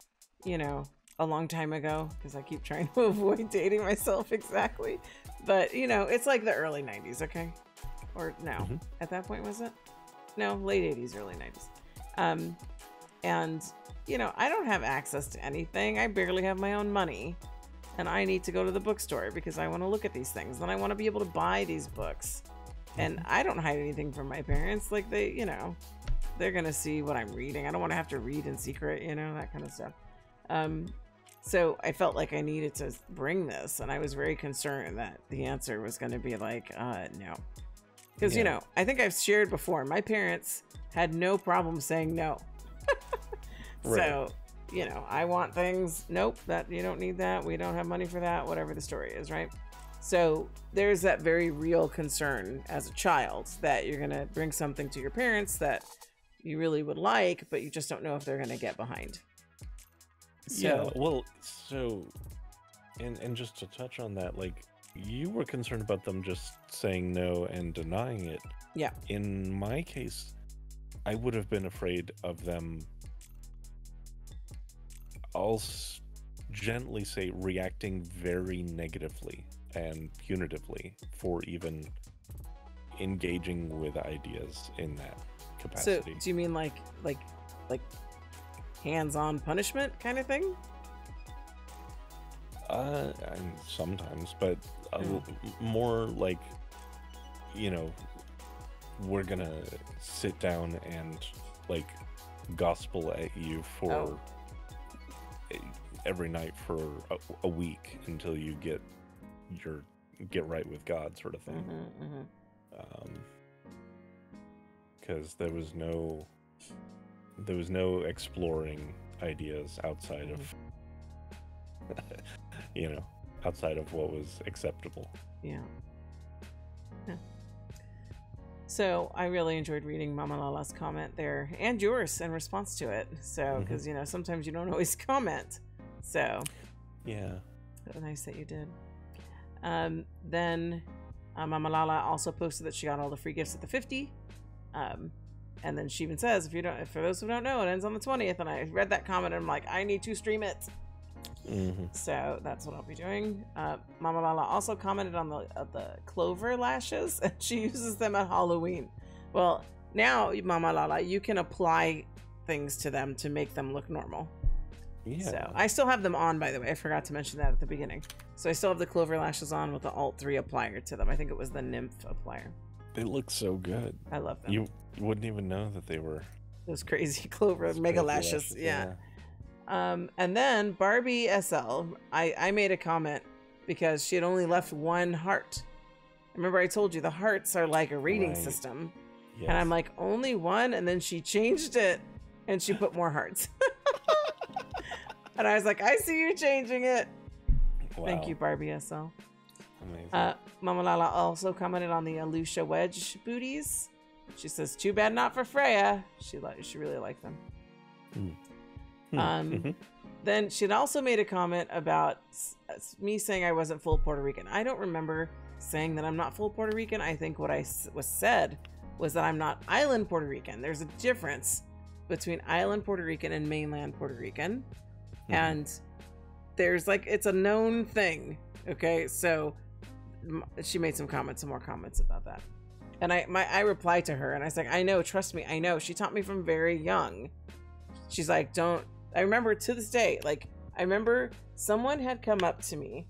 you know, a long time ago, because I keep trying to avoid dating myself exactly. But, you know, it's like the early 90s, okay? Or no, at that point, was it? No, late 80s, early 90s. And, you know, I don't have access to anything. I barely have my own money. And I need to go to the bookstore because I want to look at these things. And I want to be able to buy these books. And I don't hide anything from my parents. Like, they, you know, they're going to see what I'm reading. I don't want to have to read in secret, you know, that kind of stuff. So I felt like I needed to bring this. And I was very concerned that the answer was going to be like, no. Because, you know, I think I've shared before, my parents had no problem saying no. So, you know, I want things. Nope, that you don't need that. We don't have money for that. Whatever the story is, right? So there's that very real concern as a child that you're going to bring something to your parents that you really would like, but you just don't know if they're going to get behind. So, yeah, well, so, and just to touch on that, like, you were concerned about them just saying no and denying it. Yeah. In my case, I would have been afraid of them I'll gently say reacting very negatively and punitively for even engaging with ideas in that capacity. So do you mean like hands-on punishment kind of thing? Sometimes, but more like, you know, we're gonna sit down and like gospel at you for every night for a week until you get right with God, sort of thing. Because there was no exploring ideas outside of you know, outside of what was acceptable. Yeah. So I really enjoyed reading Mama Lala's comment there, and yours in response to it. So, because you know, sometimes you don't always comment. So yeah, it was nice that you did. Then Mama Lala also posted that she got all the free gifts at the 50. And then she even says, for those who don't know, it ends on the 20th. And I read that comment and I'm like, I need to stream it. So that's what I'll be doing. Mama Lala also commented on the clover lashes, and she uses them at Halloween. Well, now Mama Lala, you can apply things to them to make them look normal. Yeah. So I still have them on, by the way. I forgot to mention that at the beginning. So I still have the clover lashes on with the Alt 3 applier to them. I think it was the Nymph applier. They look so good. I love them. You wouldn't even know that they were those crazy clover mega lashes. Yeah. And then Barbie SL, I made a comment because she had only left one heart. Remember I told you the hearts are like a rating system. Yes. And I'm like, only one? And then she changed it and she put more hearts. And I was like, I see you changing it. Wow. Thank you, Barbie SL. Amazing. Mama Lala also commented on the Alusha Wedge booties. She says, too bad not for Freya. She really liked them. Then she'd also made a comment about me saying I wasn't full Puerto Rican. I don't remember saying that I'm not full Puerto Rican. I think what I was said was that I'm not island Puerto Rican. There's a difference between island Puerto Rican and mainland Puerto Rican. And there's like, it's a known thing. Okay. So she made some more comments about that. And I replied to her and I was like, I know, trust me. I know. She taught me from very young. She's like, I remember to this day, like, I remember someone had come up to me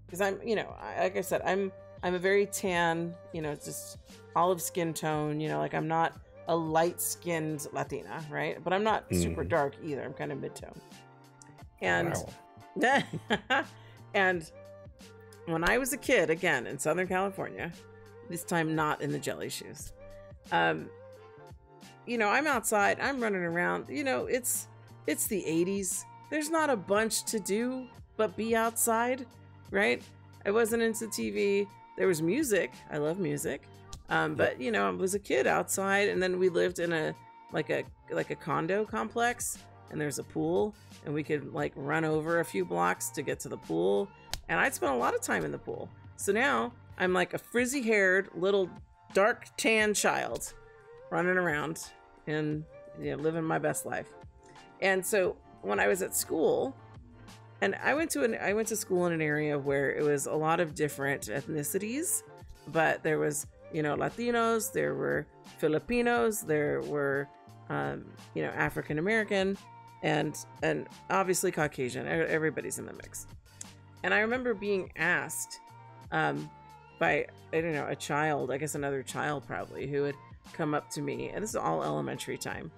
because I'm, you know, like I said, I'm a very tan, you know, just olive skin tone, you know, like I'm not a light skinned Latina, right? But I'm not super dark either. I'm kind of mid-tone. And, and when I was a kid, again, in Southern California, this time not in the jelly shoes, you know, I'm outside, I'm running around, you know, it's the 80s. There's not a bunch to do but be outside, right? I wasn't into TV. There was music. I love music. But you know, I was a kid outside, and then we lived in a condo complex, and there's a pool, and we could like run over a few blocks to get to the pool. And I'd spent a lot of time in the pool. So now I'm like a frizzy-haired little dark tan child running around and, you know, living my best life. And so when I was at school, and I went to school in an area where it was a lot of different ethnicities, but there was, you know, Latinos, there were Filipinos, there were, you know, African American, and obviously Caucasian. Everybody's in the mix. And I remember being asked by, I don't know, a child, I guess another child probably, who had come up to me, and this is all elementary time,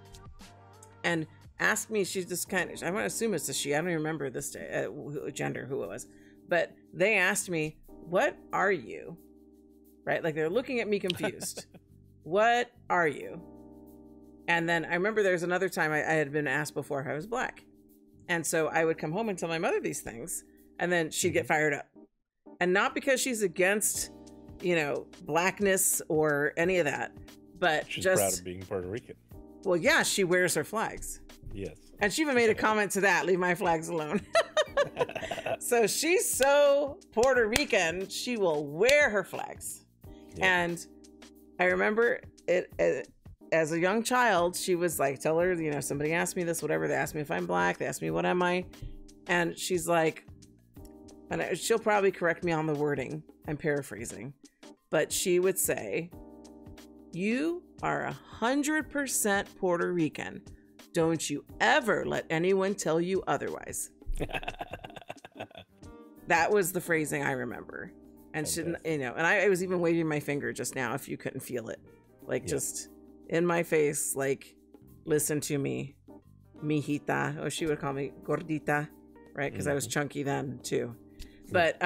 and asked me, she's just kind of, I'm going to assume it's a she, I don't even remember this day, gender, who it was, but they asked me, what are you? Right? Like they're looking at me confused. What are you? And then I remember there's another time I had been asked before if I was black. And so I would come home and tell my mother these things, and then she'd get fired up. And not because she's against, you know, blackness or any of that, but she's just proud of being Puerto Rican. Well, yeah, she wears her flags. Yes. And she even made a comment to that, leave my flags alone. So she's so Puerto Rican, she will wear her flags. Yeah. And I remember it as a young child, she was like, tell her, you know, somebody asked me this, whatever. They asked me if I'm black. They asked me, what am I? And she's like, and she'll probably correct me on the wording. I'm paraphrasing. But she would say, you are 100% Puerto Rican. Don't you ever let anyone tell you otherwise. That was the phrasing I remember. And shouldn't, you know, and I was even waving my finger just now if you couldn't feel it. Like just in my face, like, listen to me, mijita. Or she would call me gordita, right? Because I was chunky then too. But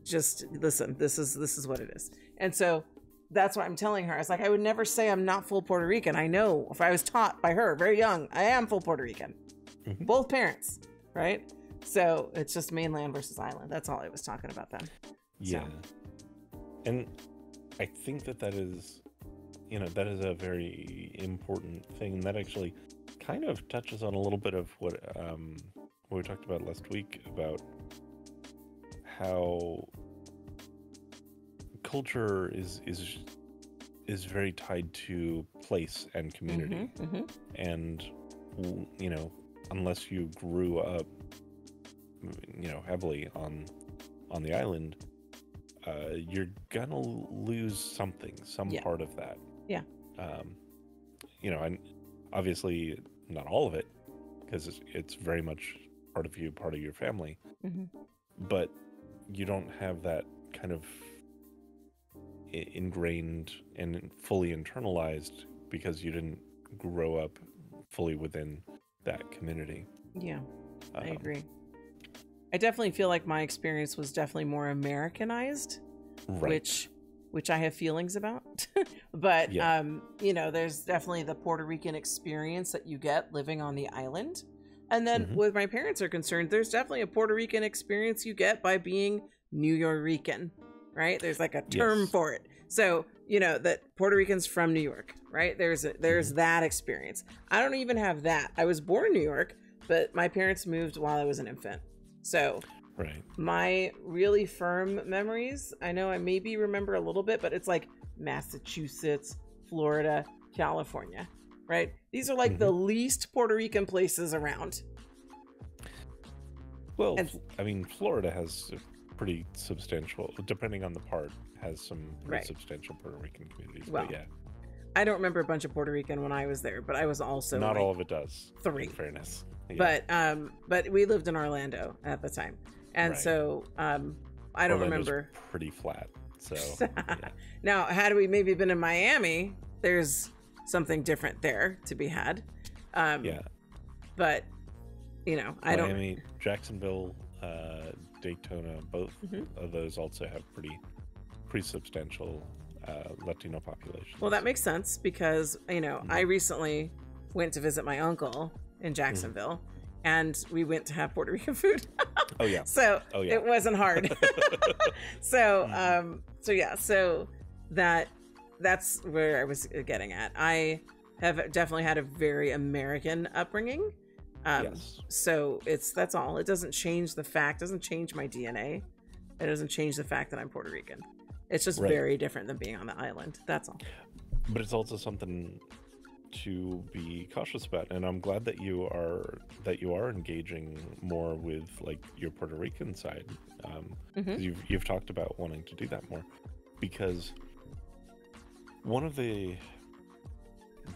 just listen, this is what it is. And so that's what I'm telling her. I was like, I would never say I'm not full Puerto Rican. I know if I was taught by her very young, I am full Puerto Rican. Both parents, right? So it's just mainland versus island. That's all I was talking about then. Yeah. So. And I think that is, you know, that is a very important thing. That actually kind of touches on a little bit of what we talked about last week about how culture is very tied to place and community. And, you know, unless you grew up, you know, heavily on the island, you're gonna lose something, some part of that. Yeah. You know, and obviously not all of it, because it's very much part of you, part of your family. But you don't have that kind of ingrained and fully internalized because you didn't grow up fully within that community. Yeah, I agree. I definitely feel like my experience was definitely more Americanized, which I have feelings about. But, you know, there's definitely the Puerto Rican experience that you get living on the island. And then with my parents are concerned, there's definitely a Puerto Rican experience you get by being New Yorker, right? There's like a term for it. So, you know, that Puerto Ricans from New York, right? There's that experience. I don't even have that. I was born in New York, but my parents moved while I was an infant. So my really firm memories, I know I maybe remember a little bit, but it's like Massachusetts, Florida, California, right? These are like the least Puerto Rican places around. Well, I mean, Florida has pretty substantial, depending on the part, has some pretty substantial Puerto Rican communities. Well, but I don't remember a bunch of Puerto Rican when I was there, but I was also not all of it does. 3, in fairness. But we lived in Orlando at the time, and so I don't Orlando's remember. Pretty flat. So now, had we maybe been in Miami, there's something different there to be had. But you know, Miami, Jacksonville, Daytona, both of those also have pretty substantial Latino population. Well, that makes sense because, you know, I recently went to visit my uncle in Jacksonville, and we went to have Puerto Rican food. So it wasn't hard. So that's where I was getting at. I have definitely had a very American upbringing. So that's all. It doesn't change the fact, doesn't change my DNA. It doesn't change the fact that I'm Puerto Rican. It's just very different than being on the island. That's all. But it's also something to be cautious about, and I'm glad that you are engaging more with like your Puerto Rican side. You've talked about wanting to do that more, because one of the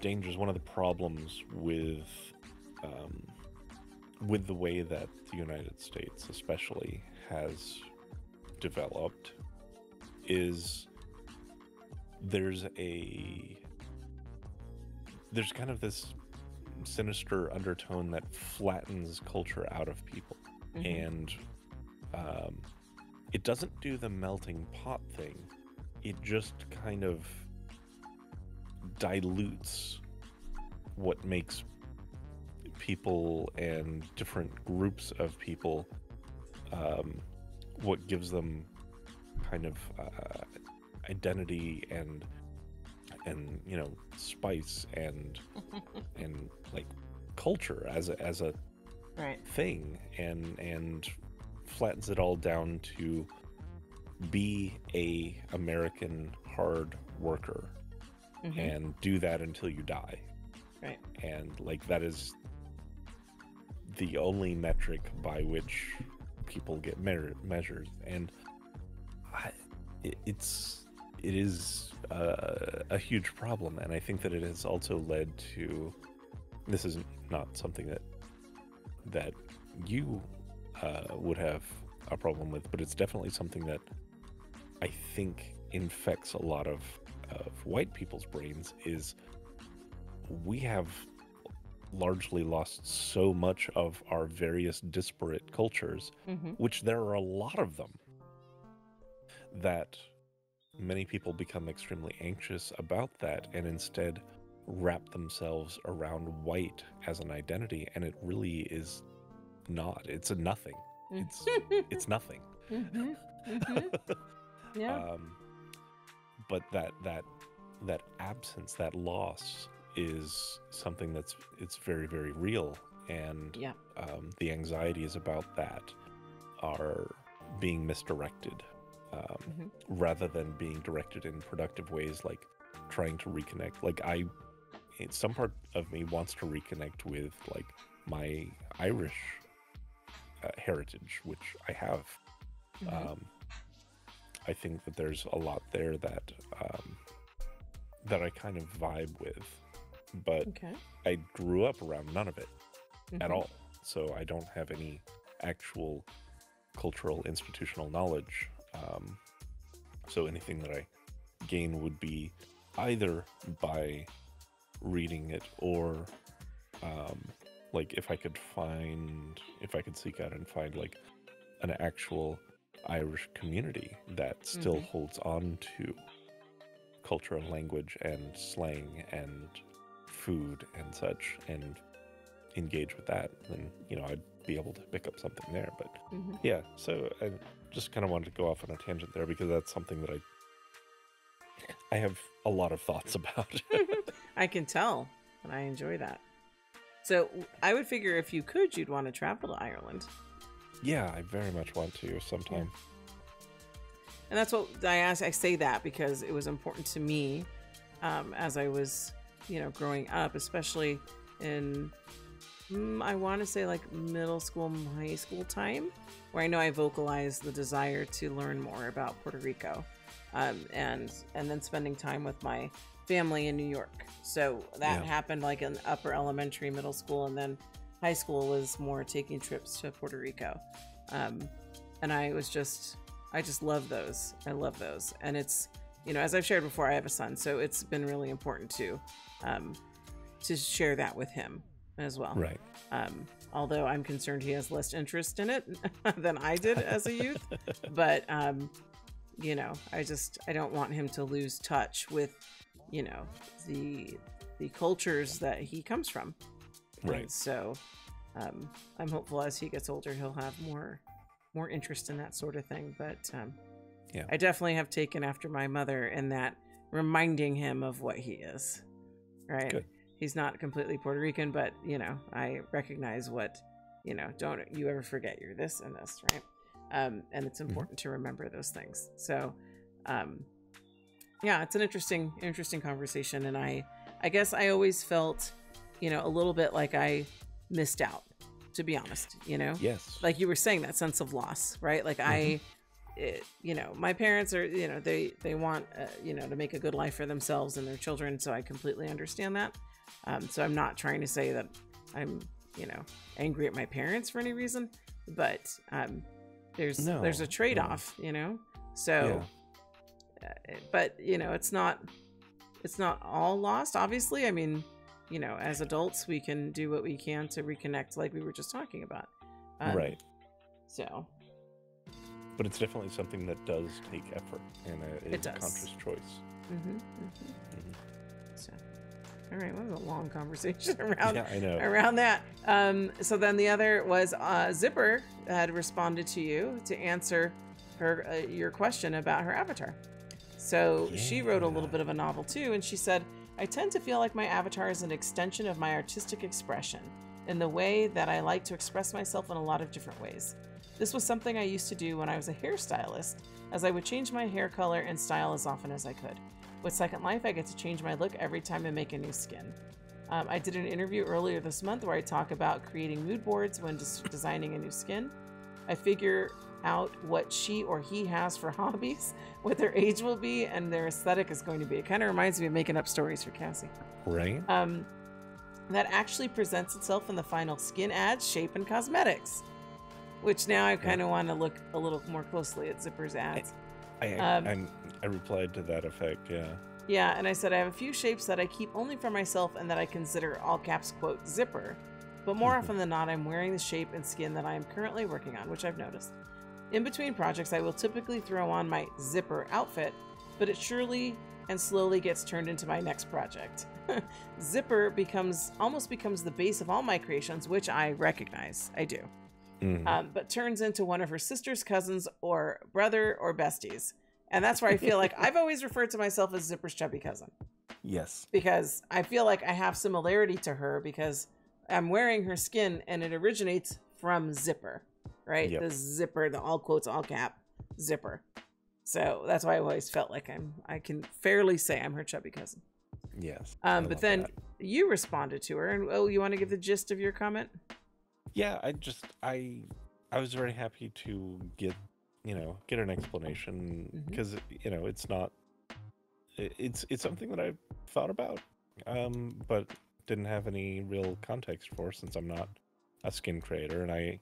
dangers, one of the problems with the way that the United States especially has developed is there's kind of this sinister undertone that flattens culture out of people. And it doesn't do the melting pot thing. It just kind of dilutes what makes people and different groups of people, what gives them kind of identity and you know, spice and like culture as a thing, and flattens it all down to be a American hard worker, and do that until you die. Right. And like that is the only metric by which people get measured. And it is a huge problem. And I think that it has also led to, this is not something that you would have a problem with, but it's definitely something that I think infects a lot of white people's brains. Is we have largely lost so much of our various disparate cultures, which there are a lot of them, that many people become extremely anxious about that and instead wrap themselves around white as an identity, and it really is not. It's a nothing. It's nothing. Yeah. But that absence, that loss, is something it's very, very real, and the anxieties about that are being misdirected, rather than being directed in productive ways, like trying to reconnect. Like some part of me wants to reconnect with like my Irish heritage, which I have. I think that there's a lot there that I kind of vibe with, but I grew up around none of it at all, so I don't have any actual cultural institutional knowledge. So anything that I gain would be either by reading it, or like if I could seek out and find like an actual Irish community that still holds on to culture and language and slang and food and such, and engage with that, then I'd be able to pick up something there. But yeah, so I just kind of wanted to go off on a tangent there, because that's something that I have a lot of thoughts about. I can tell, and I enjoy that. So I would figure if you could, you'd want to travel to Ireland. Yeah, I very much want to sometime. And that's what I asked. I say that because it was important to me as I was, growing up, especially in, I want to say like middle school, high school time, where I know I vocalized the desire to learn more about Puerto Rico, and then spending time with my family in New York. So that happened like in upper elementary, middle school, and then high school was more taking trips to Puerto Rico. And I just love those. I love those. And it's, as I've shared before, I have a son, so it's been really important to share that with him as well. Right. Although I'm concerned he has less interest in it than I did as a youth. But, I don't want him to lose touch with, the cultures that he comes from. Right. And so I'm hopeful as he gets older, he'll have more interest in that sort of thing. But I definitely have taken after my mother in that, reminding him of what he is. Right. Good. He's not completely Puerto Rican, but I recognize what, don't you ever forget you're this and this, right? And it's important to remember those things. So it's an interesting conversation. And I guess I always felt, a little bit like I missed out, to be honest, Yes. Like you were saying, that sense of loss, right? Like my parents are, they want, to make a good life for themselves and their children. So I completely understand that. So I'm not trying to say that I'm, angry at my parents for any reason, but there's a trade-off, so, but it's not all lost, obviously. I mean, as adults, we can do what we can to reconnect, like we were just talking about. Right. So. But it's definitely something that does take effort, and it's a conscious choice. So, all right, what was a long conversation around, I know. around that. So then the other was Zipper had responded to you to answer your question about her avatar. So she wrote a little bit of a novel too, and she said, I tend to feel like my avatar is an extension of my artistic expression in the way that I like to express myself in a lot of different ways. This was something I used to do when I was a hairstylist, as I would change my hair color and style as often as I could. With Second Life, I get to change my look every time I make a new skin. I did an interview earlier this month where I talk about creating mood boards when designing a new skin. I figure out what she or he has for hobbies, what their age will be, and their aesthetic is going to be. It kind of reminds me of making up stories for Cassie. Right. That actually presents itself in the final skin ads, shape, and cosmetics, which now I kind of want to look a little more closely at Zipper's ads. I replied to that effect, yeah. Yeah, and I said I have a few shapes that I keep only for myself and that I consider all caps quote Zipper, but more often than not I'm wearing the shape and skin that I am currently working on, which I've noticed. In between projects I will typically throw on my Zipper outfit, but it surely and slowly gets turned into my next project. Zipper almost becomes the base of all my creations, which I recognize, I do. But turns into one of her sister's cousins or brother or besties. And that's where I feel like I've always referred to myself as Zipper's chubby cousin. Yes. Because I feel like I have similarity to her because I'm wearing her skin and it originates from Zipper, right? Yep. The Zipper, the all quotes, all cap Zipper. So that's why I always felt like I can fairly say I'm her chubby cousin. Yes. But then you responded to her and, oh, you want to give the gist of your comment? Yeah, I was very happy to get an explanation because, it's not, it's something that I've thought about, but didn't have any real context for since I'm not a skin creator and I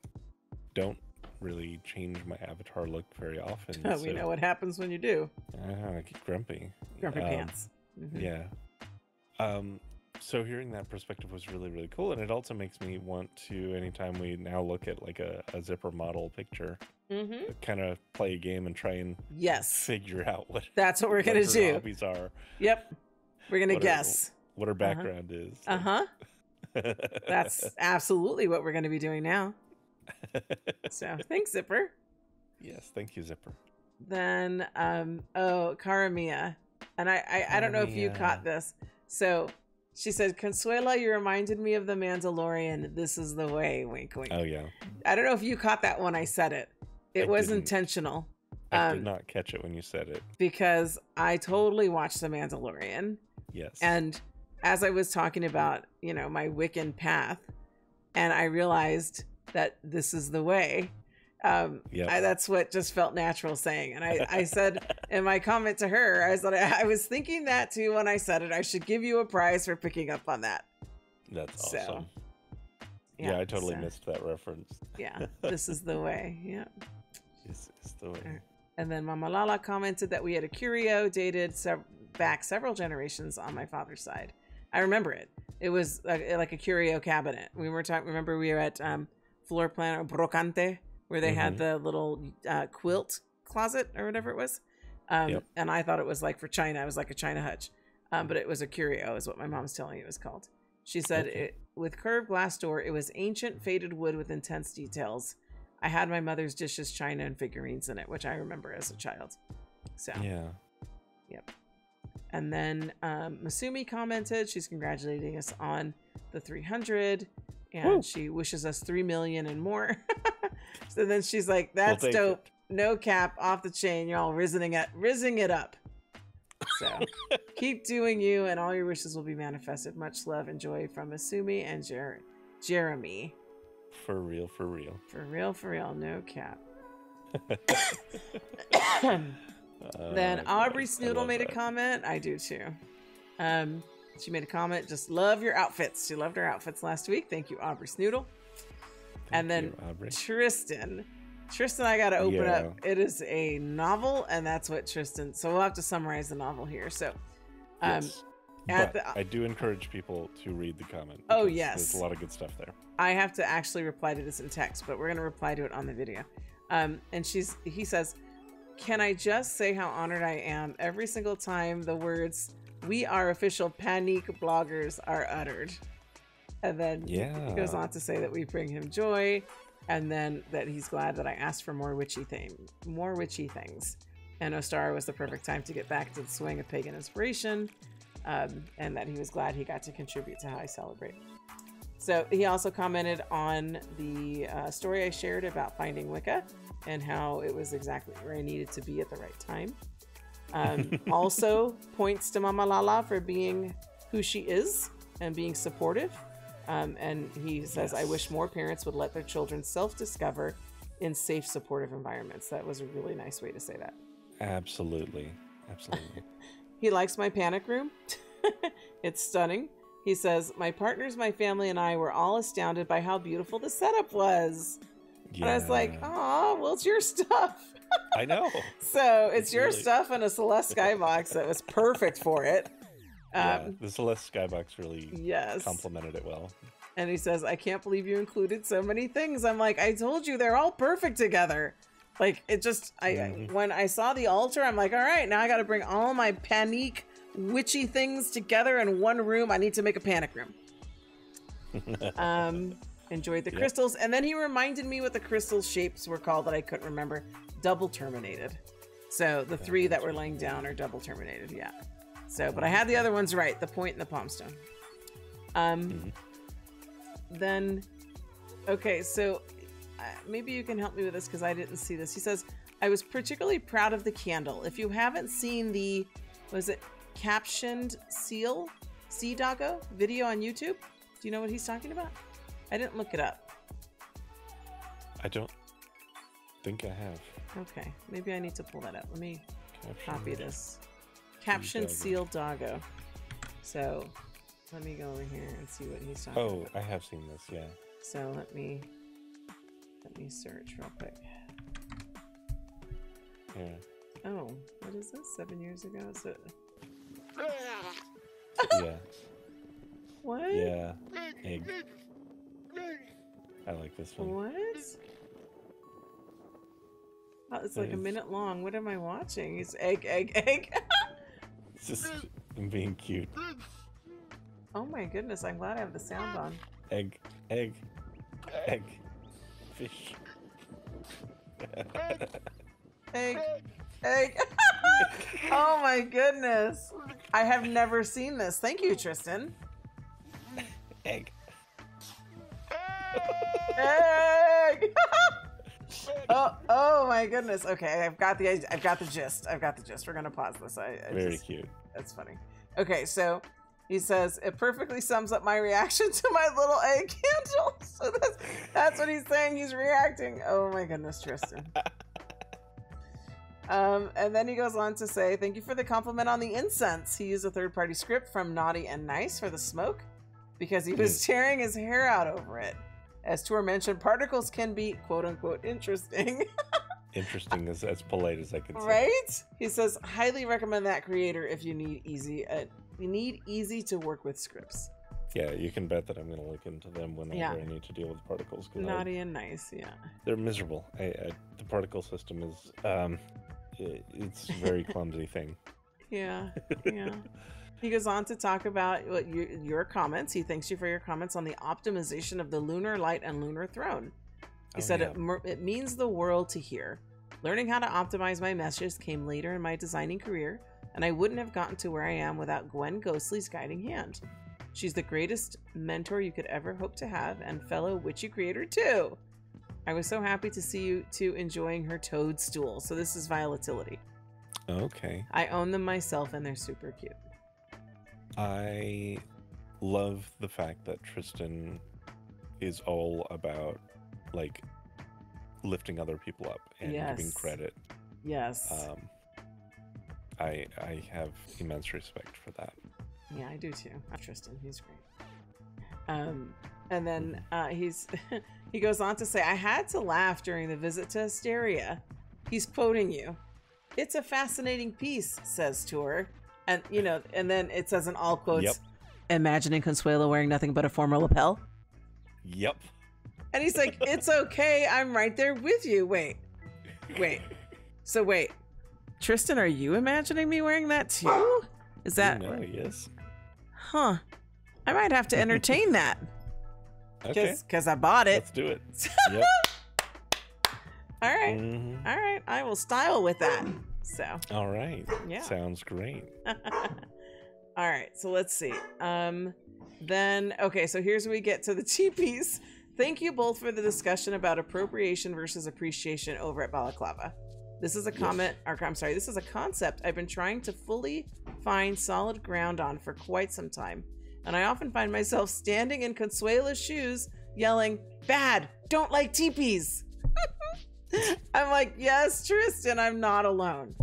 don't really change my avatar look very often. We know what happens when you do. I get grumpy. Grumpy pants. Yeah. So hearing that perspective was really, really cool. And it also makes me want to, anytime we now look at like a Zipper model picture, kind of play a game and try and figure out what that's what we're going to do. Hobbies are. Yep. We're going to guess what her background is. That's absolutely what we're going to be doing now. So thanks, Zipper. Yes. Thank you, Zipper. Then, Karamia. And I don't know if you caught this. So she said, Consuela, you reminded me of the Mandalorian. This is the way. Wink, wink. Oh, yeah. I don't know if you caught that when I said it. It was intentional. I did not catch it when you said it. Because I totally watched the Mandalorian. Yes. And as I was talking about, my Wiccan path, and I realized that this is the way. That's what just felt natural saying. And I said in my comment to her, I said, I was thinking that too when I said it. I should give you a prize for picking up on that. That's awesome. Yeah, I totally missed that reference. Yeah, this is the way. Yeah. This is the way. And then Mama Lala commented that we had a curio dated back several generations on my father's side. I remember it. It was like a curio cabinet. We were talking, remember we were at Floor Plan or Brocante, where they had the little quilt closet or whatever it was. And I thought it was like for China. It was like a China hutch. But it was a curio is what my mom's telling me it was called. She said, with curved glass door, it was ancient faded wood with intense details. I had my mother's dishes, china, and figurines in it, which I remember as a child. So, yep. And then Masumi commented, she's congratulating us on the 300, and she wishes us 3 million and more. So then she's like, that's dope. No cap, off the chain. You're all rizzing it up. So keep doing you, and all your wishes will be manifested. Much love and joy from Masumi and Jeremy. For real, for real. For real, for real. No cap. Then Aubrey Snoodle made a comment. I do too. She made a comment. Just love your outfits. She loved her outfits last week. Thank you, Aubrey Snoodle. And then Tristan, I got to open up. It is a novel, and that's what Tristan. So we'll have to summarize the novel here. So, I do encourage people to read the comment. Oh yes, there's a lot of good stuff there. I have to actually reply to this in text, but we're going to reply to it on the video. And he says, can I just say how honored I am every single time the words "we are official PANIQ bloggers" are uttered? And then he goes on to say that we bring him joy, and then that he's glad that I asked for more witchy things. And Ostara was the perfect time to get back to the swing of pagan inspiration, and that he was glad he got to contribute to how I celebrate. So he also commented on the story I shared about finding Wicca and how it was exactly where I needed to be at the right time. Also points to Mama Lala for being who she is and being supportive. And he says, I wish more parents would let their children self-discover in safe, supportive environments. That was a really nice way to say that. Absolutely. Absolutely. He likes my panic room. It's stunning. He says, my partners, my family, and I were all astounded by how beautiful the setup was. Yeah. And I was like, oh, well, it's your stuff. I know. So it's your stuff in a Celeste skybox that was perfect for it. Yeah, the Celeste skybox really complemented it well. And he says, I can't believe you included so many things. I'm like, I told you, they're all perfect together. Like, it just, when I saw the altar, I'm like, all right, now I got to bring all my PANIQ witchy things together in one room. I need to make a panic room. Enjoyed the crystals. And then he reminded me what the crystal shapes were called that I couldn't remember. Double terminated. So the three that were laying down are double terminated. Yeah. So, but I had the other ones right. The point and the palm stone. Then, okay, so maybe you can help me with this because I didn't see this. He says, I was particularly proud of the candle. If you haven't seen the, was it captioned sea doggo video on YouTube? Do you know what he's talking about? I didn't look it up. I don't think I have. Okay, maybe I need to pull that up. Let me copy this. Captioned seal doggo. So let me go over here and see what he's talking about. Oh, I have seen this, yeah. So let me search real quick. Yeah. Oh, what is this? 7 years ago? Is it? Yeah. What? Yeah. Egg. I like this one. What? Oh, it's like a minute long. What am I watching? It's egg. It's just being cute. Oh my goodness, I'm glad I have the sound on. Egg. Fish. Egg. Oh my goodness. I have never seen this. Thank you, Tristan. Egg. Oh my goodness. Okay, I've got the gist. We're gonna pause this. Very cute. That's funny. Okay, so he says it perfectly sums up my reaction to my little egg candle. So that's what he's saying. He's reacting. Oh my goodness, Tristan. And then he goes on to say, thank you for the compliment on the incense. He used a third-party script from Naughty and Nice for the smoke because he was tearing his hair out over it. As Tor mentioned, particles can be quote-unquote interesting. Interesting is as polite as I can say. Right? He says, highly recommend that creator if you need easy to work with scripts. Yeah, you can bet that I'm going to look into them whenever I need to deal with particles. Naughty and Nice, yeah. They're miserable. The particle system is, it's a very clumsy thing. Yeah. He goes on to talk about your comments. He thanks you for your comments on the optimization of the lunar light and lunar throne. He said it means the world to hear. Learning how to optimize my messages came later in my designing career, and I wouldn't have gotten to where I am without Gwen Ghostly's guiding hand. She's the greatest mentor you could ever hope to have, and fellow witchy creator too. I was so happy to see you two enjoying her toadstool. So this is Volatility. Okay. I own them myself, and they're super cute. I love the fact that Tristan is all about like lifting other people up and giving credit. Yes. I have immense respect for that. Yeah, I do too. Tristan, he's great. And then he goes on to say, I had to laugh during the visit to Hysteria. He's quoting you. It's a fascinating piece, says Tor. And, and then it says in all quotes, imagining Consuela wearing nothing but a formal lapel. Yep. And he's like, it's okay. I'm right there with you. Wait. So wait. Tristan, are you imagining me wearing that too? Is that? No, yes. Huh. I might have to entertain that. Okay. Because I bought it. Let's do it. Yep. All right. Mm-hmm. All right. I will style with that. So. All right. Yeah. Sounds great. All right. So let's see. Then, okay. So here's where we get to the TPs. Thank you both for the discussion about appropriation versus appreciation over at Balaclava. This is a comment, or I'm sorry, this is a concept I've been trying to fully find solid ground on for quite some time. And I often find myself standing in Consuela's shoes yelling, bad, don't like teepees. I'm like, yes, Tristan, I'm not alone.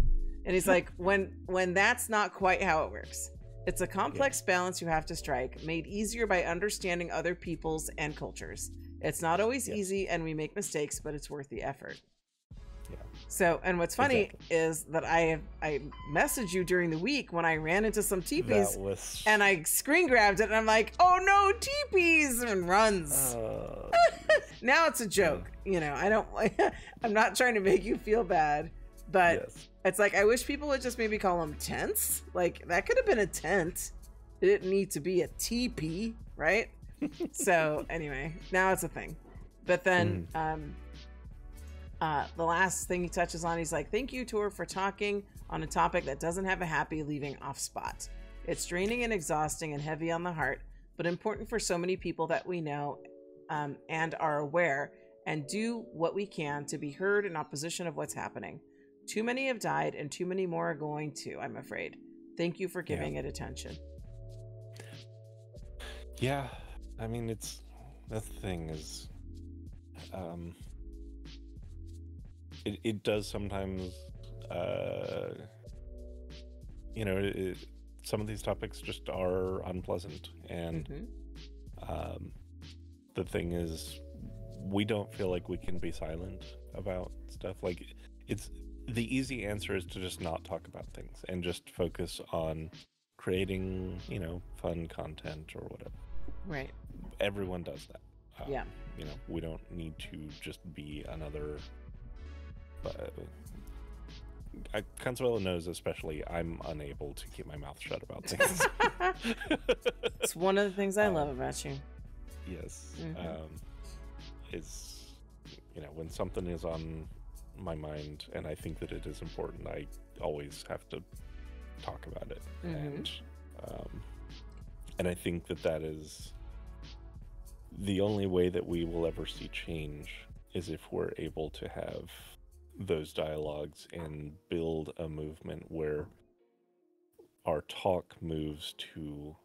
And he's like, when that's not quite how it works. It's a complex balance you have to strike, made easier by understanding other peoples and cultures. It's not always easy, and we make mistakes, but it's worth the effort. Yeah. So, and what's funny is that I messaged you during the week when I ran into some teepees, and I screen grabbed it, and I'm like, oh no, teepees, and runs. Now it's a joke, you know. I'm not trying to make you feel bad, but it's like, I wish people would just maybe call them tents. Like, that could have been a tent. It didn't need to be a teepee, right? So anyway, now it's a thing. But then the last thing he touches on, he's like, thank you, Tor, for talking on a topic that doesn't have a happy leaving off spot. It's draining and exhausting and heavy on the heart, but important for so many people that we know and are aware and do what we can to be heard in opposition of what's happening. Too many have died and too many more are going to, I'm afraid. Thank you for giving it attention. Yeah, I mean, that's the thing is, it does sometimes, you know, some of these topics just are unpleasant, and the thing is, we don't feel like we can be silent about stuff. Like, it's the easy answer is to just not talk about things and just focus on creating, you know, fun content or whatever. Right. Everyone does that. Yeah. You know, we don't need to just be another. Consuela knows, especially, I'm unable to keep my mouth shut about things. It's one of the things I love about you. Yes. Is, you know, when something is on my mind and I think that it is important, I always have to talk about it. And I think that is the only way that we will ever see change, is if we're able to have those dialogues and build a movement where our talk moves to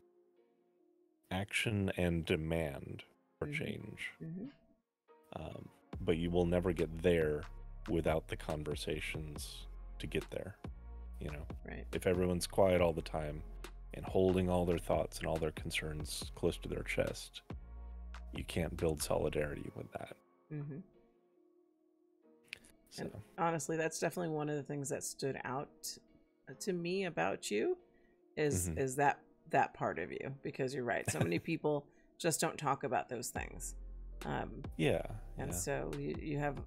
action and demand for change. But you will never get there without the conversations to get there, you know. Right. If everyone's quiet all the time and holding all their thoughts and all their concerns close to their chest, you can't build solidarity with that. So. And honestly, that's definitely one of the things that stood out to me about you, is that part of you, because you're right, so many people just don't talk about those things. So you have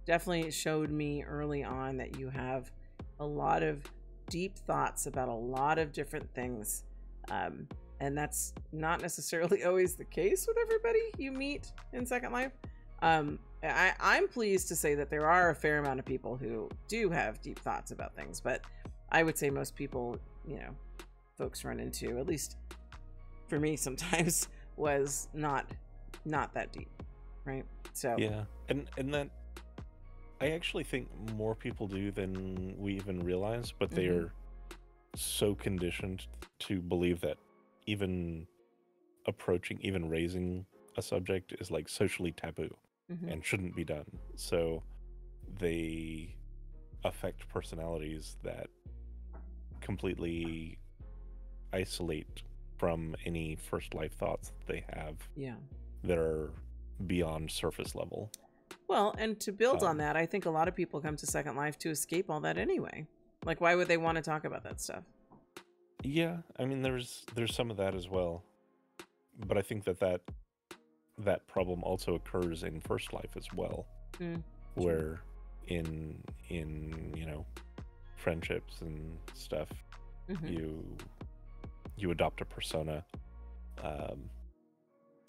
definitely showed me early on that you have a lot of deep thoughts about a lot of different things, and that's not necessarily always the case with everybody you meet in Second Life. I'm pleased to say that there are a fair amount of people who do have deep thoughts about things, but I would say most people, you know, folks run into, at least for me sometimes, was not that deep, right? So yeah, and that I actually think more people do than we even realize, but they are so conditioned to believe that even raising a subject is like socially taboo and shouldn't be done. So they affect personalities that completely isolate from any first life thoughts that they have that are beyond surface level. Well, and to build on that, I think a lot of people come to Second Life to escape all that anyway. Like, why would they want to talk about that stuff? Yeah, I mean, there's some of that as well, but I think that problem also occurs in First Life as well, where in you know, friendships and stuff, you adopt a persona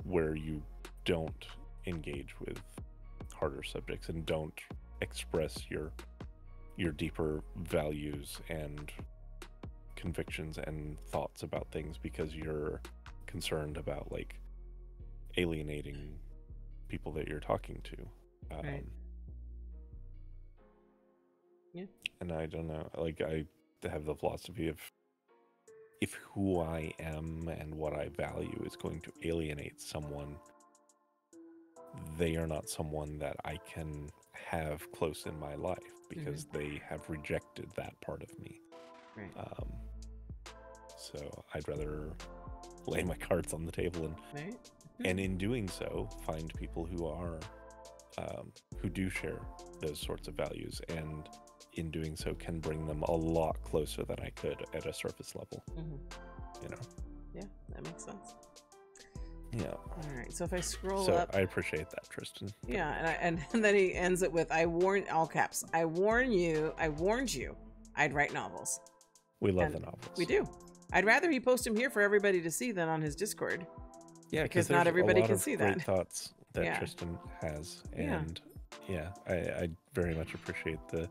where you don't engage with harder subjects and don't express your deeper values and convictions and thoughts about things, because you're concerned about like alienating people that you're talking to. Right. Yeah. And I don't know, like I have the philosophy of if who I am and what I value is going to alienate someone, they are not someone that I can have close in my life because they have rejected that part of me. Right. So I'd rather lay my cards on the table and Right. and in doing so find people who are who do share those sorts of values, and in doing so can bring them a lot closer than I could at a surface level. You know. Yeah, that makes sense. Yeah. All right. So if I scroll So up, I appreciate that, Tristan. yeah, and then he ends it with, "I warn," all caps. "I warn you. I warned you. I'd write novels." We love And the novels. We do. I'd rather he post them here for everybody to see than on his Discord. Yeah, because not everybody can see great that. Thoughts that Yeah. Tristan has, and I very much appreciate the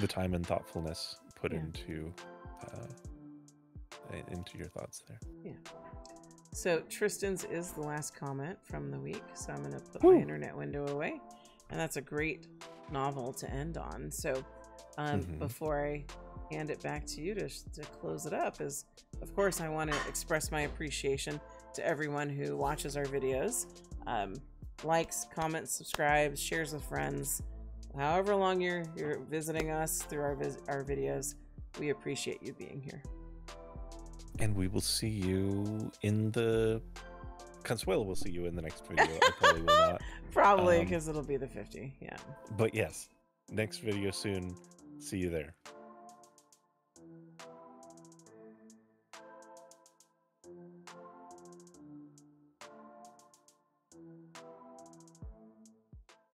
time and thoughtfulness put into your thoughts there. Yeah. So Tristan's is the last comment from the week, so I'm going to put my internet window away, and that's a great novel to end on. So before I hand it back to you to close it up, is of course I want to express my appreciation to everyone who watches our videos, likes, comments, subscribes, shares with friends. However long you're visiting us through our videos, we appreciate you being here. And we will see you in the... Consuela will see you in the next video. I probably will not. Probably, because it'll be the 50, yeah. But yes, next video soon. See you there.